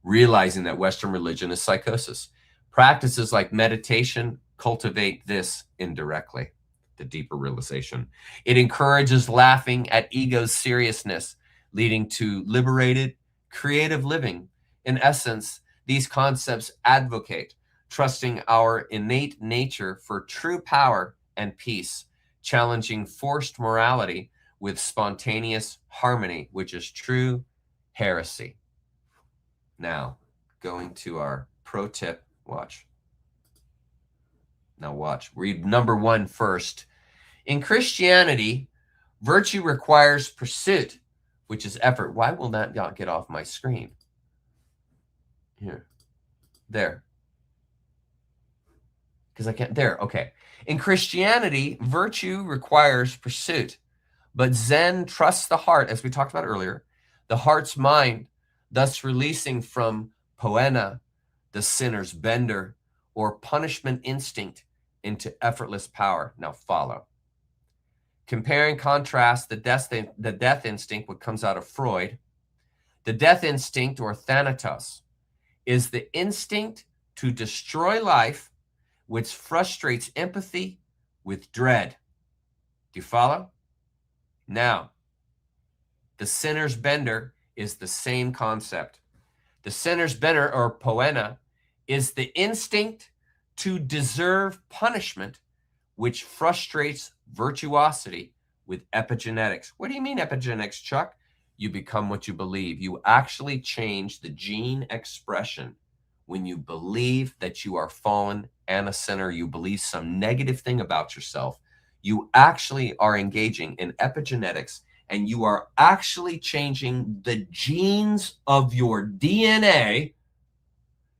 [SPEAKER 1] realizing that Western religion is psychosis. Practices like meditation cultivate this indirectly, the deeper realization. It encourages laughing at ego's seriousness, leading to liberated, creative living. In essence, these concepts advocate trusting our innate nature for true power and peace, challenging forced morality with spontaneous harmony, which is true heresy. Now, going to our pro tip, watch. Now watch, read number 1 first. In Christianity, virtue requires pursuit, which is effort. Why will that not get off my screen? Here, there. Because I can't, there, okay. In Christianity, virtue requires pursuit, but Zen trusts the heart, as we talked about earlier, the heart's mind, thus releasing from poena, the sinner's bender, or punishment instinct into effortless power. Now follow. Compare and contrast the death instinct, what comes out of Freud. The death instinct, or thanatos, is the instinct to destroy life, which frustrates empathy with dread. Do you follow? Now, the sinner's bender is the same concept. The sinner's bender, or poena, is the instinct to deserve punishment, which frustrates virtuosity with epigenetics. What do you mean epigenetics, Chuck? You become what you believe. You actually change the gene expression when you believe that you are fallen and a sinner. You believe some negative thing about yourself. You actually are engaging in epigenetics, and you are actually changing the genes of your DNA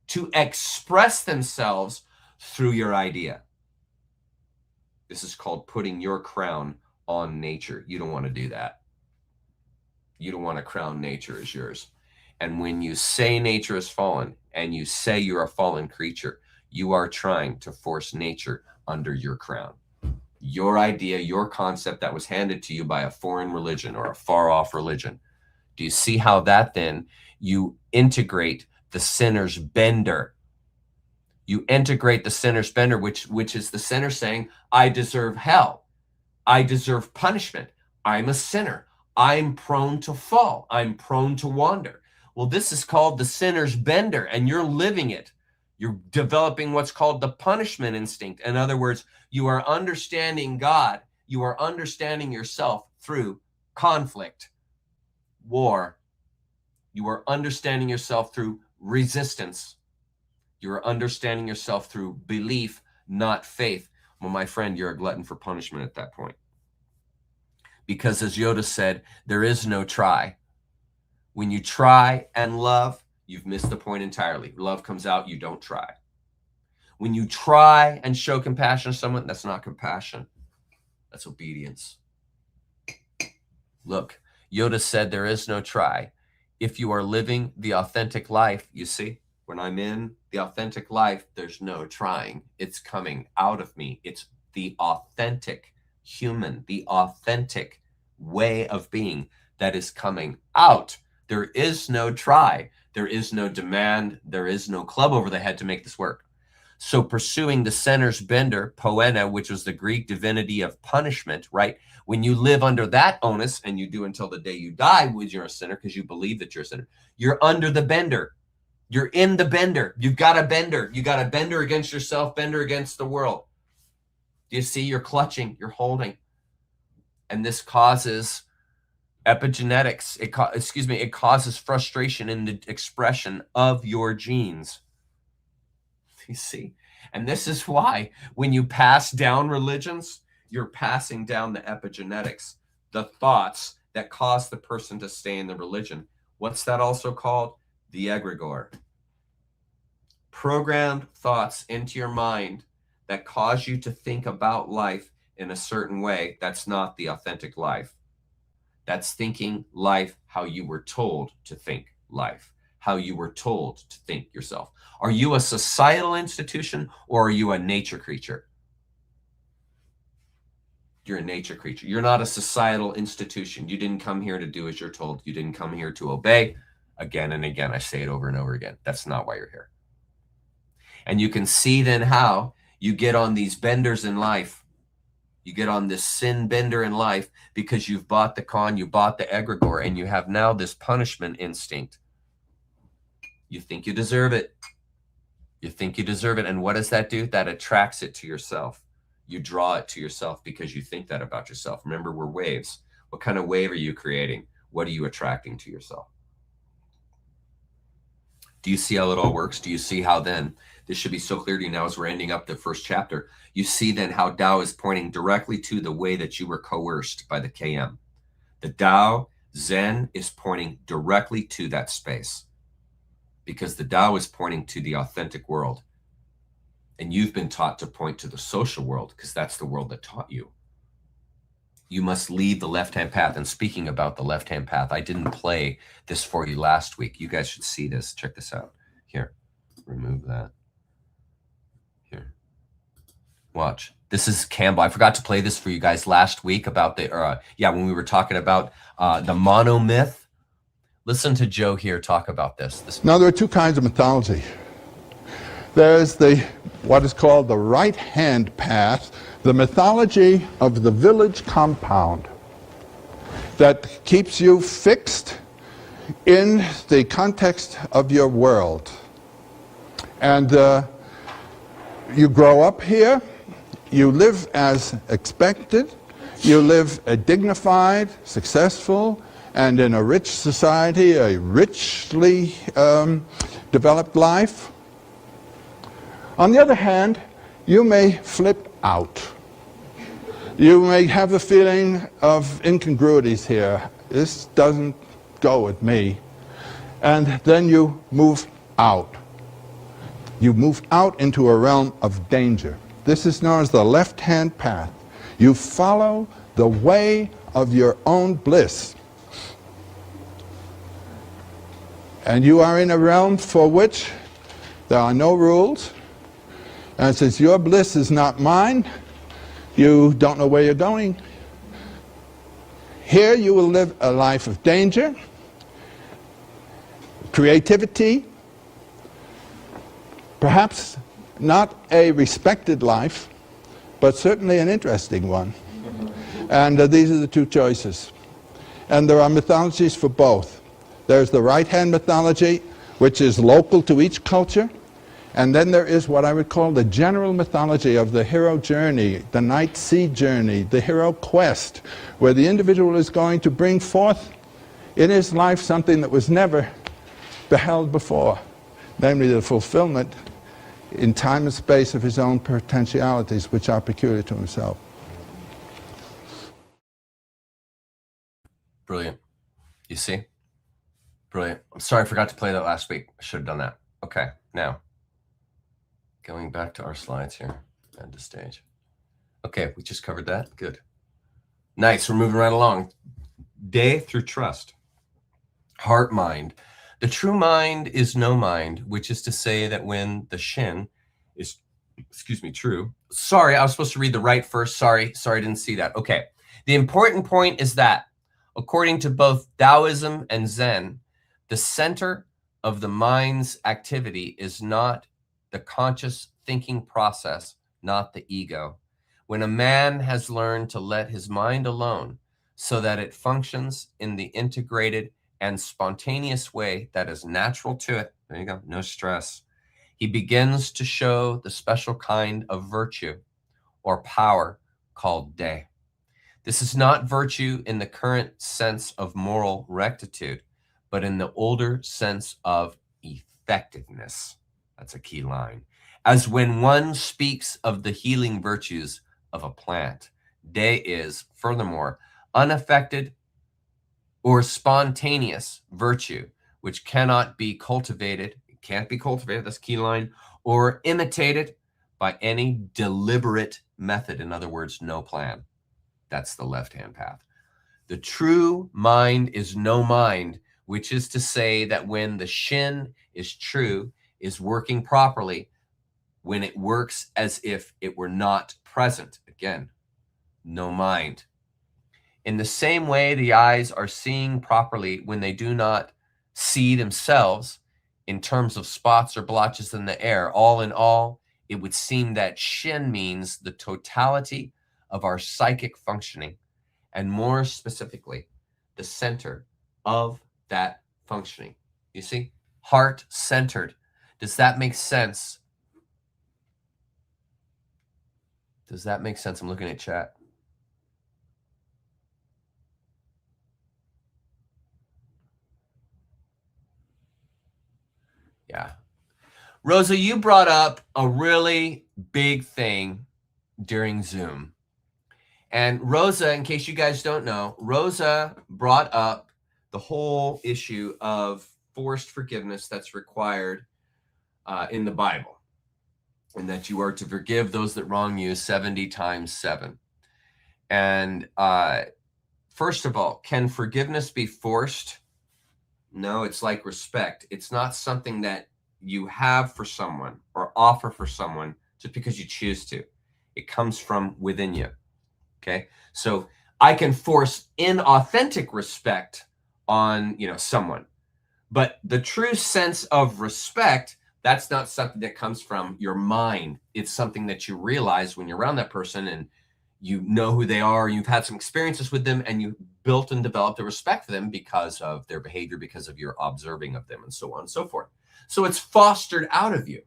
[SPEAKER 1] to express themselves through your idea. This is called putting your crown on nature. You don't want to do that. You don't want to crown nature as yours. And when you say nature is fallen and you say you're a fallen creature, you are trying to force nature under your crown. Your idea, your concept that was handed to you by a foreign religion or a far-off religion. Do you see how that then you integrate the sinner's bender? You integrate the sinner's bender, which is the sinner saying, I deserve hell. I deserve punishment. I'm a sinner. I'm prone to fall. I'm prone to wander. Well, this is called the sinner's bender, and you're living it. You're developing what's called the punishment instinct. In other words, you are understanding God. You are understanding yourself through conflict, war. You are understanding yourself through resistance. You are understanding yourself through belief, not faith. Well, my friend, you're a glutton for punishment at that point. Because as Yoda said, there is no try. When you try and love, you've missed the point entirely. Love comes out, you don't try. When you try and show compassion to someone, that's not compassion. That's obedience. Look, Yoda said there is no try. If you are living the authentic life, you see, when I'm in the authentic life, there's no trying. It's coming out of me. It's the authentic human, the authentic way of being that is coming out. There is no try. There is no demand. There is no club over the head to make this work. So pursuing the sinner's bender, poena, which was the Greek divinity of punishment, right? When you live under that onus, and you do until the day you die, when you're a sinner, because you believe that you're a sinner, you're under the bender. You're in the bender. You've got a bender. You got a bender against yourself, bender against the world. Do you see? You're clutching, you're holding. And this causes epigenetics. It causes frustration in the expression of your genes. You see? And this is why when you pass down religions, you're passing down the epigenetics, the thoughts that cause the person to stay in the religion. What's that also called? The egregore. Programmed thoughts into your mind that cause you to think about life in a certain way. That's not the authentic life. That's thinking life how you were told to think life, how you were told to think yourself. Are you a societal institution or are you a nature creature? You're a nature creature. You're not a societal institution. You didn't come here to do as you're told. You didn't come here to obey. Again and again, I say it over and over again. That's not why you're here. And you can see then how you get on these benders in life. You get on this sin bender in life because you've bought the con, you bought the egregore, and you have now this punishment instinct. You think you deserve it. You think you deserve it. And what does that do? That attracts it to yourself. You draw it to yourself because you think that about yourself. Remember, we're waves. What kind of wave are you creating? What are you attracting to yourself? Do you see how it all works? Do you see how then, this should be so clear to you now as we're ending up the first chapter, you see then how Tao is pointing directly to the way that you were coerced by the KM. The Tao, Zen, is pointing directly to that space because the Tao is pointing to the authentic world. And you've been taught to point to the social world because that's the world that taught you. You must leave the left-hand path. And speaking about the left-hand path, I didn't play this for you last week. You guys should see this. Check this out. Here, remove that. Here, watch. This is Campbell. I forgot to play this for you guys last week about the, when we were talking about the monomyth. Listen to Joe here talk about this.
[SPEAKER 4] Now, there are two kinds of mythology. There's what is called the right-hand path, the mythology of the village compound that keeps you fixed in the context of your world. And you grow up here, you live as expected, you live a dignified, successful, and in a rich society, a richly developed life. On the other hand, you may flip out. You may have a feeling of incongruities here. This doesn't go with me. And then you move out. You move out into a realm of danger. This is known as the left-hand path. You follow the way of your own bliss. And you are in a realm for which there are no rules. And since your bliss is not mine, you don't know where you're going. Here you will live a life of danger, creativity, perhaps not a respected life, but certainly an interesting one. And these are the two choices. And there are mythologies for both. There's the right-hand mythology, which is local to each culture. And then there is what I would call the general mythology of the hero journey, the night sea journey, the hero quest, where the individual is going to bring forth in his life something that was never beheld before, namely the fulfillment in time and space of his own potentialities, which are peculiar to himself.
[SPEAKER 1] Brilliant. You see? Brilliant. I'm sorry I forgot to play that last week. I should have done that. Okay, now. Going back to our slides here, end of stage. Okay, we just covered that. Good. Nice, we're moving right along. Day through trust. Heart mind. The true mind is no mind, which is to say that when the shin is, true. Sorry, I was supposed to read the right first. Sorry, I didn't see that. Okay. The important point is that, according to both Taoism and Zen, the center of the mind's activity is not the conscious thinking process, not the ego. When a man has learned to let his mind alone so that it functions in the integrated and spontaneous way that is natural to it, there you go, no stress, he begins to show the special kind of virtue or power called day. This is not virtue in the current sense of moral rectitude, but in the older sense of effectiveness. That's a key line. As when one speaks of the healing virtues of a plant, day is, furthermore, unaffected or spontaneous virtue, which cannot be cultivated, it can't be cultivated, that's key line, or imitated by any deliberate method. In other words, no plan. That's the left-hand path. The true mind is no mind, which is to say that when the shin is true, is working properly, when it works as if it were not present. Again, no mind. In the same way, the eyes are seeing properly when they do not see themselves in terms of spots or blotches in the air. All in all, it would seem that shin means the totality of our psychic functioning, and more specifically, the center of that functioning. You see, heart-centered. Does that make sense? Does that make sense? I'm looking at chat. Yeah. Rosa, you brought up a really big thing during Zoom. And Rosa, in case you guys don't know, Rosa brought up the whole issue of forced forgiveness that's required in the Bible, and that you are to forgive those that wrong you 70 times 7. And first of all, can forgiveness be forced? No, it's like respect. It's not something that you have for someone or offer for someone just because you choose to. It comes from within you. Okay, so I can force inauthentic respect on someone, but the true sense of respect, that's not something that comes from your mind. It's something that you realize when you're around that person and you know who they are, you've had some experiences with them, and you built and developed a respect for them because of their behavior, because of your observing of them, and so on and so forth. So it's fostered out of you.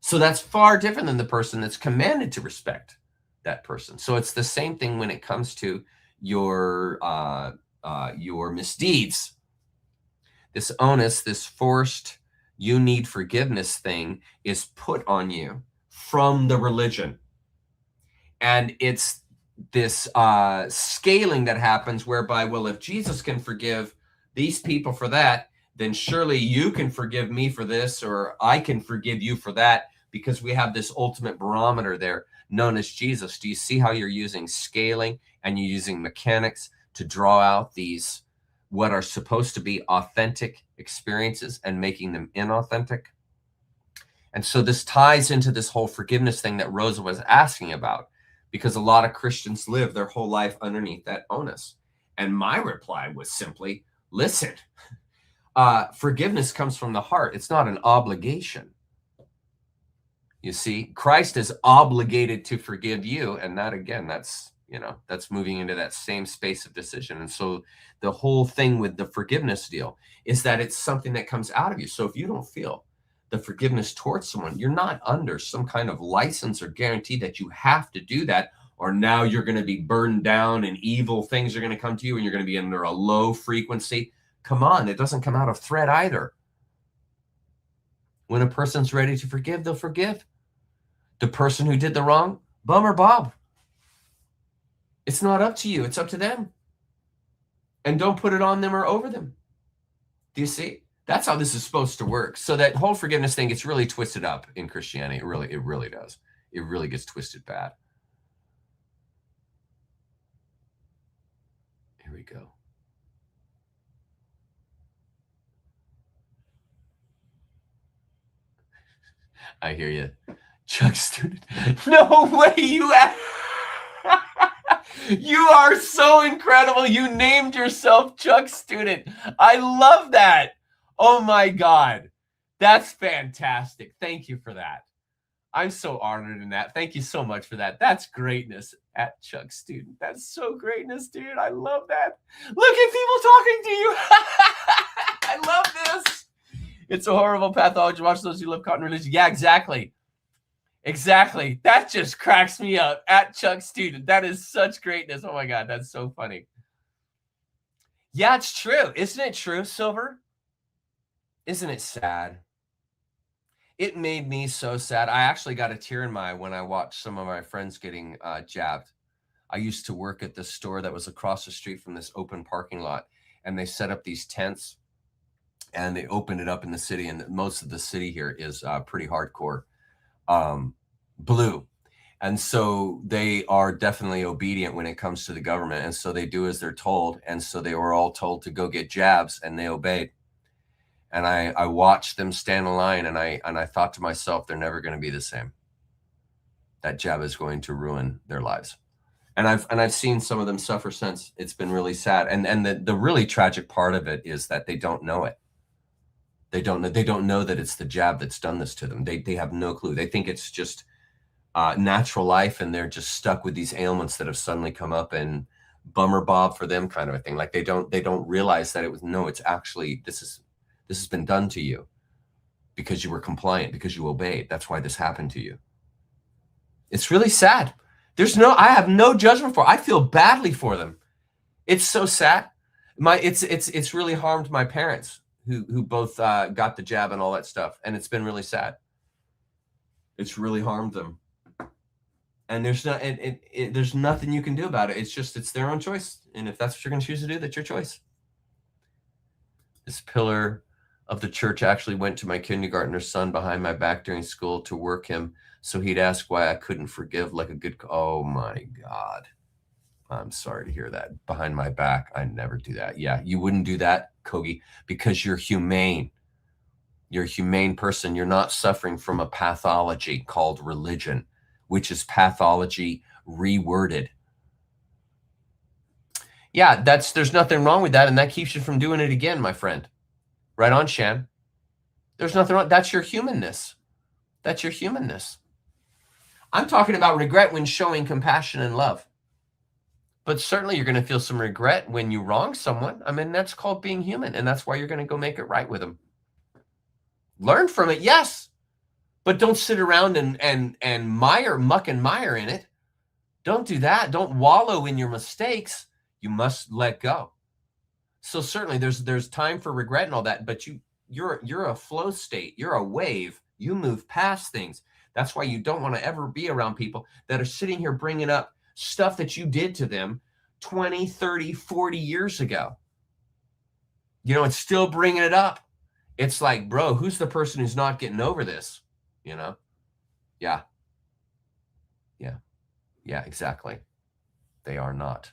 [SPEAKER 1] So that's far different than the person that's commanded to respect that person. So it's the same thing when it comes to your misdeeds. This onus, this forced, you need forgiveness thing is put on you from the religion. And it's this scaling that happens whereby, well, if Jesus can forgive these people for that, then surely you can forgive me for this, or I can forgive you for that, because we have this ultimate barometer there known as Jesus. Do you see how you're using scaling and you're using mechanics to draw out these, what are supposed to be authentic experiences, and making them inauthentic? And so this ties into this whole forgiveness thing that Rosa was asking about, because a lot of Christians live their whole life underneath that onus. And my reply was simply, listen, forgiveness comes from the heart. It's not an obligation. You see, Christ is obligated to forgive you. And that, again, that's moving into that same space of decision. And so the whole thing with the forgiveness deal is that it's something that comes out of you. So if you don't feel the forgiveness towards someone, you're not under some kind of license or guarantee that you have to do that, or now you're going to be burned down and evil things are going to come to you and you're going to be under a low frequency. Come on, it doesn't come out of threat either. When a person's ready to forgive, they'll forgive. The person who did the wrong, bummer Bob. It's not up to you. It's up to them. And don't put it on them or over them. Do you see? That's how this is supposed to work. So that whole forgiveness thing gets really twisted up in Christianity. It really does. It really gets twisted bad. Here we go. I hear you. Chuck student. No way you You are so incredible. You named yourself Chuck student. I love that. Oh my God. That's fantastic. Thank you for that. I'm so honored in that. Thank you so much for that. That's greatness at Chuck student. That's so greatness, dude. I love that. Look at people talking to you. I love this. It's a horrible pathology. Watch those who love cotton religion. Yeah, exactly. Exactly. That just cracks me up. At Chuck student. That is such greatness. Oh my God. That's so funny. Yeah, it's true. Isn't it true, Silver? Isn't it sad? It made me so sad. I actually got a tear in my eye when I watched some of my friends getting jabbed. I used to work at this store that was across the street from this open parking lot, and they set up these tents and they opened it up in the city. And most of the city here is pretty hardcore blue. And so they are definitely obedient when it comes to the government. And so they do as they're told. And so they were all told to go get jabs, and they obeyed. And I watched them stand in line, and I thought to myself, they're never going to be the same. That jab is going to ruin their lives. And I've seen some of them suffer since. It's been really sad. And the really tragic part of it is that they don't know it. They don't know that it's the jab that's done this to them. They have no clue. They think it's just natural life, and they're just stuck with these ailments that have suddenly come up, and bummer Bob for them kind of a thing. Like they don't realize that it's actually, this has been done to you because you were compliant, because you obeyed. That's why this happened to you. It's really sad. I have no judgment for it. I feel badly for them. It's so sad. It's really harmed my parents who both got the jab and all that stuff. And it's been really sad. It's really harmed them. And there's nothing you can do about it. It's their own choice. And if that's what you're going to choose to do, that's your choice. This pillar of the church actually went to my kindergartner's son behind my back during school to work him, so he'd ask why I couldn't forgive like a good. Oh my God. I'm sorry to hear that. Behind my back, I never do that. Yeah, you wouldn't do that, Kogi, because you're humane. You're a humane person. You're not suffering from a pathology called religion, which is pathology reworded. Yeah, there's nothing wrong with that, and that keeps you from doing it again, my friend. Right on, Shan. There's nothing wrong. That's your humanness. That's your humanness. I'm talking about regret when showing compassion and love. But certainly you're going to feel some regret when you wrong someone. I mean, that's called being human, and that's why you're going to go make it right with them. Learn from it, yes, but don't sit around and muck and mire in it. Don't do that. Don't wallow in your mistakes. You must let go. So certainly there's time for regret and all that, but you're a flow state. You're a wave. You move past things. That's why you don't want to ever be around people that are sitting here bringing up stuff that you did to them 20, 30, 40 years ago. You know, it's still bringing it up. It's like, bro, who's the person who's not getting over this? You know? Yeah, exactly. They are not.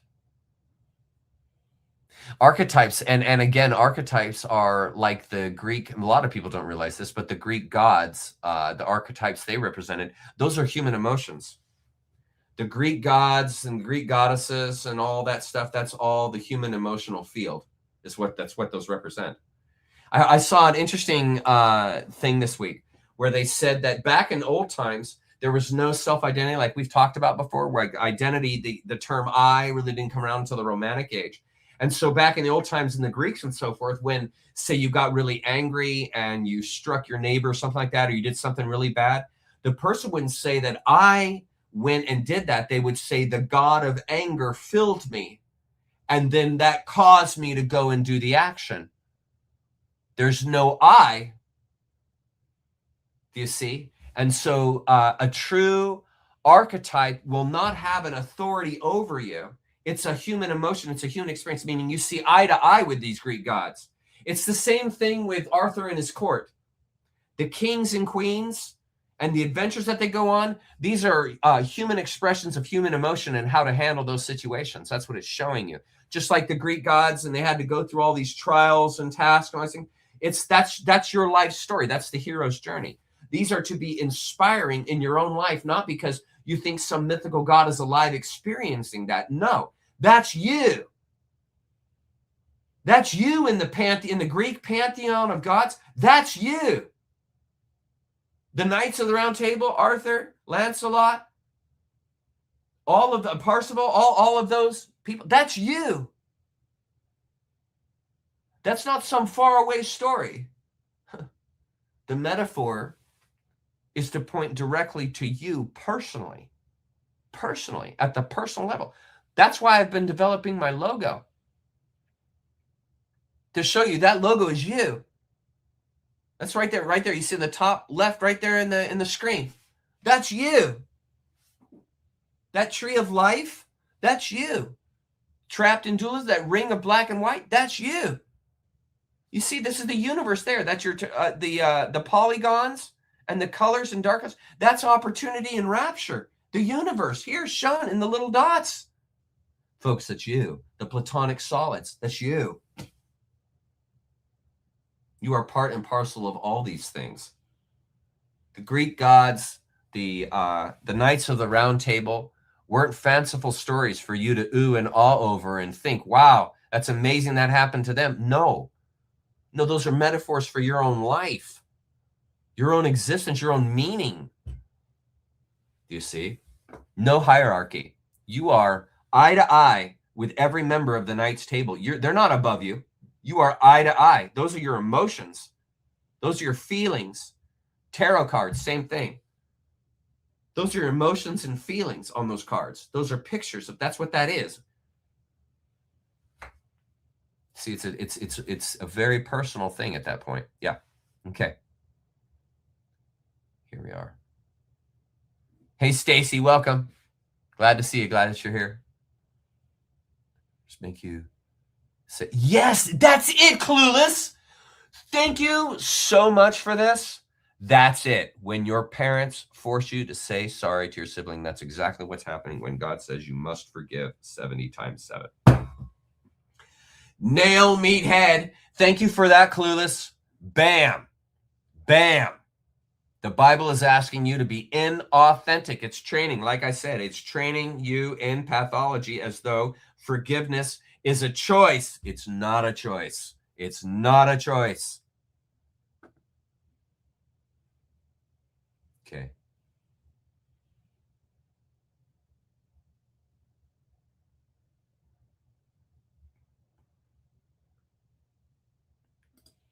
[SPEAKER 1] Archetypes, and again, archetypes are like the Greek, a lot of people don't realize this, but the Greek gods, the archetypes they represented, those are human emotions. The Greek gods and Greek goddesses and all that stuff, that's all the human emotional field, that's what those represent. I saw an interesting thing this week where they said that back in old times, there was no self-identity like we've talked about before, where identity, the term I really didn't come around until the Romantic age. And so back in the old times in the Greeks and so forth, when, say, you got really angry and you struck your neighbor or something like that, or you did something really bad, the person wouldn't say that I went and did that. They would say the God of anger filled me, and then that caused me to go and do the action. There's no I. Do you see? And so a true archetype will not have an authority over you. It's a human emotion. It's a human experience, meaning you see eye to eye with these Greek gods. It's the same thing with Arthur and his court. The kings and queens and the adventures that they go on, these are human expressions of human emotion and how to handle those situations. That's what it's showing you. Just like the Greek gods, and they had to go through all these trials and tasks and all these things. That's your life story. That's the hero's journey. These are to be inspiring in your own life, not because you think some mythical God is alive experiencing that. No, that's you. That's you in the Greek pantheon of gods. That's you. The Knights of the Round Table, Arthur, Lancelot, all of the Parsifal, all of those people. That's you. That's not some faraway story. The metaphor is to point directly to you personally, at the personal level. That's why I've been developing my logo, to show you that logo is you. That's right there. You see the top left right there in the screen. That's you. That tree of life, That's you. Trapped in dualism, that ring of black and white, that's you. You see, this is the universe there. That's your the polygons and the colors and darkness. That's opportunity and rapture. The universe here shown in the little dots. Folks, that's you. The platonic solids, that's you. You are part and parcel of all these things. The Greek gods, the Knights of the Round Table weren't fanciful stories for you to ooh and awe over and think, wow, that's amazing that happened to them. No, those are metaphors for your own life, your own existence, your own meaning. Do you see? No hierarchy. You are eye to eye with every member of the Knights Table. They're not above you. You are eye to eye. Those are your emotions. Those are your feelings. Tarot cards, same thing. Those are your emotions and feelings on those cards. Those are pictures of, that's what that is. See, it's a very personal thing at that point. Yeah. Okay. Here we are. Hey, Stacy, welcome. Glad to see you. Glad that you're here. Just make you say, yes, that's it, Clueless. Thank you so much for this. That's it. When your parents force you to say sorry to your sibling, that's exactly what's happening when God says you must forgive 70 times 7. Nail, meathead. Thank you for that, Clueless. Bam. Bam. The Bible is asking you to be inauthentic. It's training. Like I said, it's training you in pathology as though forgiveness is a choice. It's not a choice. It's not a choice. Okay.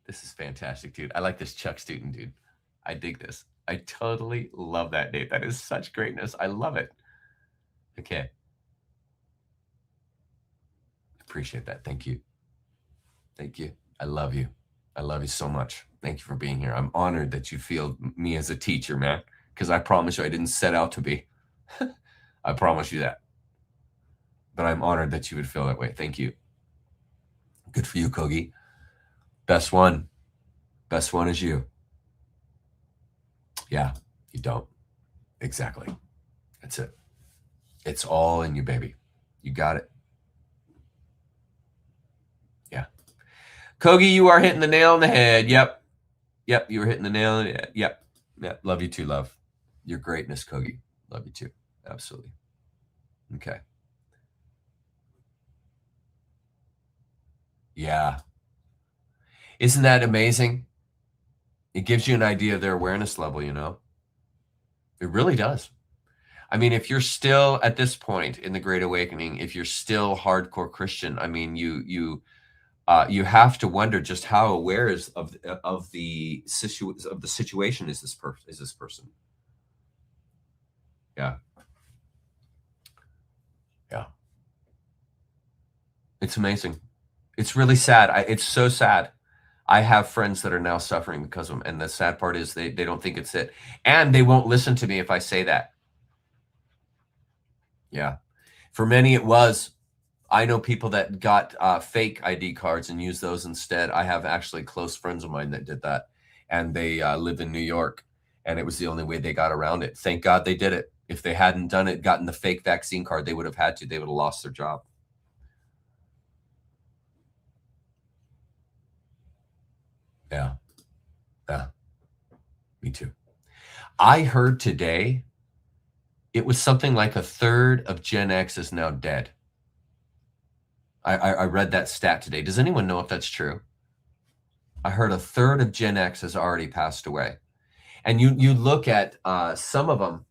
[SPEAKER 1] This is fantastic, dude. I like this Chuck student, dude. I dig this. I totally love that, Dave. That is such greatness. I love it. Okay. Appreciate that. Thank you. Thank you. I love you. I love you so much. Thank you for being here. I'm honored that you feel me as a teacher, man, because I promise you I didn't set out to be. I promise you that. But I'm honored that you would feel that way. Thank you. Good for you, Kogi. Best one. Best one is you. Yeah, you don't. Exactly. That's it. It's all in you, baby. You got it. Yeah. Kogi, you are hitting the nail on the head. Yep. Yep, you were hitting the nail on the head. Yep. Yep. Love you too, love. Your greatness, Kogi. Love you too. Absolutely. Okay. Yeah. Isn't that amazing? It gives you an idea of their awareness level, you know? It really does. I mean, if you're still at this point in the Great Awakening, if you're still hardcore Christian, I mean, you have to wonder just how aware of the situation is this person. Yeah. Yeah. It's amazing. It's really sad. It's so sad. I have friends that are now suffering because of them. And the sad part is they don't think it's it. And they won't listen to me if I say that. Yeah. For many, it was. I know people that got fake ID cards and used those instead. I have actually close friends of mine that did that. And they live in New York. And it was the only way they got around it. Thank God they did it. If they hadn't done it, gotten the fake vaccine card, they would have had to. They would have lost their job. Yeah. Yeah. Me too. I heard today it was something like 1/3 of Gen X is now dead. I read that stat today. Does anyone know if that's true? I heard 1/3 of Gen X has already passed away. And you look at some of them,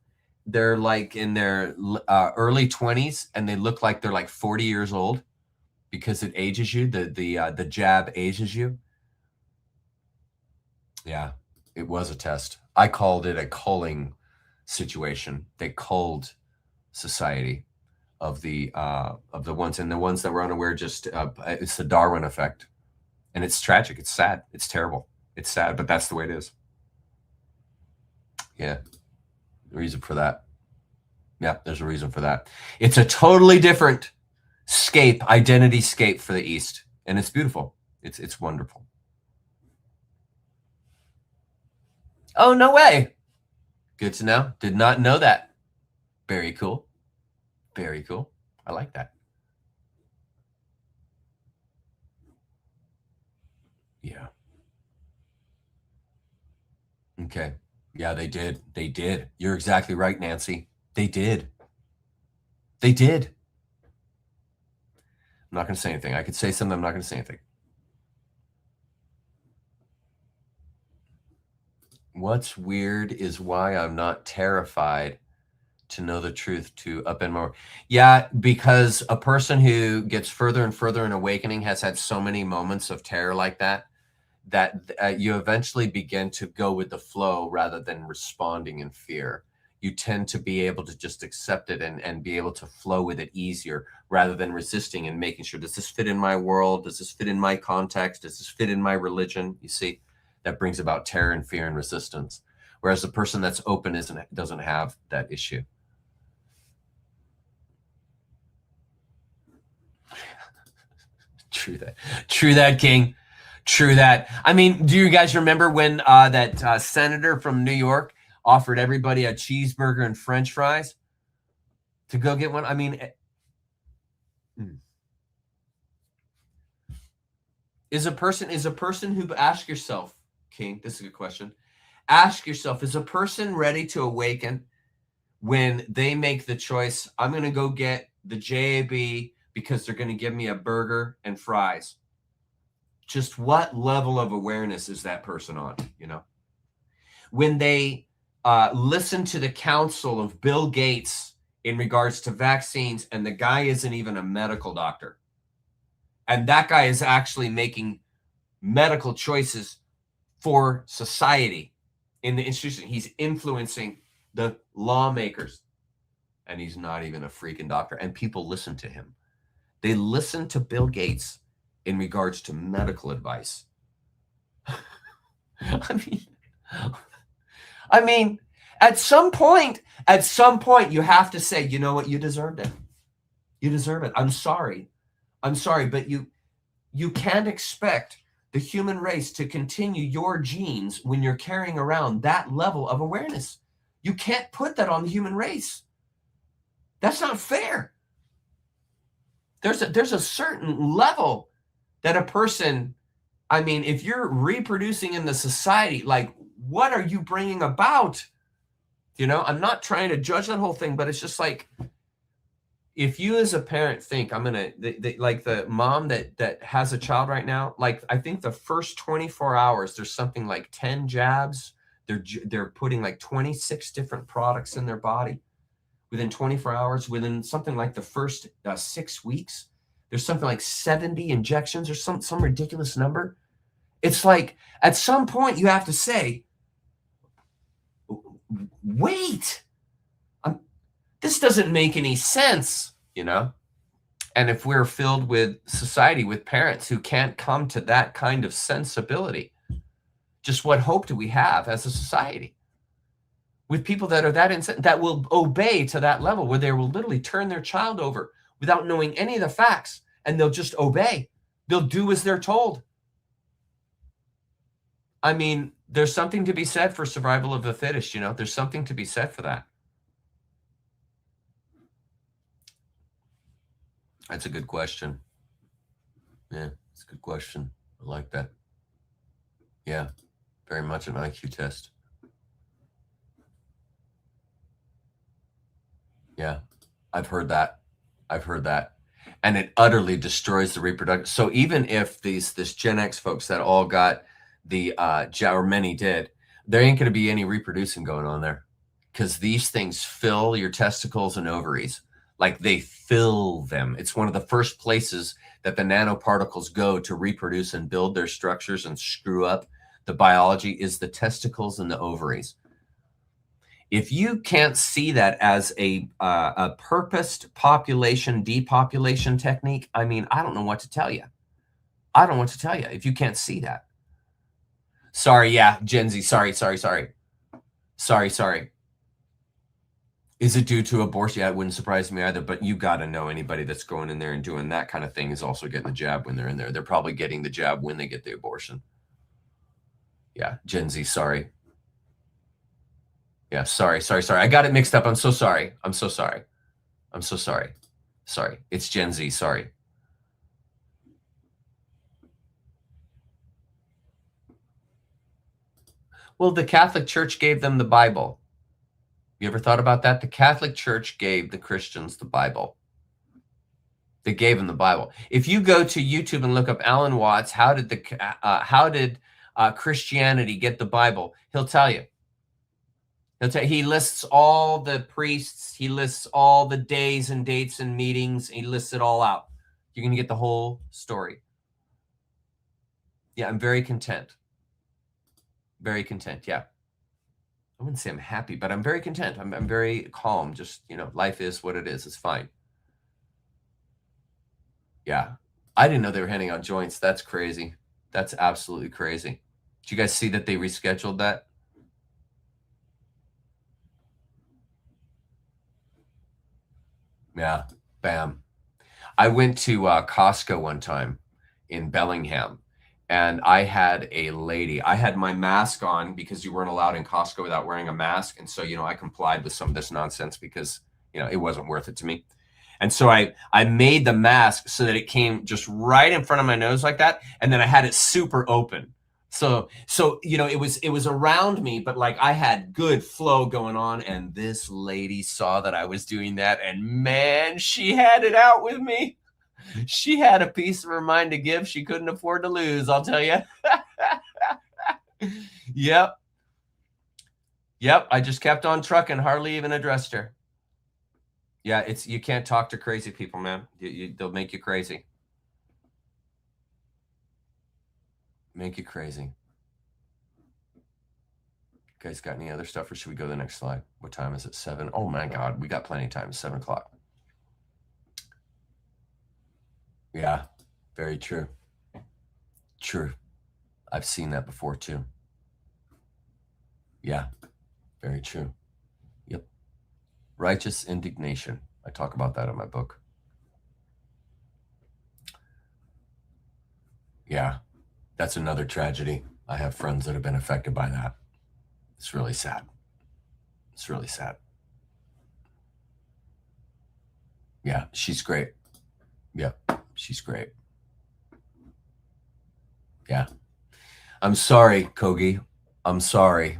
[SPEAKER 1] they're like in their early 20s, and they look like they're like 40 years old because it ages you. The jab ages you. Yeah, it was a test. I called it a culling situation. They culled society of the ones, and the ones that were unaware, just it's the Darwin effect. And it's tragic. It's sad. It's terrible. It's sad, but that's the way it is. Yeah. Reason for that. Yeah, there's a reason for that. It's a totally different scape, identity scape for the East. And it's beautiful. It's wonderful. Oh, no way. Good to know. Did not know that. Very cool. Very cool. I like that. Yeah. Okay. Yeah, they did. They did. You're exactly right, Nancy. They did. They did. I'm not going to say anything. I could say something. I'm not going to say anything. What's weird is why I'm not terrified to know the truth, to upend more. Yeah, because a person who gets further and further in awakening has had so many moments of terror like that, that you eventually begin to go with the flow rather than responding in fear. You tend to be able to just accept it and be able to flow with it easier rather than resisting and making sure, does this fit in my world? Does this fit in my context? Does this fit in my religion? You see, that brings about terror and fear and resistance. Whereas the person that's open doesn't have that issue. True that. True that, King. True that. I mean, do you guys remember when that senator from New York offered everybody a cheeseburger and French fries to go get one? I mean, is a person who, ask yourself, King, this is a good question. Ask yourself, is a person ready to awaken when they make the choice, I'm going to go get the JAB because they're going to give me a burger and fries? Just what level of awareness is that person on, you know? When they listen to the counsel of Bill Gates in regards to vaccines, and the guy isn't even a medical doctor, and that guy is actually making medical choices for society in the institution. He's influencing the lawmakers, and he's not even a freaking doctor, and people listen to him. They listen to Bill Gates in regards to medical advice. I mean, at some point, you have to say, you know what, you deserved it. You deserve it. I'm sorry, but you can't expect the human race to continue your genes when you're carrying around that level of awareness. You can't put that on the human race. That's not fair. There's a certain level that a person, I mean, if you're reproducing in the society, like, what are you bringing about? You know, I'm not trying to judge that whole thing, but it's just like, if you as a parent think like the mom that has a child right now, like, I think the first 24 hours, there's something like 10 jabs. They're putting like 26 different products in their body within 24 hours. Within something like the first 6 weeks, there's something like 70 injections or some ridiculous number. It's like, at some point you have to say, wait, this doesn't make any sense, you know? And if we're filled with society, with parents who can't come to that kind of sensibility, just what hope do we have as a society? With people that are that will obey to that level, where they will literally turn their child over without knowing any of the facts, and they'll just obey. They'll do as they're told. I mean, there's something to be said for survival of the fittest, you know? There's something to be said for that. That's a good question. Yeah, it's a good question. I like that. Yeah, very much an IQ test. Yeah, I've heard that. And it utterly destroys the reproduction. So even if this Gen X folks that all got the or many did, there ain't going to be any reproducing going on there, because these things fill your testicles and ovaries. Like, they fill them. It's one of the first places that the nanoparticles go to reproduce and build their structures and screw up the biology, is the testicles and the ovaries. If you can't see that as a purposed population depopulation technique, I mean, I don't know what to tell you. If you can't see that. Sorry, yeah, Gen Z. Sorry. Is it due to abortion? Yeah, it wouldn't surprise me either, but you got to know anybody that's going in there and doing that kind of thing is also getting the jab when they're in there. They're probably getting the jab when they get the abortion. Yeah, Gen Z, sorry. Yeah, sorry. I got it mixed up. I'm so sorry. Sorry. It's Gen Z, sorry. Well, the Catholic Church gave them the Bible. You ever thought about that? The Catholic Church gave the Christians the Bible. They gave them the Bible. If you go to YouTube and look up Alan Watts, how did Christianity get the Bible? He'll tell you. He lists all the priests. He lists all the days and dates and meetings. He lists it all out. You're going to get the whole story. Yeah, I'm very content. Very content, yeah. I wouldn't say I'm happy, but I'm very content. I'm very calm. Just, life is what it is. It's fine. Yeah. I didn't know they were handing out joints. That's crazy. That's absolutely crazy. Did you guys see that they rescheduled that? Yeah. Bam. I went to Costco one time in Bellingham. And I had a lady, I had my mask on because you weren't allowed in Costco without wearing a mask. And so, I complied with some of this nonsense because, it wasn't worth it to me. And so I made the mask so that it came just right in front of my nose like that. And then I had it super open. So it was around me, but like I had good flow going on. And this lady saw that I was doing that. And man, she had it out with me. She had a piece of her mind to give she couldn't afford to lose, I'll tell you. Yep. I just kept on trucking, hardly even addressed her. Yeah, you can't talk to crazy people, man. They'll make you crazy. Make you crazy. You guys got any other stuff, or should we go to the next slide? What time is it? 7? Oh my God, we got plenty of time. 7 o'clock. Yeah, very true. True. I've seen that before too. Yeah, very true. Yep. Righteous indignation. I talk about that in my book. Yeah, that's another tragedy. I have friends that have been affected by that. It's really sad. It's really sad. Yeah, she's great. Yeah. She's great. Yeah. I'm sorry, Kogi. I'm sorry.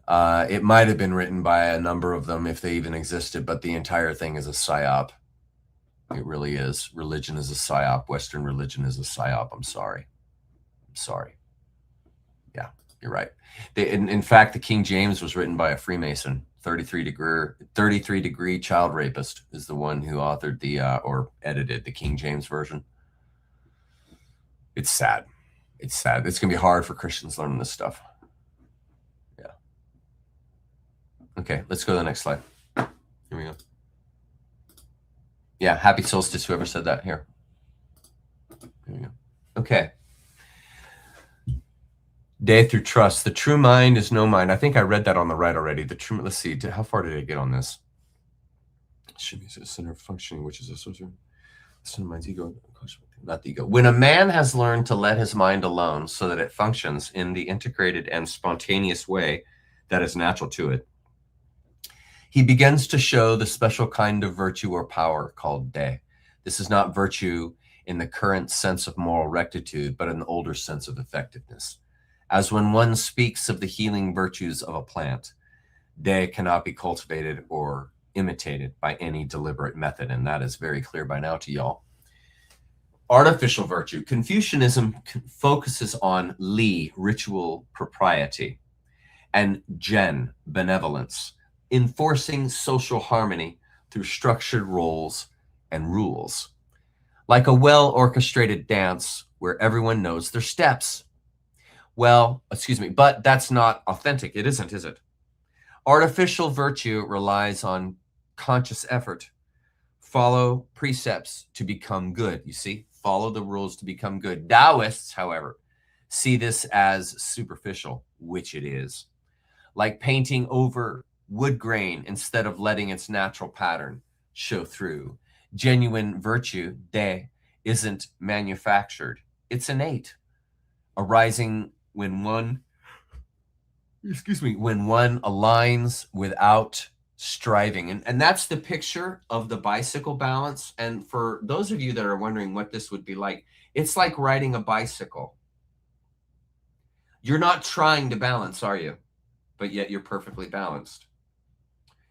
[SPEAKER 1] It might have been written by a number of them if they even existed, but the entire thing is a psyop. It really is. Religion is a psyop. Western religion is a psyop. I'm sorry. Yeah, you're right. In fact, the King James was written by a Freemason. 33-degree child rapist is the one who authored or edited the King James version. It's sad. It's going to be hard for Christians learning this stuff. Yeah. Okay, let's go to the next slide. Here we go. Yeah, happy solstice, whoever said that. Here we go. Okay. Day through trust. The true mind is no mind. I think I read that on the right already. Let's see. How far did I get on this? Should be a center of functioning, which is associated. Center mind's ego, not the ego. When a man has learned to let his mind alone so that it functions in the integrated and spontaneous way that is natural to it, he begins to show the special kind of virtue or power called de. This is not virtue in the current sense of moral rectitude, but in the older sense of effectiveness. As when one speaks of the healing virtues of a plant, de cannot be cultivated or imitated by any deliberate method, and that is very clear by now to y'all. Artificial virtue. Confucianism focuses on li, ritual propriety, and gen, benevolence, enforcing social harmony through structured roles and rules, like a well-orchestrated dance where everyone knows their steps. Well, excuse me, but that's not authentic. It isn't, is it? Artificial virtue relies on conscious effort. Follow precepts to become good. You see, follow the rules to become good. Taoists, however, see this as superficial, which it is. Like painting over wood grain instead of letting its natural pattern show through. Genuine virtue, de, isn't manufactured. It's innate, arising when one aligns without striving. And that's the picture of the bicycle balance. And for those of you that are wondering what this would be like, it's like riding a bicycle. You're not trying to balance, are you? But yet you're perfectly balanced.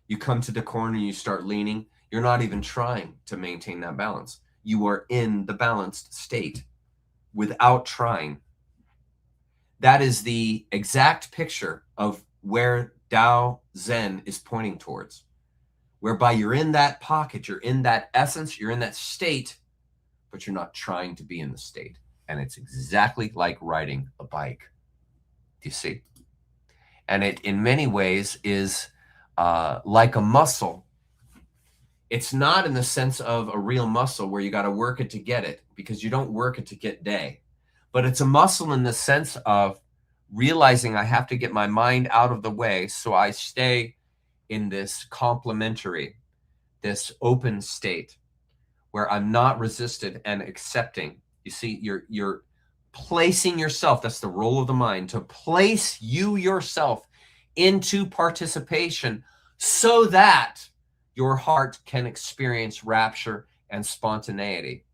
[SPEAKER 1] You come to the corner, you start leaning. You're not even trying to maintain that balance. You are in the balanced state without trying. That is the exact picture of where Tao Zen is pointing towards, whereby you're in that pocket, you're in that essence, you're in that state, but you're not trying to be in the state. And it's exactly like riding a bike. Do you see? And it, in many ways, is like a muscle. It's not in the sense of a real muscle where you got to work it to get it, because you don't work it to get day. But it's a muscle in the sense of realizing I have to get my mind out of the way so I stay in this complementary, this open state where I'm not resisted and accepting. You see, you're placing yourself, that's the role of the mind, to place you yourself into participation so that your heart can experience rapture and spontaneity.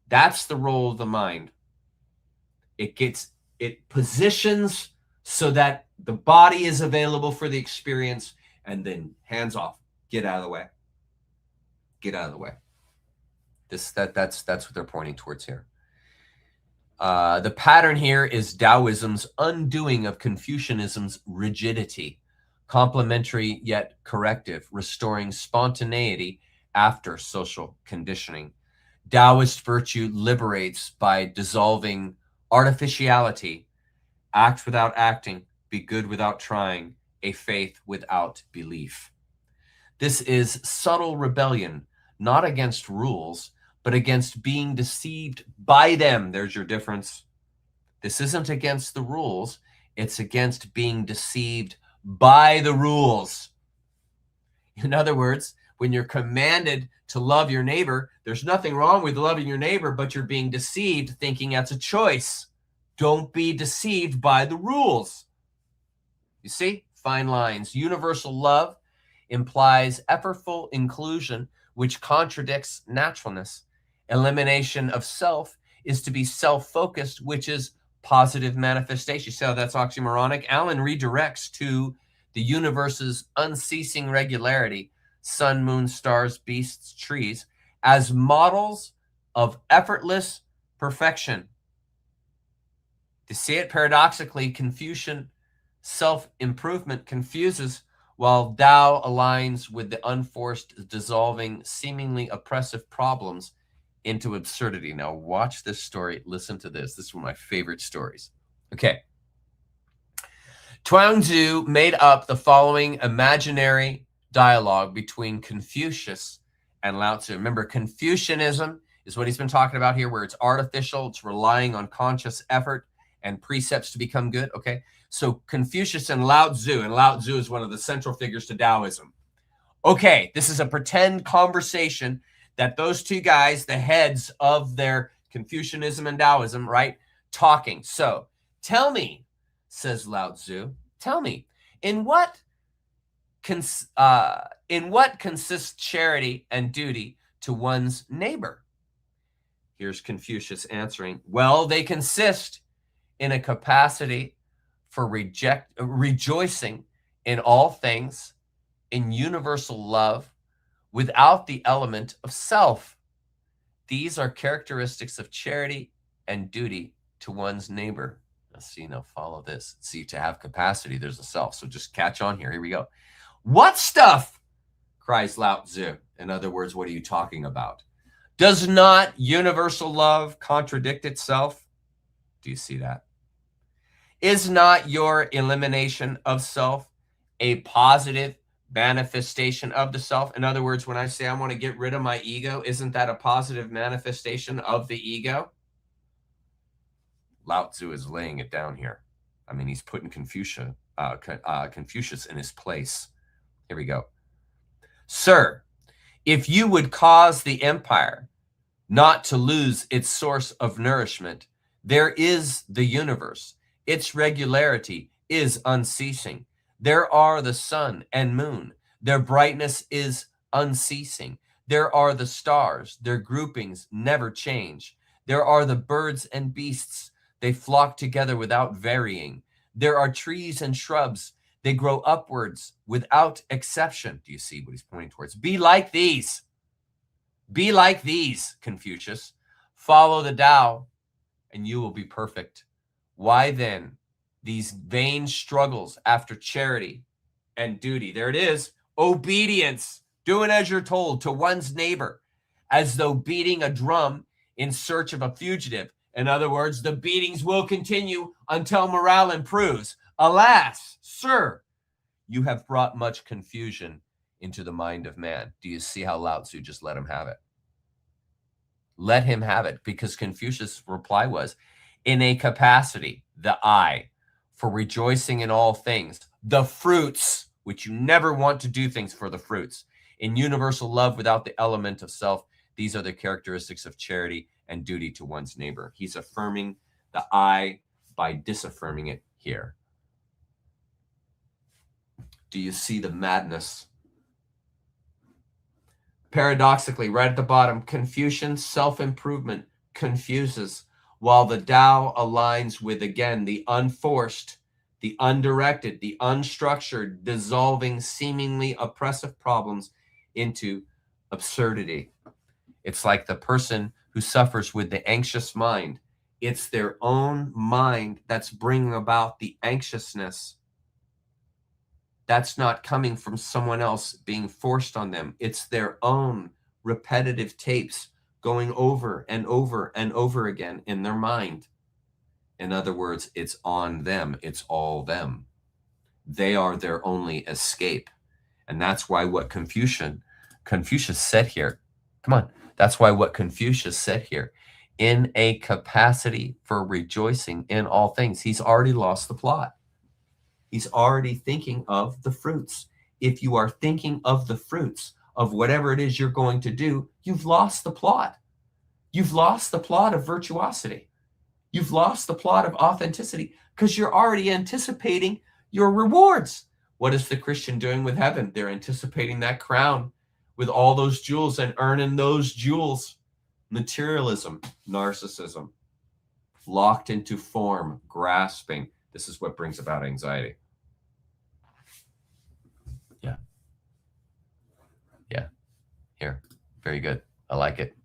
[SPEAKER 1] That's the role of the mind. It positions so that the body is available for the experience, and then hands off, get out of the way. Get out of the way. That's what they're pointing towards here. The pattern here is Taoism's undoing of Confucianism's rigidity, complementary yet corrective, restoring spontaneity after social conditioning. Taoist virtue liberates by dissolving artificiality, act without acting, be good without trying, a faith without belief. This is subtle rebellion, not against rules, but against being deceived by them. There's your difference. This isn't against the rules. It's against being deceived by the rules. In other words, when you're commanded to love your neighbor, there's nothing wrong with loving your neighbor, but you're being deceived thinking that's a choice. Don't be deceived by the rules. You see, fine lines. Universal love implies effortful inclusion, which contradicts naturalness. Elimination of self is to be self-focused, which is positive manifestation. See how that's oxymoronic? Alan redirects to the universe's unceasing regularity, sun, moon, stars, beasts, trees, as models of effortless perfection. To see it paradoxically, Confucian self-improvement confuses, while Tao aligns with the unforced, dissolving, seemingly oppressive problems into absurdity. Now watch this story. Listen to this. This is one of my favorite stories. Okay. Chuang-Tzu made up the following imaginary dialogue between Confucius and Lao Tzu. Remember, Confucianism is what he's been talking about here, where it's artificial, it's relying on conscious effort and precepts to become good. Okay, so Confucius and Lao Tzu is one of the central figures to Taoism. Okay, this is a pretend conversation that those two guys, the heads of their Confucianism and Taoism, right, talking. So tell me, says Lao Tzu, tell me, in what consists charity and duty to one's neighbor? Here's Confucius answering, well, they consist in a capacity for rejoicing in all things, in universal love, without the element of self. These are characteristics of charity and duty to one's neighbor. Let's see, now follow this. See, to have capacity, there's a self. So just catch on here. Here we go. What stuff? Cries Lao Tzu. In other words, what are you talking about? Does not universal love contradict itself? Do you see that? Is not your elimination of self a positive manifestation of the self? In other words, when I say I want to get rid of my ego, isn't that a positive manifestation of the ego? Lao Tzu is laying it down here. I mean, he's putting Confucius in his place. Here we go. Sir, if you would cause the empire not to lose its source of nourishment, there is the universe. Its regularity is unceasing. There are the sun and moon. Their brightness is unceasing. There are the stars. Their groupings never change. There are the birds and beasts. They flock together without varying. There are trees and shrubs. They grow upwards without exception. Do you see what he's pointing towards? Be like these. Be like these, Confucius. Follow the Tao, and you will be perfect. Why then these vain struggles after charity and duty? There it is. Obedience. Doing as you're told to one's neighbor, as though beating a drum in search of a fugitive. In other words, the beatings will continue until morale improves. Alas, sir, you have brought much confusion into the mind of man. Do you see how Lao Tzu just let him have it? Let him have it, because Confucius' reply was, in a capacity, the I, for rejoicing in all things, the fruits, which you never want to do things for the fruits, in universal love without the element of self, these are the characteristics of charity and duty to one's neighbor. He's affirming the I by disaffirming it here. Do you see the madness? Paradoxically, right at the bottom, Confucian self-improvement confuses, while the Tao aligns with, again, the unforced, the undirected, the unstructured, dissolving seemingly oppressive problems into absurdity. It's like the person who suffers with the anxious mind. It's their own mind that's bringing about the anxiousness. That's not coming from someone else being forced on them. It's their own repetitive tapes going over and over and over again in their mind. In other words, it's on them. It's all them. They are their only escape. And that's why what Confucius said here, come on, that's why what Confucius said here, in a capacity for rejoicing in all things, he's already lost the plot. He's already thinking of the fruits. If you are thinking of the fruits of whatever it is you're going to do, you've lost the plot. You've lost the plot of virtuosity. You've lost the plot of authenticity, because you're already anticipating your rewards. What is the Christian doing with heaven? They're anticipating that crown with all those jewels and earning those jewels. Materialism, narcissism, locked into form, grasping. This is what brings about anxiety. Yeah. Here. Very good. I like it.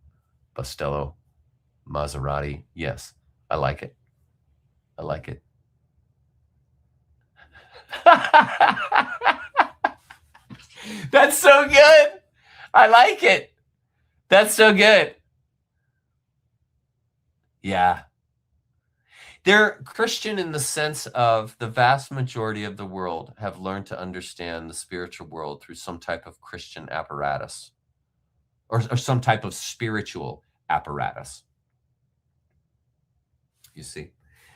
[SPEAKER 1] Bustelo, Maserati. Yes, I like it. I like it. That's so good. I like it. That's so good. Yeah. They're Christian in the sense of the vast majority of the world have learned to understand the spiritual world through some type of Christian apparatus or some type of spiritual apparatus. You see?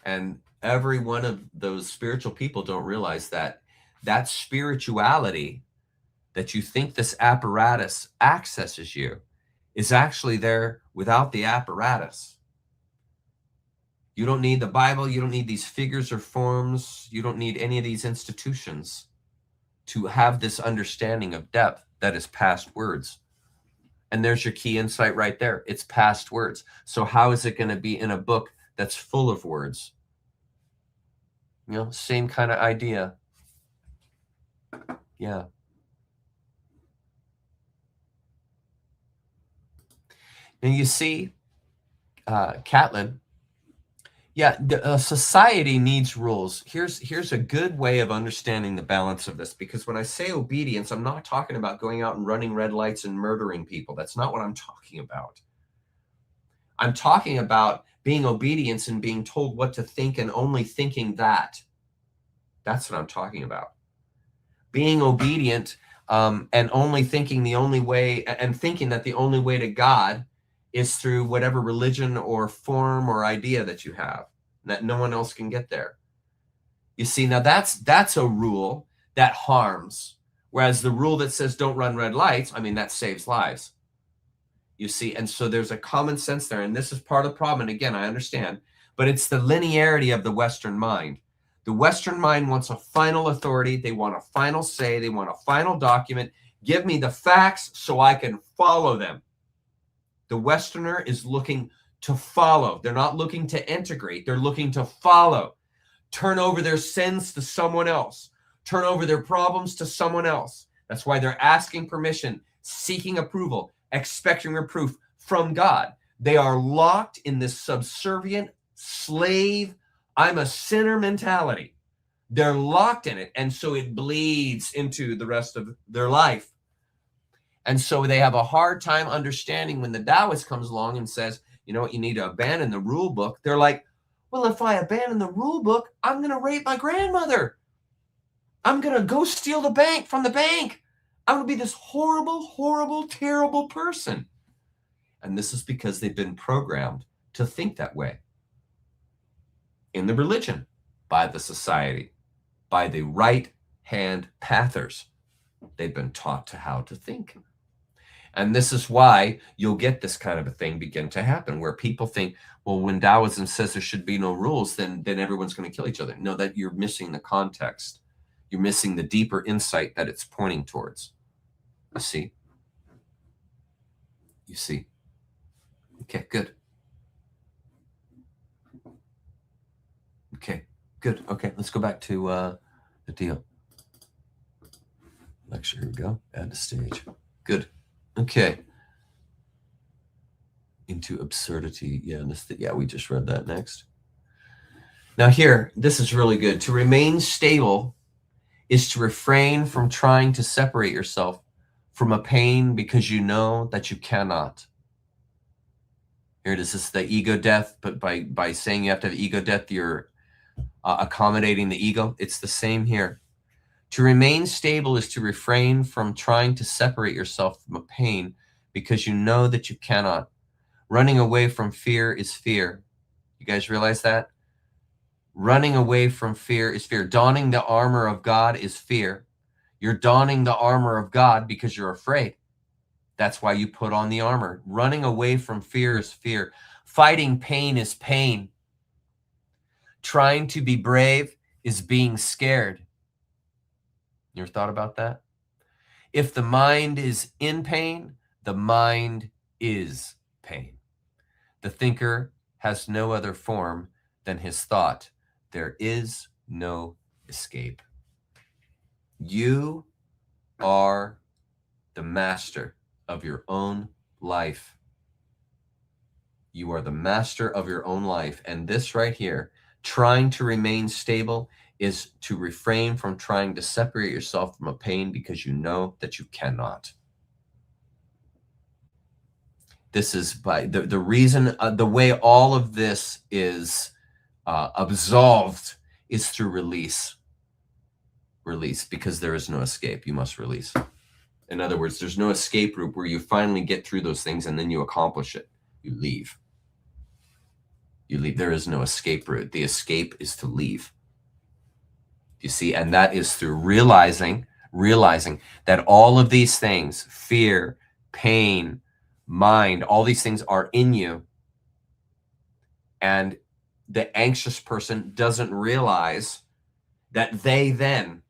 [SPEAKER 1] And every one of those spiritual people don't realize that that spirituality that you think this apparatus accesses you is actually there without the apparatus. You don't need the Bible. You don't need these figures or forms. You don't need any of these institutions to have this understanding of depth that is past words. And there's your key insight right there. It's past words. So how is it going to be in a book that's full of words? You know, same kind of idea. Yeah. And you see, Catlin, yeah, society needs rules. Here's a good way of understanding the balance of this, because when I say obedience, I'm not talking about going out and running red lights and murdering people. That's not what I'm talking about. I'm talking about being obedience and being told what to think and only thinking that. That's what I'm talking about. Being obedient and only thinking the only way, and thinking that the only way to God is through whatever religion or form or idea that you have, that no one else can get there. You see, now that's a rule that harms. Whereas the rule that says don't run red lights, I mean, that saves lives. You see, and so there's a common sense there, and this is part of the problem. And again, I understand, but it's the linearity of the Western mind. The Western mind wants a final authority. They want a final say. They want a final document. Give me the facts so I can follow them. The Westerner is looking to follow. They're not looking to integrate. They're looking to follow. Turn over their sins to someone else. Turn over their problems to someone else. That's why they're asking permission, seeking approval, expecting reproof from God. They are locked in this subservient slave, I'm a sinner mentality. They're locked in it, and so it bleeds into the rest of their life. And so they have a hard time understanding when the Taoist comes along and says, you know what, you need to abandon the rule book. They're like, well, if I abandon the rule book, I'm going to rape my grandmother. I'm going to go steal the bank from the bank. I'm going to be this horrible, horrible, terrible person. And this is because they've been programmed to think that way. In the religion, by the society, by the right-hand pathers. They've been taught to how to think. And this is why you'll get this kind of a thing begin to happen, where people think, well, when Taoism says there should be no rules, then everyone's going to kill each other. No, that you're missing the context. You're missing the deeper insight that it's pointing towards. You see? You see? Okay, good. Okay, good. Okay, let's go back to the deal. Lecture, here we go. Add to stage. Good. Okay. Into absurdity. Yeah, we just read that next. Now here, this is really good. To remain stable is to refrain from trying to separate yourself from a pain because you know that you cannot. Here it is. This is the ego death, but by saying you have to have ego death, you're accommodating the ego. It's the same here. To remain stable is to refrain from trying to separate yourself from a pain because you know that you cannot. Running away from fear is fear. You guys realize that? Running away from fear is fear. Donning the armor of God is fear. You're donning the armor of God because you're afraid. That's why you put on the armor. Running away from fear is fear. Fighting pain is pain. Trying to be brave is being scared. You ever thought about that? If the mind is in pain, the mind is pain. The thinker has no other form than his thought. There is no escape. You are the master of your own life. You are the master of your own life. And this right here, trying to remain stable, is to refrain from trying to separate yourself from a pain because you know that you cannot. This is by the reason, the way all of this is absolved is through release. Release, because there is no escape. You must release. In other words, there's no escape route where you finally get through those things and then you accomplish it. You leave. You leave. There is no escape route. The escape is to leave. You see, and that is through realizing that all of these things, fear, pain, mind, all these things are in you. And the anxious person doesn't realize that they then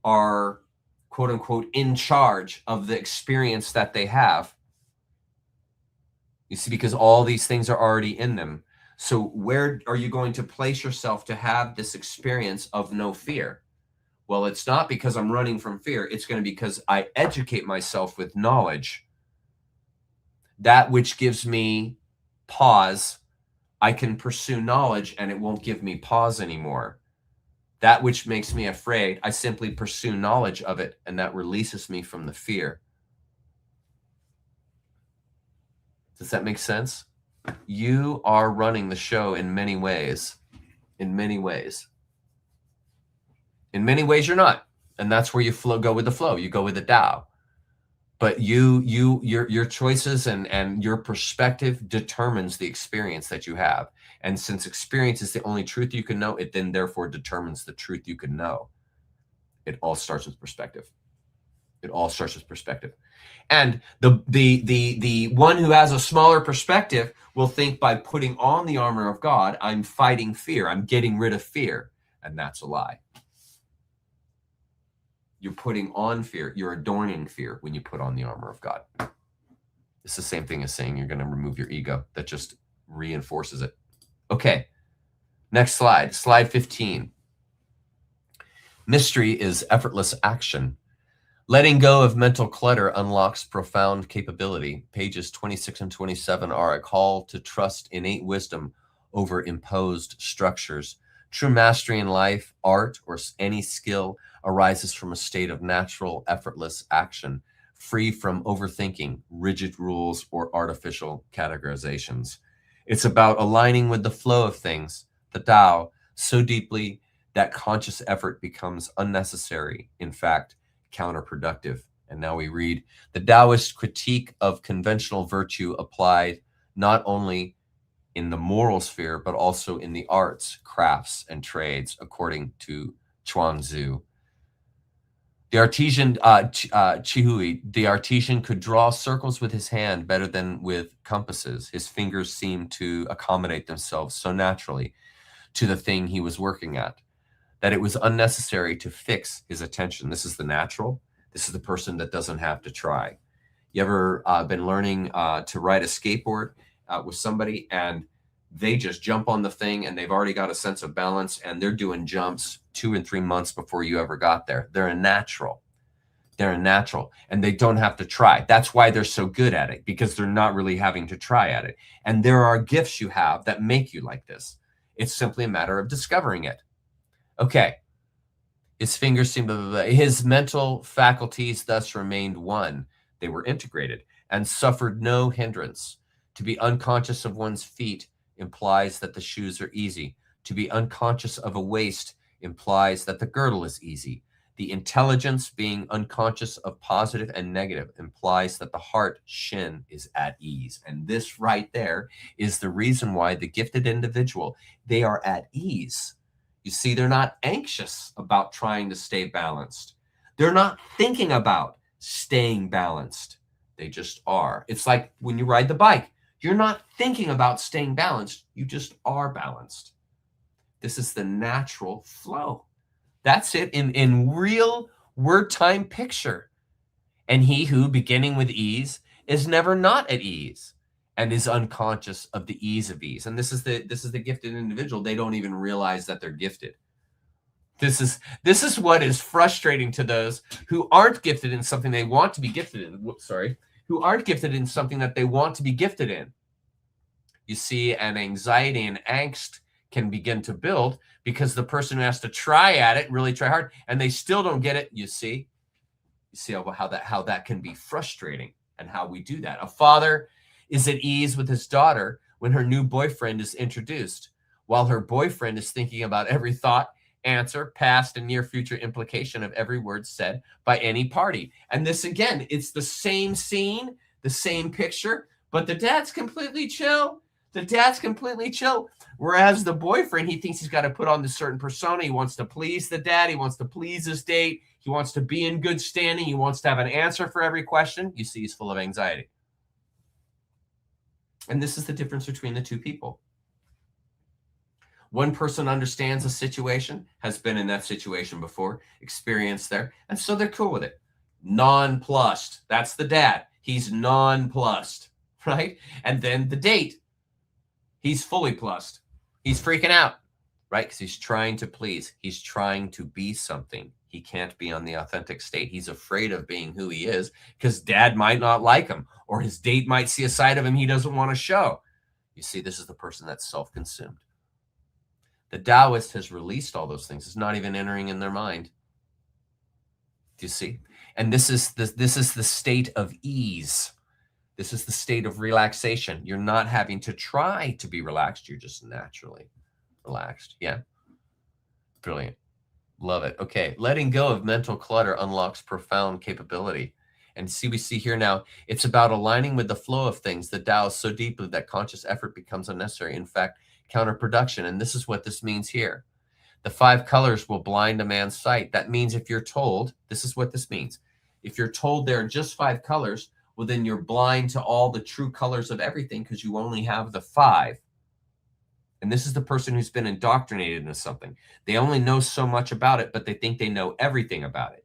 [SPEAKER 1] are, quote unquote, in charge of the experience that they have. You see, because all these things are already in them. So where are you going to place yourself to have this experience of no fear? Well, it's not because I'm running from fear. It's going to be because I educate myself with knowledge. That which gives me pause, I can pursue knowledge and it won't give me pause anymore. That which makes me afraid, I simply pursue knowledge of it, and that releases me from the fear. Does that make sense? You are running the show in many ways. In many ways. In many ways, you're not. And that's where you go with the flow. You go with the Tao. But your choices and your perspective determines the experience that you have. And since experience is the only truth you can know, it then therefore determines the truth you can know. It all starts with perspective. It all starts with perspective. And the one who has a smaller perspective will think by putting on the armor of God, I'm fighting fear. I'm getting rid of fear. And that's a lie. You're putting on fear. You're adorning fear when you put on the armor of God. It's the same thing as saying you're going to remove your ego. That just reinforces it. Okay. Next slide. Slide 15. Mystery is effortless action. Letting go of mental clutter unlocks profound capability. Pages 26 and 27 are a call to trust innate wisdom over imposed structures. True mastery in life, art, or any skill arises from a state of natural, effortless action, free from overthinking, rigid rules, or artificial categorizations. It's about aligning with the flow of things, the Tao, so deeply that conscious effort becomes unnecessary, in fact, counterproductive. And now we read, the Taoist critique of conventional virtue applied not only in the moral sphere, but also in the arts, crafts, and trades, according to Chuang Tzu. The artisan, Chihui, the artisan could draw circles with his hand better than with compasses. His fingers seemed to accommodate themselves so naturally to the thing he was working at that it was unnecessary to fix his attention. This is the natural. This is the person that doesn't have to try. You ever been learning to ride a skateboard with somebody and they just jump on the thing and they've already got a sense of balance and they're doing jumps 2 and 3 months before you ever got there? They're a natural. They're a natural and they don't have to try. That's why they're so good at it, because they're not really having to try at it. And there are gifts you have that make you like this. It's simply a matter of discovering it. Okay. His fingers seemed to, his mental faculties thus remained one. They were integrated and suffered no hindrance. To be unconscious of one's feet implies that the shoes are easy. To be unconscious of a waist implies that the girdle is easy. The intelligence being unconscious of positive and negative implies that the heart shin is at ease. And this right there is the reason why the gifted individual, they are at ease. You see, they're not anxious about trying to stay balanced. They're not thinking about staying balanced. They just are. It's like when you ride the bike, you're not thinking about staying balanced. You just are balanced. This is the natural flow. That's it in real word time picture. And he who, beginning with ease, is never not at ease and is unconscious of the ease of ease. And this is the gifted individual. They don't even realize that they're gifted. This is what is frustrating to those who aren't gifted in something they want to be gifted in. Who aren't gifted in something that they want to be gifted in. You see, an anxiety and angst can begin to build because the person who has to try at it, really try hard, and they still don't get it. You see how that can be frustrating and how we do that. A father is at ease with his daughter when her new boyfriend is introduced, while her boyfriend is thinking about every thought, answer, past, and near future implication of every word said by any party. And this, again, it's the same scene, the same picture, but the dad's completely chill. The dad's completely chill. Whereas the boyfriend, he thinks he's got to put on this certain persona. He wants to please the dad. He wants to please his date. He wants to be in good standing. He wants to have an answer for every question. You see, he's full of anxiety. And this is the difference between the two people. One person understands a situation, has been in that situation before, experienced there, and so they're cool with it. Nonplussed. That's the dad. He's nonplussed, right? And then the date, he's fully plussed. He's freaking out, right? Because he's trying to please. He's trying to be something. He can't be on the authentic state. He's afraid of being who he is because dad might not like him, or his date might see a side of him he doesn't want to show. You see, this is the person that's self-consumed. The Taoist has released all those things. It's not even entering in their mind. Do you see? And this is the state of ease. This is the state of relaxation. You're not having to try to be relaxed. You're just naturally relaxed. Yeah. Brilliant. Love it. Okay. Letting go of mental clutter unlocks profound capability. And see, we see here now, it's about aligning with the flow of things, the Tao, so deeply that conscious effort becomes unnecessary. In fact, counterproduction. And this is what this means here. The 5 colors will blind a man's sight. That means if you're told, this is what this means. If you're told there are just 5 colors, well, then you're blind to all the true colors of everything because you only have the 5. And this is the person who's been indoctrinated into something. They only know so much about it, but they think they know everything about it.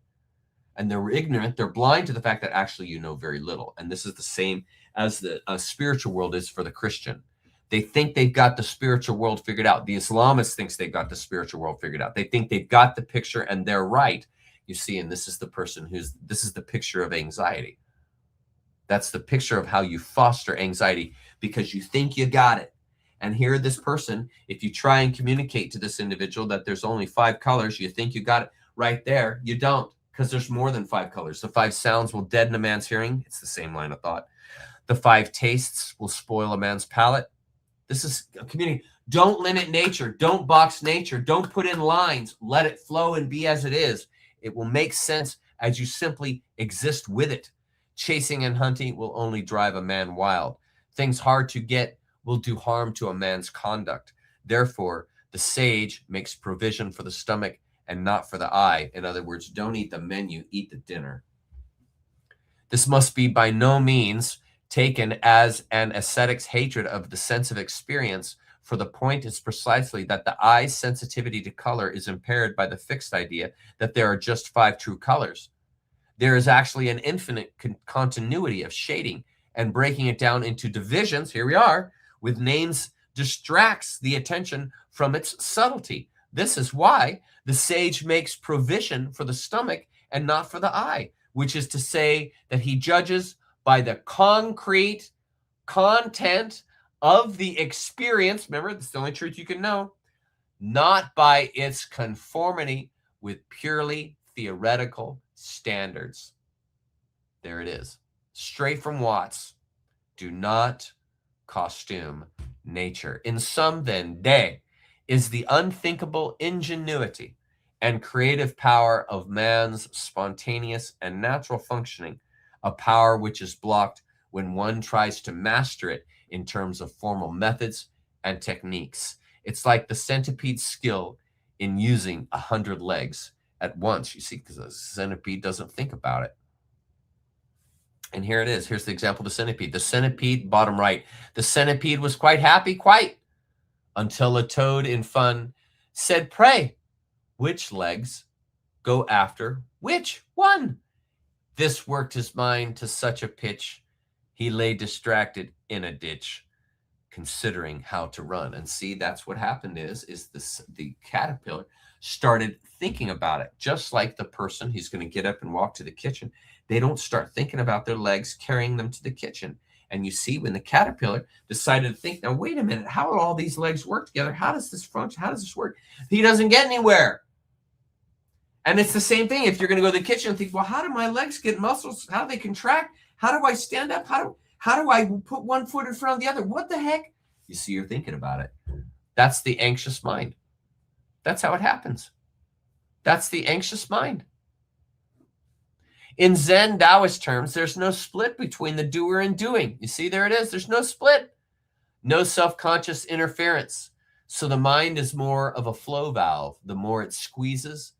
[SPEAKER 1] And they're ignorant. They're blind to the fact that actually you know very little. And this is the same as the spiritual world is for the Christian. They think they've got the spiritual world figured out. The Islamist thinks they've got the spiritual world figured out. They think they've got the picture and they're right. You see, and this is the person this is the picture of anxiety. That's the picture of how you foster anxiety because you think you got it. And here, this person, if you try and communicate to this individual that there's only 5 colors, you think you got it right there. You don't, because there's more than 5 colors. The 5 sounds will deaden a man's hearing. It's the same line of thought. The 5 tastes will spoil a man's palate. This is a community. Don't limit nature. Don't box nature. Don't put in lines. Let it flow and be as it is. It will make sense as you simply exist with it. Chasing and hunting will only drive a man wild. Things hard to get will do harm to a man's conduct. Therefore, the sage makes provision for the stomach and not for the eye. In other words, don't eat the menu, eat the dinner. This must be by no means taken as an ascetic's hatred of the sense of experience, for the point is precisely that the eye's sensitivity to color is impaired by the fixed idea that there are just 5 true colors. There is actually an infinite continuity of shading, and breaking it down into divisions, here we are, with names distracts the attention from its subtlety. This is why the sage makes provision for the stomach and not for the eye, which is to say that he judges by the concrete content of the experience. Remember, that's the only truth you can know, not by its conformity with purely theoretical standards. There it is. Straight from Watts. Do not costume nature. In sum, then, day is the unthinkable ingenuity and creative power of man's spontaneous and natural functioning, a power which is blocked when one tries to master it in terms of formal methods and techniques. It's like the centipede's skill in using 100 legs at once, you see, because the centipede doesn't think about it. And here it is. Here's the example of the centipede. The centipede, bottom right. The centipede was quite happy, quite, until a toad in fun said, "Pray, which legs go after which one?" This worked his mind to such a pitch, he lay distracted in a ditch, considering how to run. And see, that's what happened is the caterpillar started thinking about it, just like the person who's going to get up and walk to the kitchen. They don't start thinking about their legs carrying them to the kitchen. And you see, when the caterpillar decided to think, now, wait a minute, how do all these legs work together? How does this function? How does this work? He doesn't get anywhere. And it's the same thing. If you're going to go to the kitchen and think, well, how do my legs get muscles? How do they contract? How do I stand up? How do I put one foot in front of the other? What the heck? You see, you're thinking about it. That's the anxious mind. That's how it happens. That's the anxious mind. In Zen Taoist terms, there's no split between the doer and doing. You see, there it is. There's no split. No self-conscious interference. So the mind is more of a flow valve. The more it squeezes,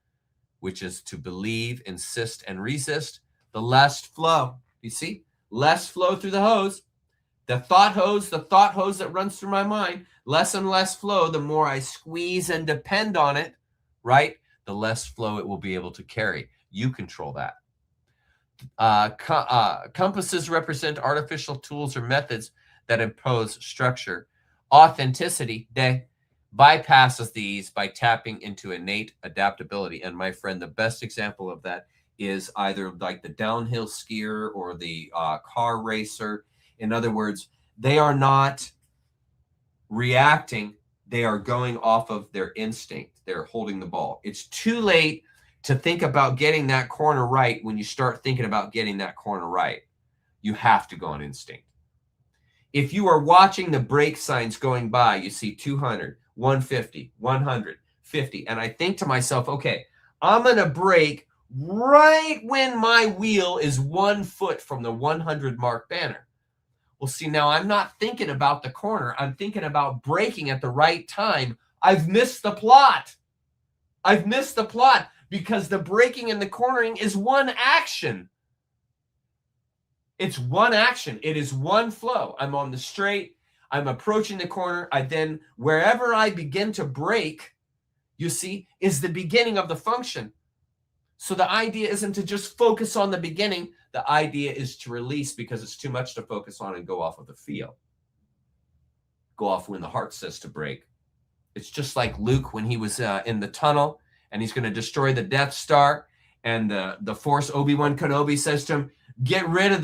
[SPEAKER 1] which is to believe, insist, and resist, the less flow. You see, less flow through the hose. The thought hose that runs through my mind, less and less flow. The more I squeeze and depend on it, right? The less flow it will be able to carry. You control that. Compasses represent artificial tools or methods that impose structure. Authenticity bypasses these by tapping into innate adaptability. And my friend, the best example of that is either like the downhill skier or the car racer. In other words, they are not reacting. They are going off of their instinct. They're holding the ball. It's too late to think about getting that corner right when you start thinking about getting that corner right. You have to go on instinct. If you are watching the brake signs going by, you see 200, 150, 150, and I think to myself, okay, I'm going to brake right when my wheel is 1 foot from the 100 mark banner. Well, see, now I'm not thinking about the corner. I'm thinking about braking at the right time. I've missed the plot. I've missed the plot because the braking and the cornering is one action. It's one action. It is one flow. I'm on the straight. I'm approaching the corner. I then, wherever I begin to break, you see, is the beginning of the function. So the idea isn't to just focus on the beginning. The idea is to release, because it's too much to focus on and go off of the feel. Go off when the heart says to break. It's just like Luke when he was in the tunnel and he's going to destroy the Death Star, and the Force, Obi-Wan Kenobi, says to him, "Get rid of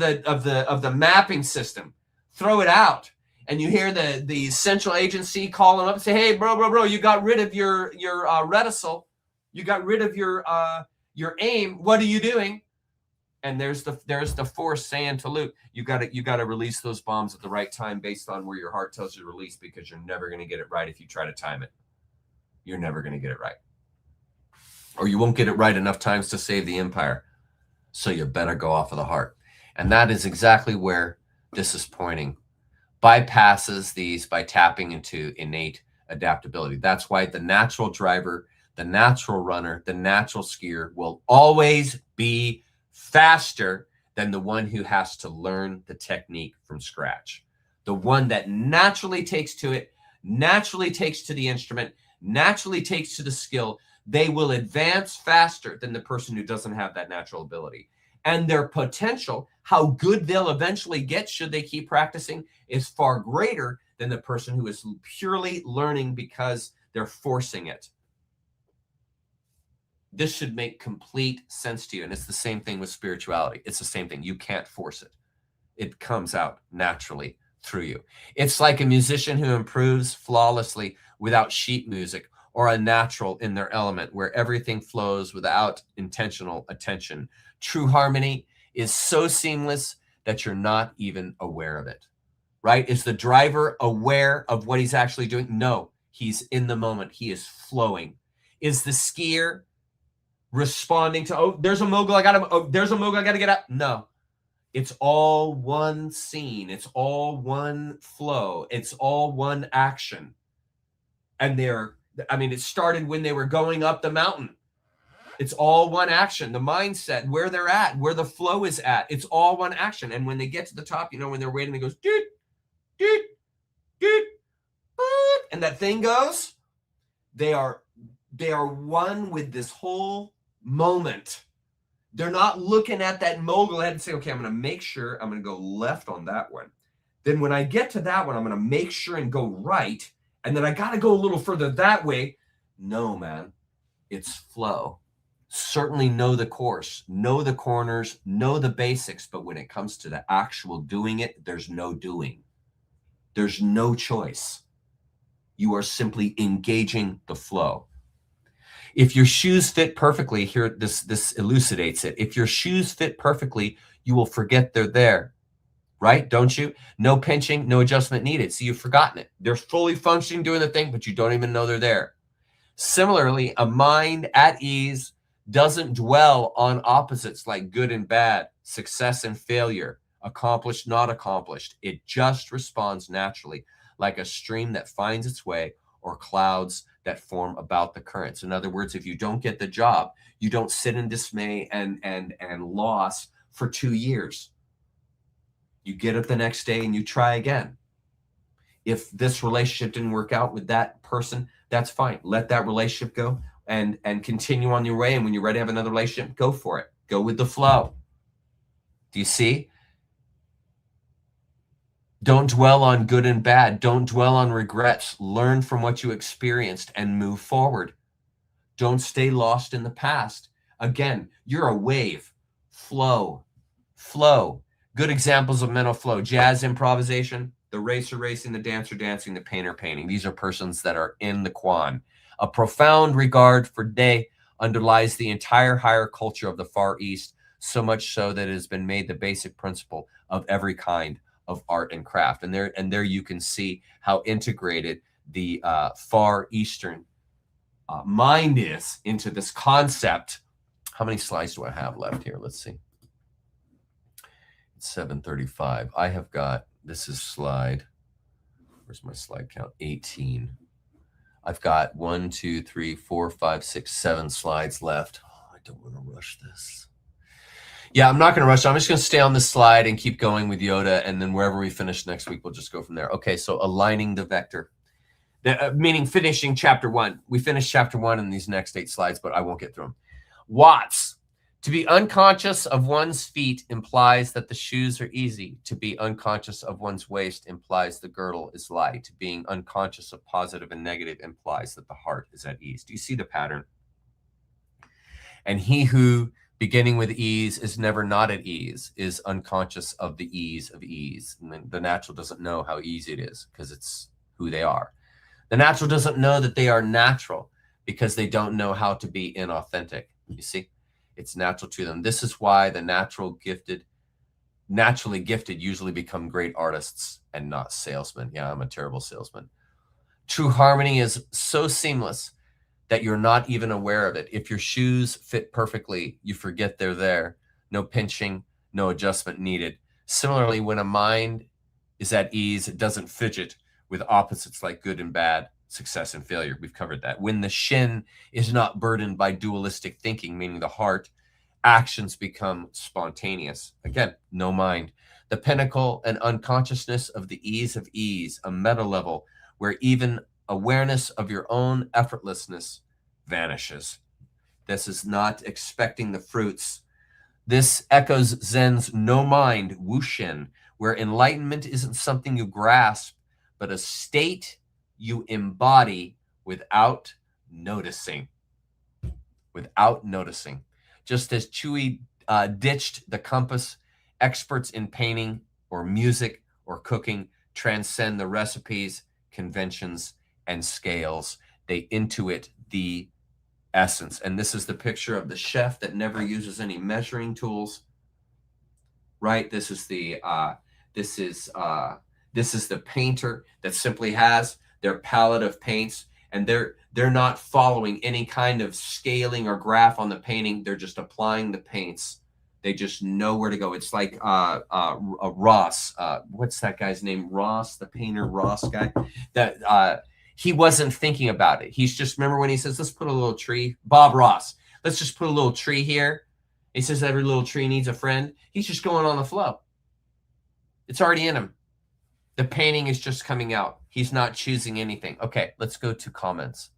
[SPEAKER 1] the mapping system, throw it out." And you hear the central agency call him up and say, "Hey, bro, you got rid of your reticule, you got rid of your aim. What are you doing?" And there's the Force saying to Luke, you got to release those bombs at the right time based on where your heart tells you to release, because you're never going to get it right if you try to time it. You're never going to get it right, or you won't get it right enough times to save the Empire. So you better go off of the heart. And that is exactly where this is pointing. Bypasses these by tapping into innate adaptability. That's why the natural driver, the natural runner, the natural skier will always be faster than the one who has to learn the technique from scratch. The one that naturally takes to it, naturally takes to the instrument, naturally takes to the skill, they will advance faster than the person who doesn't have that natural ability. And their potential, how good they'll eventually get should they keep practicing, is far greater than the person who is purely learning because they're forcing it. This should make complete sense to you. And it's the same thing with spirituality. It's the same thing. You can't force it. It comes out naturally through you. It's like a musician who improves flawlessly without sheet music, or a natural in their element where everything flows without intentional attention. True harmony is so seamless that you're not even aware of it, right? Is the driver aware of what he's actually doing? No, he's in the moment. He is flowing. Is the skier responding to, oh, there's a mogul, I gotta get out? No, it's all one scene. It's all one flow. It's all one action. And it started when they were going up the mountain. It's all one action. The mindset, where they're at, where the flow is at, it's all one action. And when they get to the top, when they're waiting, it goes, doot, doot, doot, doot, and that thing goes, they are one with this whole moment. They're not looking at that mogul head and say, okay, I'm going to make sure I'm going to go left on that one. Then when I get to that one, I'm going to make sure and go right. And then I got to go a little further that way. No, man, it's flow. Certainly know the course, know the corners, know the basics. But when it comes to the actual doing it, there's no doing. There's no choice. You are simply engaging the flow. If your shoes fit perfectly, here this elucidates it. If your shoes fit perfectly, you will forget they're there. Right? Don't you? No pinching, no adjustment needed. So you've forgotten it. They're fully functioning, doing the thing, but you don't even know they're there. Similarly, a mind at ease doesn't dwell on opposites like good and bad, success and failure, accomplished, not accomplished. It just responds naturally, like a stream that finds its way, or clouds that form about the currents. In other words, if you don't get the job, you don't sit in dismay and loss for 2 years. You get up the next day and you try again. If this relationship didn't work out with that person, that's fine. Let that relationship go and continue on your way. And when you're ready to have another relationship, go for it. Go with the flow. Do you see? Don't dwell on good and bad. Don't dwell on regrets. Learn from what you experienced and move forward. Don't stay lost in the past. Again, you're a wave. Flow. Flow. Good examples of mental flow: jazz improvisation, the racer racing, the dancer dancing, the painter painting. These are persons that are in the Quan. A profound regard for day underlies the entire higher culture of the Far East, so much so that it has been made the basic principle of every kind of art and craft. And there you can see how integrated the Far Eastern mind is into this concept. How many slides do I have left here? Let's see. 7:35. I have got, this is slide, where's my slide count? 18. I've got 1, 2, 3, 4, 5, 6, 7 slides left. Oh, I don't want to rush this. Yeah, I'm not going to rush. I'm just going to stay on this slide and keep going with Yoda, and then wherever we finish next week, we'll just go from there. Okay, so aligning the vector, meaning finishing chapter 1. We finished chapter 1 in these next 8 slides, but I won't get through them. Watts. To be unconscious of one's feet implies that the shoes are easy. To be unconscious of one's waist implies the girdle is light. Being unconscious of positive and negative implies that the heart is at ease. Do you see the pattern? And he who, beginning with ease, is never not at ease, is unconscious of the ease of ease. And the natural doesn't know how easy it is because it's who they are. The natural doesn't know that they are natural because they don't know how to be inauthentic. You see? It's natural to them. This is why the naturally gifted usually become great artists and not salesmen. Yeah, I'm a terrible salesman. True harmony is so seamless that you're not even aware of it. If your shoes fit perfectly, you forget they're there. No pinching, no adjustment needed. Similarly, when a mind is at ease, it doesn't fidget with opposites like good and bad, success and failure. We've covered that. When the shin is not burdened by dualistic thinking, meaning the heart, actions become spontaneous. Again, no mind. The pinnacle and unconsciousness of the ease of ease, a meta level where even awareness of your own effortlessness vanishes. This is not expecting the fruits. This echoes Zen's no mind, Wushin, where enlightenment isn't something you grasp, but a state you embody without noticing. Without noticing. Just as Chewy ditched the compass, experts in painting or music or cooking transcend the recipes, conventions, and scales. They intuit the essence. And this is the picture of the chef that never uses any measuring tools. Right? This is the painter that simply has their palette of paints, and they're not following any kind of scaling or graph on the painting. They're just applying the paints. They just know where to go. It's like Ross. What's that guy's name? Ross, the painter Ross guy. That he wasn't thinking about it. He's just, remember when he says, let's put a little tree. Bob Ross. Let's just put a little tree here. He says every little tree needs a friend. He's just going on the flow. It's already in him. The painting is just coming out. He's not choosing anything. Okay, let's go to comments.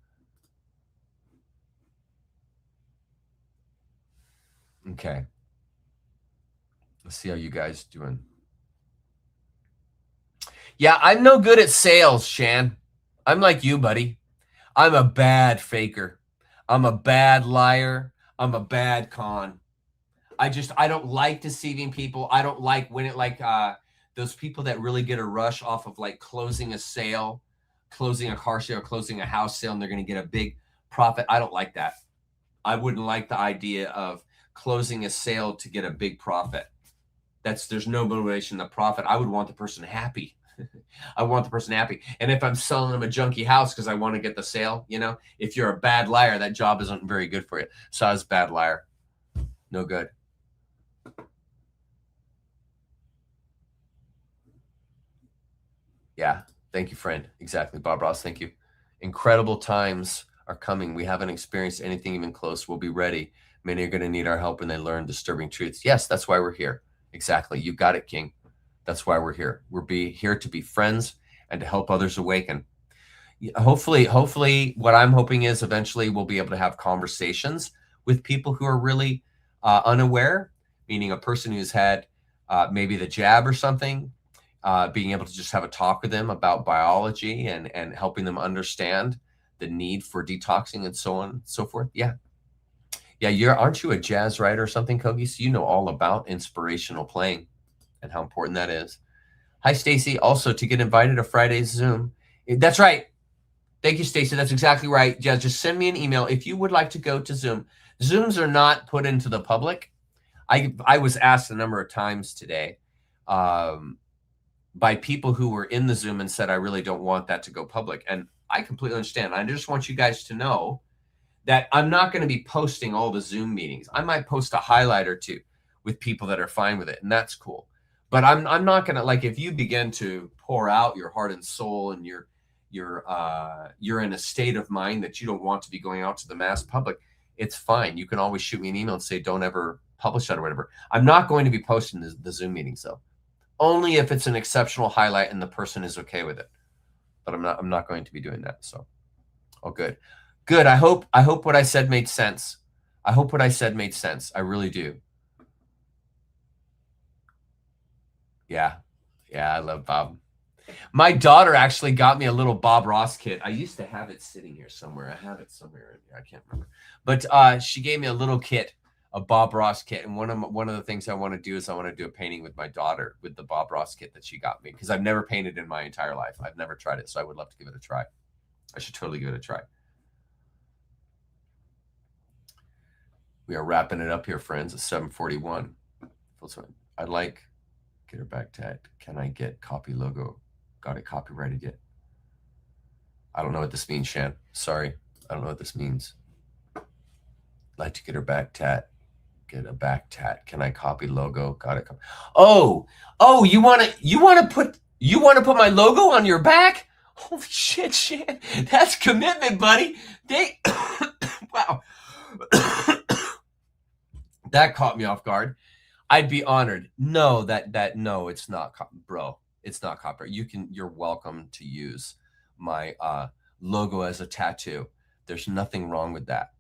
[SPEAKER 1] Okay. Let's see how you guys doing. Yeah, I'm no good at sales, Shan. I'm like you, buddy. I'm a bad faker. I'm a bad liar. I'm a bad con. I don't like deceiving people. I don't like when it those people that really get a rush off of like closing a sale, closing a car sale, closing a house sale, and they're going to get a big profit. I don't like that. I wouldn't like the idea of closing a sale to get a big profit. There's no motivation to profit. I would want the person happy. I want the person happy. And if I'm selling them a junky house because I want to get the sale, if you're a bad liar, that job isn't very good for you. So I was a bad liar. No good. Yeah. Thank you, friend. Exactly. Bob Ross, thank you. Incredible times are coming. We haven't experienced anything even close. We'll be ready. Many are going to need our help when they learn disturbing truths. Yes, that's why we're here. Exactly. You got it, King. That's why we're here. We're here to be friends and to help others awaken. Hopefully, what I'm hoping is eventually we'll be able to have conversations with people who are really unaware, meaning a person who's had maybe the jab or something, being able to just have a talk with them about biology and helping them understand the need for detoxing and so on and so forth. Yeah. Yeah, aren't you a jazz writer or something, Kogi? So you know all about inspirational playing and how important that is. Hi, Stacy. Also, to get invited to Friday's Zoom. That's right. Thank you, Stacy. That's exactly right. Yeah, just send me an email if you would like to go to Zoom. Zooms are not put into the public. I was asked a number of times today by people who were in the Zoom and said, I really don't want that to go public. And I completely understand. I just want you guys to know that I'm not going to be posting all the Zoom meetings. I might post a highlight or two with people that are fine with it, and that's cool. But I'm not going to, like, if you begin to pour out your heart and soul and you're in a state of mind that you don't want to be going out to the mass public, it's fine. You can always shoot me an email and say, don't ever publish that or whatever. I'm not going to be posting the Zoom meetings though. Only if it's an exceptional highlight and the person is okay with it. But I'm not going to be doing that. So, oh, good. Good. I hope what I said made sense. I hope what I said made sense. I really do. Yeah. Yeah, I love Bob. My daughter actually got me a little Bob Ross kit. I used to have it sitting here somewhere. I have it somewhere in here. I can't remember. But she gave me a little kit, a Bob Ross kit. And one of the things I want to do is I want to do a painting with my daughter with the Bob Ross kit that she got me, because I've never painted in my entire life. I've never tried it. So I would love to give it a try. I should totally give it a try. We are wrapping it up here, friends. It's 7:41. I'd like get her back tagged. Can I get copy logo? Got it copyrighted yet? I don't know what this means, Shan. Sorry. I don't know what this means. Like to get her back tat. Get a back tat. Can I copy logo? Got it. Oh, you want to put my logo on your back? Holy shit, Shan. That's commitment, buddy. Wow. That caught me off guard. I'd be honored. No, no, it's not, bro. It's not copyright. You're welcome to use my logo as a tattoo. There's nothing wrong with that.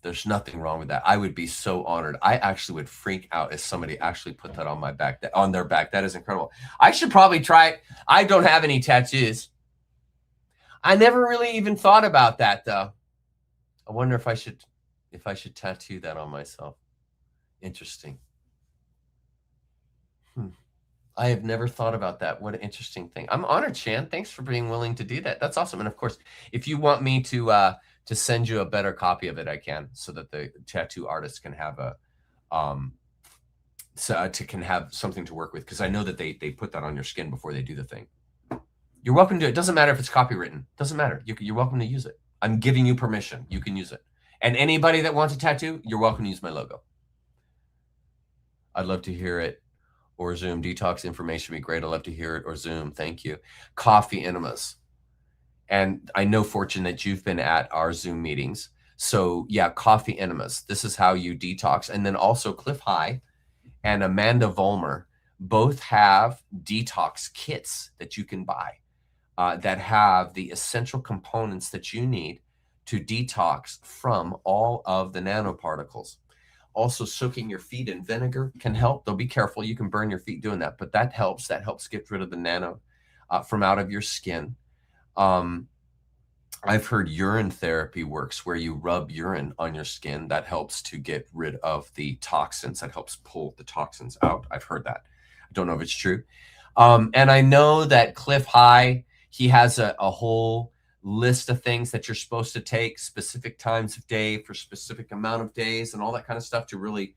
[SPEAKER 1] There's nothing wrong with that. I would be so honored. I actually would freak out if somebody actually put that on my back, on their back. That is incredible. I should probably try it. I don't have any tattoos. I never really even thought about that though. I wonder if I should tattoo that on myself. Interesting. I have never thought about that. What an interesting thing. I'm honored, Shan. Thanks for being willing to do that. That's awesome. And of course, if you want me to send you a better copy of it, I can, so that the tattoo artist can have can have something to work with, because I know that they put that on your skin before they do the thing. You're welcome to. It doesn't matter if it's copywritten. Doesn't matter. You're welcome to use it. I'm giving you permission. You can use it. And anybody that wants a tattoo, you're welcome to use my logo. I'd love to hear it. Or Zoom. Detox information would be great. I'd love to hear it. Or Zoom. Thank you. Coffee enemas. And I know, Fortune, that you've been at our Zoom meetings. So yeah, coffee enemas. This is how you detox. And then also Cliff High and Amanda Vollmer both have detox kits that you can buy that have the essential components that you need to detox from all of the nanoparticles. Also, soaking your feet in vinegar can help, though be careful. You can burn your feet doing that, but that helps. That helps get rid of the nano from out of your skin. I've heard urine therapy works, where you rub urine on your skin. That helps to get rid of the toxins. That helps pull the toxins out. I've heard that. I don't know if it's true. And I know that Cliff High, he has a whole list of things that you're supposed to take, specific times of day for specific amount of days and all that kind of stuff to really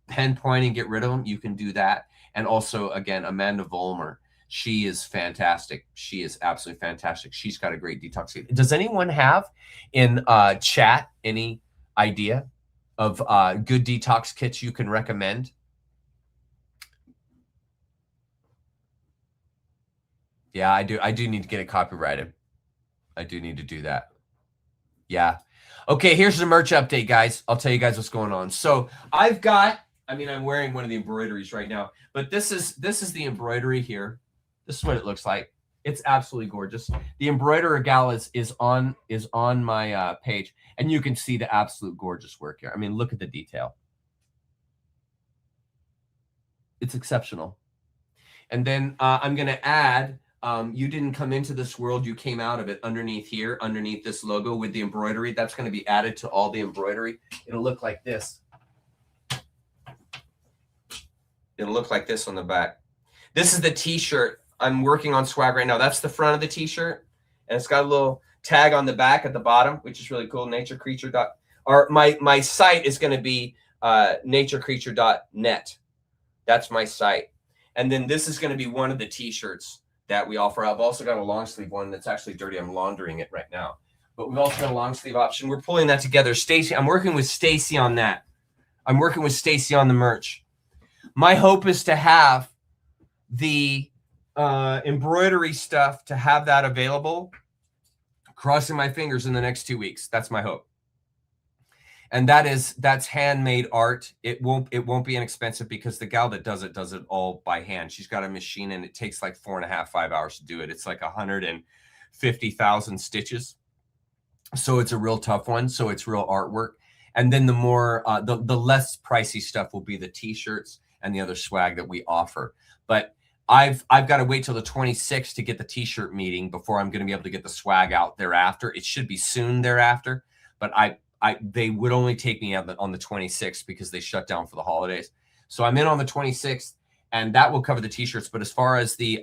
[SPEAKER 1] pinpoint and get rid of them. You can do that. And also, again, Amanda Vollmer, she is fantastic. She is absolutely fantastic. She's got a great detox kit. Does anyone have in chat any idea of good detox kits you can recommend? Yeah, I do. I do need to get it copyrighted. I do need to do that. Yeah. Okay, here's the merch update, guys. I'll tell you guys what's going on. So I've got, I'm wearing one of the embroideries right now, but this is the embroidery here. This is what it looks like. It's absolutely gorgeous. The embroiderer gal is on my page, and you can see the absolute gorgeous work here. Look at the detail. It's exceptional. And then I'm going to add, you didn't come into this world, you came out of it, underneath here, underneath this logo with the embroidery. That's going to be added to all the embroidery. It'll look like this. It'll look like this on the back. This is the t-shirt. I'm working on swag right now. That's the front of the t-shirt, and it's got a little tag on the back at the bottom, which is really cool. NatureCreature. Or my site is going to be naturecreature.net. That's my site. And then this is going to be one of the t-shirts that we offer. I've also got a long sleeve one that's actually dirty. I'm laundering it right now. But we've also got a long sleeve option. We're pulling that together. Stacy, I'm working with Stacy on that. I'm working with Stacy on the merch. My hope is to have the embroidery stuff, to have that available, crossing my fingers, in the next 2 weeks. That's my hope. And that's handmade art. It won't be inexpensive because the gal that does it all by hand. She's got a machine and it takes like 4.5, 5 hours to do it. It's like 150,000 stitches. So it's a real tough one. So it's real artwork. And then the more, the less pricey stuff will be the t-shirts and the other swag that we offer. But I've got to wait till the 26th to get the t-shirt meeting before I'm going to be able to get the swag out thereafter. It should be soon thereafter, but they would only take me on the 26th because they shut down for the holidays. So I'm in on the 26th, and that will cover the t-shirts. But as far as the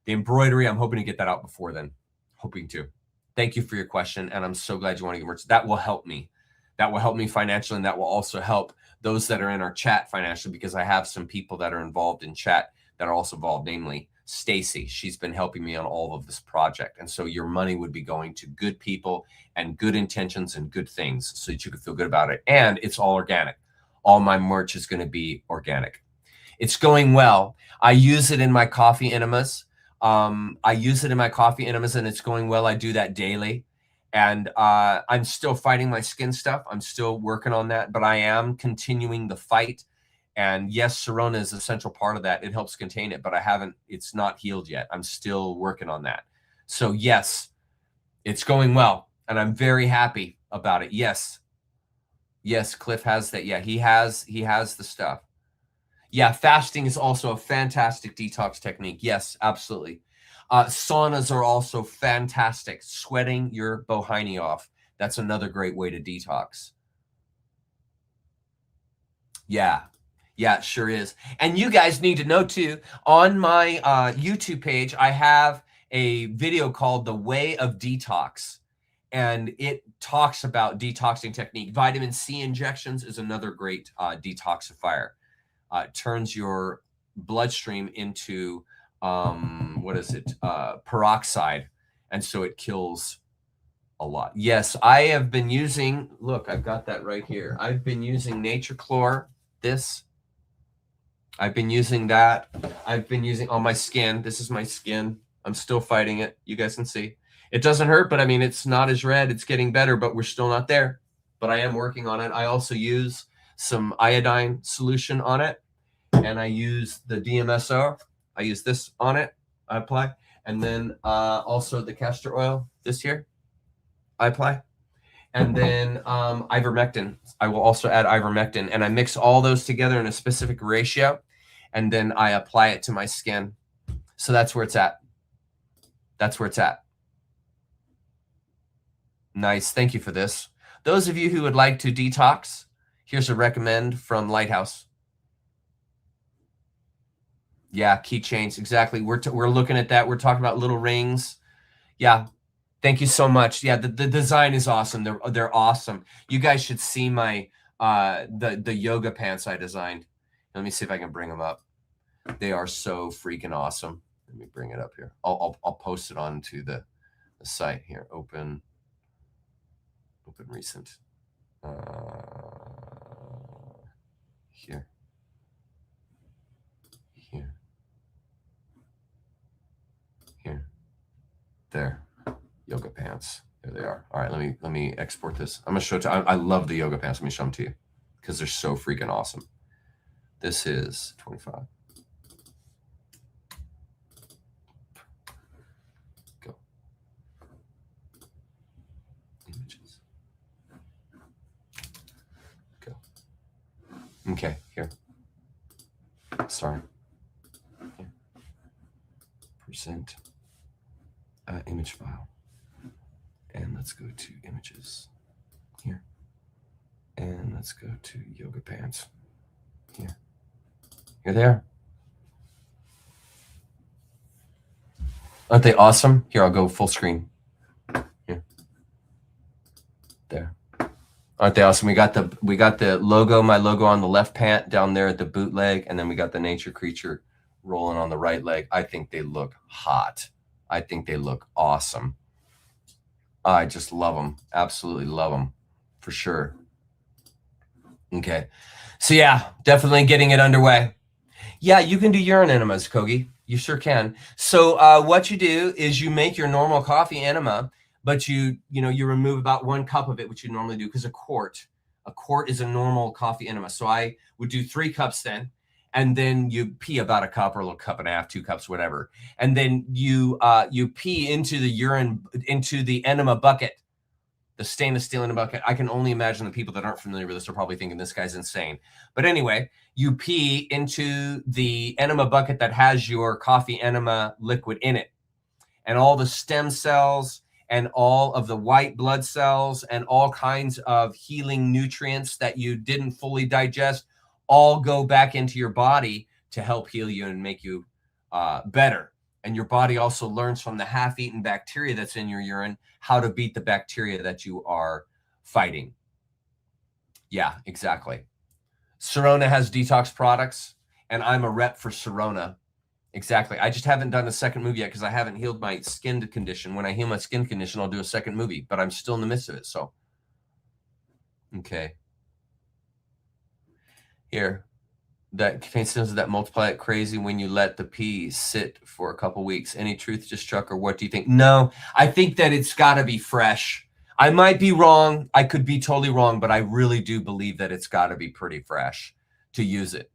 [SPEAKER 1] embroidery, I'm hoping to get that out before then. Hoping to. Thank you for your question, and I'm so glad you want to get merch. That will help me. That will help me financially, and that will also help those that are in our chat financially, because I have some people that are involved in chat that are also involved, namely Stacy. She's been helping me on all of this project. And so your money would be going to good people and good intentions and good things so that you can feel good about it. And it's all organic. All my merch is going to be organic. It's going well. I use it in my coffee enemas. And it's going well. I do that daily. And I'm still fighting my skin stuff. I'm still working on that, but I am continuing the fight. And yes, Sirona is a central part of that. It helps contain it, but it's not healed yet. I'm still working on that. So yes, it's going well. And I'm very happy about it. Yes. Yes, Cliff has that. Yeah, he has the stuff. Yeah, fasting is also a fantastic detox technique. Yes, absolutely. Saunas are also fantastic. Sweating your bohini off. That's another great way to detox. Yeah. Yeah, it sure is. And you guys need to know too, on my YouTube page, I have a video called The Way of Detox. And it talks about detoxing technique. Vitamin C injections is another great detoxifier. It turns your bloodstream into, peroxide. And so it kills a lot. Yes, I have been using, look, I've got that right here. I've been using NatureCreatures, this. I've been using that. I've been using on my skin. This is my skin. I'm still fighting it. You guys can see. It doesn't hurt, but I mean, it's not as red. It's getting better, but we're still not there. But I am working on it. I also use some iodine solution on it. And I use the DMSO. I use this on it. I apply. And then also the castor oil, this here, I apply. And then ivermectin. I will also add ivermectin. And I mix all those together in a specific ratio. And then I apply it to my skin. So that's where it's at. That's where it's at. Nice. Thank you for this. Those of you who would like to detox, here's a recommend from Lighthouse. Yeah, keychains. Exactly. We're looking at that. We're talking about little rings. Yeah. Thank you so much. Yeah, the design is awesome. They're awesome. You guys should see my the yoga pants I designed. Let me see if I can bring them up. They are so freaking awesome. Let me bring it up here. I'll post it onto the site here. Open recent. Here. There. Yoga pants. There they are. All right, let me export this. I'm gonna show it to I love the yoga pants. Let me show them to you because they're so freaking awesome. This is 25. Go. Images. Go. Okay, here. Sorry. Here. Present. Image file. And let's go to images here. And let's go to yoga pants here. Here they are. Aren't they awesome? Here, I'll go full screen. Here. There. Aren't they awesome? We got the logo, my logo on the left pant down there at the boot leg, and then we got the nature creature rolling on the right leg. I think they look hot. I think they look awesome. I just love them. Absolutely love them for sure. Okay. So yeah, definitely getting it underway. Yeah, you can do urine enemas, Kogi. You sure can. So what you do is you make your normal coffee enema, but you remove about 1 cup of it, which you normally do, because a quart A quart is a normal coffee enema. So I would do 3 cups then, and then you pee about a cup or a little cup and a half, 2 cups, whatever. And then you pee into the urine, into the enema bucket, the stainless steel enema bucket. I can only imagine the people that aren't familiar with this are probably thinking this guy's insane. But anyway, you pee into the enema bucket that has your coffee enema liquid in it. And all the stem cells and all of the white blood cells and all kinds of healing nutrients that you didn't fully digest all go back into your body to help heal you and make you better. And your body also learns from the half-eaten bacteria that's in your urine how to beat the bacteria that you are fighting. Yeah, exactly. Sirona has detox products, and I'm a rep for Sirona. Exactly. I just haven't done a second movie yet because I haven't healed my skin condition. When I heal my skin condition, I'll do a second movie, but I'm still in the midst of it. So, okay. Here, that contains symptoms that multiply it crazy when you let the pee sit for a couple weeks. Any truth to struck, or what do you think? No, I think that it's got to be fresh. I might be wrong. I could be totally wrong, but I really do believe that it's got to be pretty fresh to use it.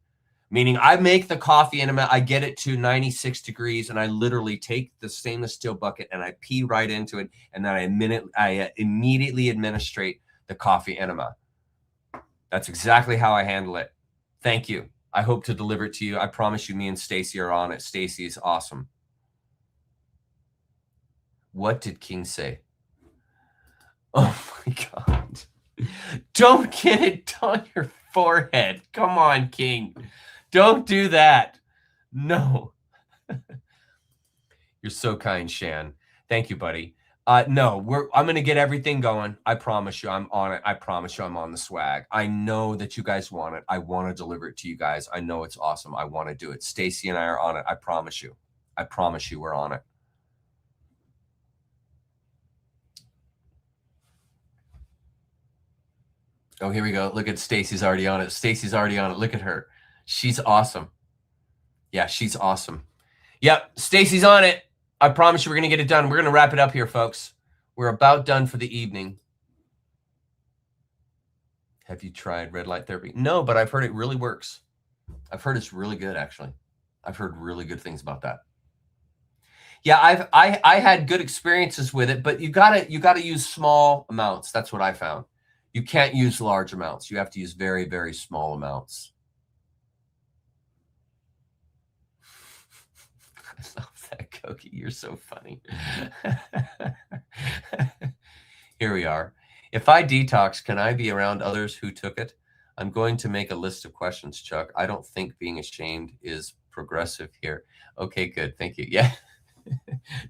[SPEAKER 1] Meaning I make the coffee enema, I get it to 96 degrees, and I literally take the stainless steel bucket and I pee right into it, and then I immediately administrate the coffee enema. That's exactly how I handle it. Thank you. I hope to deliver it to you. I promise you, me and Stacy are on it. Stacy is awesome. What did King say? Oh my God. Don't get it on your forehead. Come on, King. Don't do that. No. You're so kind, Shan. Thank you, buddy. No, I'm going to get everything going. I promise you I'm on it. I promise you I'm on the swag. I know that you guys want it. I want to deliver it to you guys. I know it's awesome. I want to do it. Stacy and I are on it. I promise you. I promise you we're on it. Oh, here we go. Look at Stacy's already on it. Stacy's already on it. Look at her. She's awesome. Yeah, she's awesome. Yep, Stacy's on it. I promise you we're going to get it done. We're going to wrap it up here, folks. We're about done for the evening. Have you tried red light therapy? No, but I've heard it really works. I've heard it's really good, actually. I've heard really good things about that. Yeah, I had good experiences with it, but you gotta use small amounts. That's what I found. You can't use large amounts. You have to use very, very small amounts. I love that, Koki. You're so funny. Here we are. If I detox, can I be around others who took it? I'm going to make a list of questions, Chuck. I don't think being ashamed is progressive here. Okay, good. Thank you. Yeah.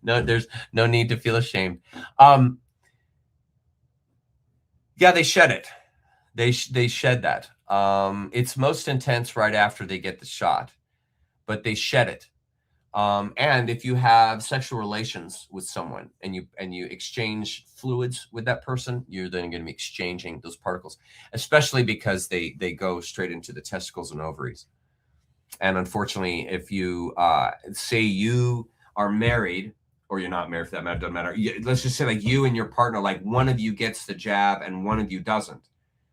[SPEAKER 1] No, there's no need to feel ashamed. Yeah, they shed it. They shed that. It's most intense right after they get the shot, but they shed it. And if you have sexual relations with someone and you exchange fluids with that person, you're then going to be exchanging those particles, especially because they go straight into the testicles and ovaries. And unfortunately, if you say you are married, or you're not married for that matter, doesn't matter. Let's just say like you and your partner, like one of you gets the jab and one of you doesn't.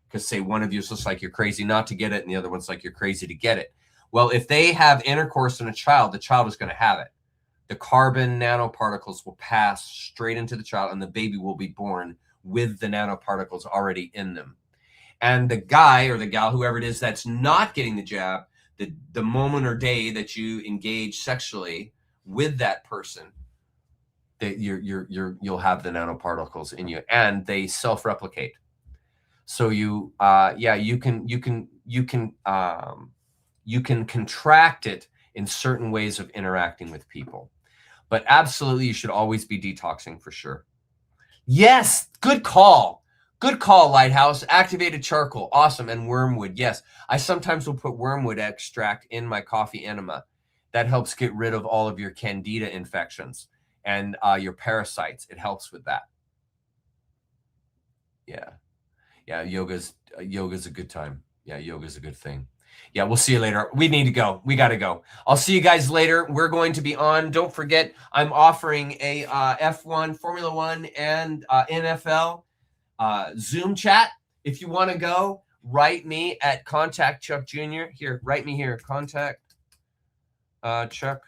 [SPEAKER 1] Because say one of you is just like you're crazy not to get it and the other one's like you're crazy to get it. Well, if they have intercourse in a child, the child is going to have it. The carbon nanoparticles will pass straight into the child and the baby will be born with the nanoparticles already in them. And the guy or the gal, whoever it is that's not getting the jab, the moment or day that you engage sexually with that person, that you'll have the nanoparticles in you, and they self-replicate. So you can contract it in certain ways of interacting with people, but absolutely you should always be detoxing for sure. Yes, good call. Good call, Lighthouse. Activated charcoal, awesome, and wormwood. Yes, I sometimes will put wormwood extract in my coffee enema. That helps get rid of all of your candida infections and your parasites. It helps with that. Yeah, yoga's a good time. Yeah, yoga's a good thing. Yeah, we'll see you later. We need to go. We got to go. I'll see you guys later. We're going to be on. Don't forget, I'm offering a F1, Formula One, and NFL Zoom chat. If you want to go, write me at contact Chuck Jr. Here, write me here. Contact Chuck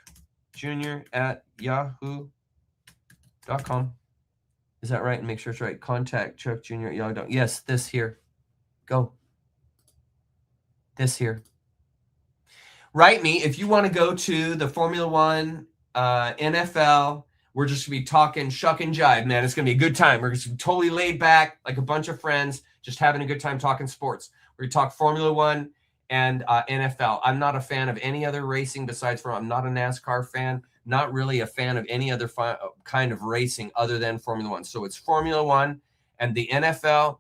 [SPEAKER 1] Jr. at yahoo.com. Is that right? And make sure it's right. Contact Chuck Jr. at yahoo.com. Yes, this here. Go. This here. Write me if you want to go to the Formula One, NFL. We're just going to be talking shuck and jive, man. It's going to be a good time. We're going to be totally laid back, like a bunch of friends, just having a good time talking sports. We're going to talk Formula One and NFL. I'm not a fan of any other racing besides I'm not a NASCAR fan, not really a fan of any other kind of racing other than Formula One. So it's Formula One and the NFL,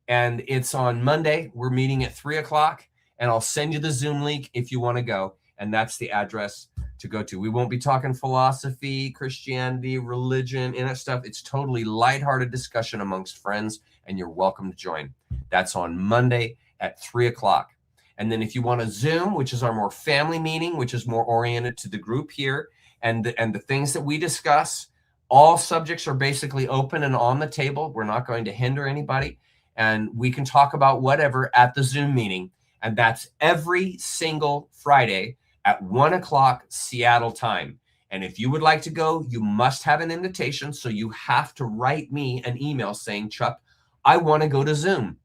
[SPEAKER 1] and it's on Monday. We're meeting at 3 o'clock, and I'll send you the Zoom link if you want to go, and that's the address to go to. We won't be talking philosophy, Christianity, religion, and that stuff. It's totally lighthearted discussion amongst friends, and you're welcome to join. That's on Monday at 3 o'clock. And then if you want to Zoom, which is our more family meeting, which is more oriented to the group here, and the things that we discuss, all subjects are basically open and on the table. We're not going to hinder anybody, and we can talk about whatever at the Zoom meeting. And that's every single Friday at 1 o'clock Seattle time. And if you would like to go, you must have an invitation. So you have to write me an email saying, Chuck, I want to go to Zoom.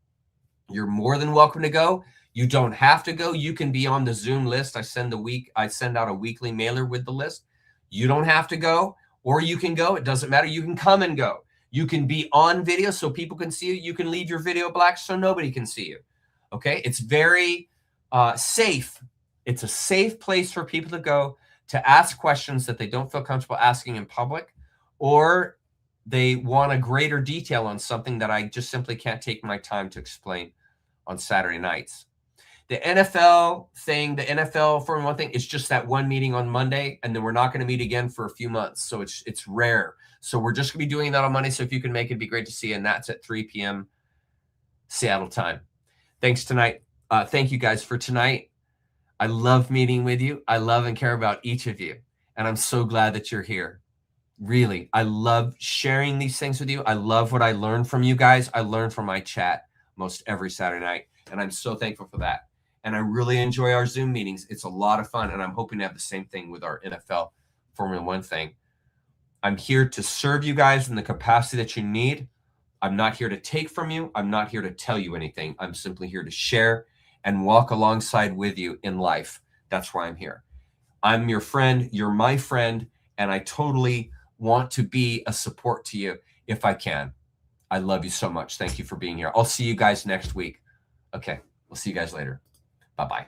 [SPEAKER 1] You're more than welcome to go. You don't have to go. You can be on the Zoom list. I send out a weekly mailer with the list. You don't have to go, or you can go. It doesn't matter. You can come and go. You can be on video so people can see you. You can leave your video black so nobody can see you. Okay. It's very safe. It's a safe place for people to go to ask questions that they don't feel comfortable asking in public, or they want a greater detail on something that I just simply can't take my time to explain on Saturday nights. The NFL thing, the NFL Formula One thing, is just that one meeting on Monday, and then we're not going to meet again for a few months. So it's rare. So we're just going to be doing that on Monday. So if you can make it, it'd be great to see you. And that's at 3 p.m. Seattle time. Thanks tonight. Thank you guys for tonight. I love meeting with you. I love and care about each of you. And I'm so glad that you're here. Really, I love sharing these things with you. I love what I learn from you guys. I learn from my chat most every Saturday night. And I'm so thankful for that. And I really enjoy our Zoom meetings. It's a lot of fun. And I'm hoping to have the same thing with our NFL Formula One thing. I'm here to serve you guys in the capacity that you need. I'm not here to take from you. I'm not here to tell you anything. I'm simply here to share and walk alongside with you in life. That's why I'm here. I'm your friend. You're my friend. And I totally want to be a support to you if I can. I love you so much. Thank you for being here. I'll see you guys next week. Okay. We'll see you guys later. Bye-bye.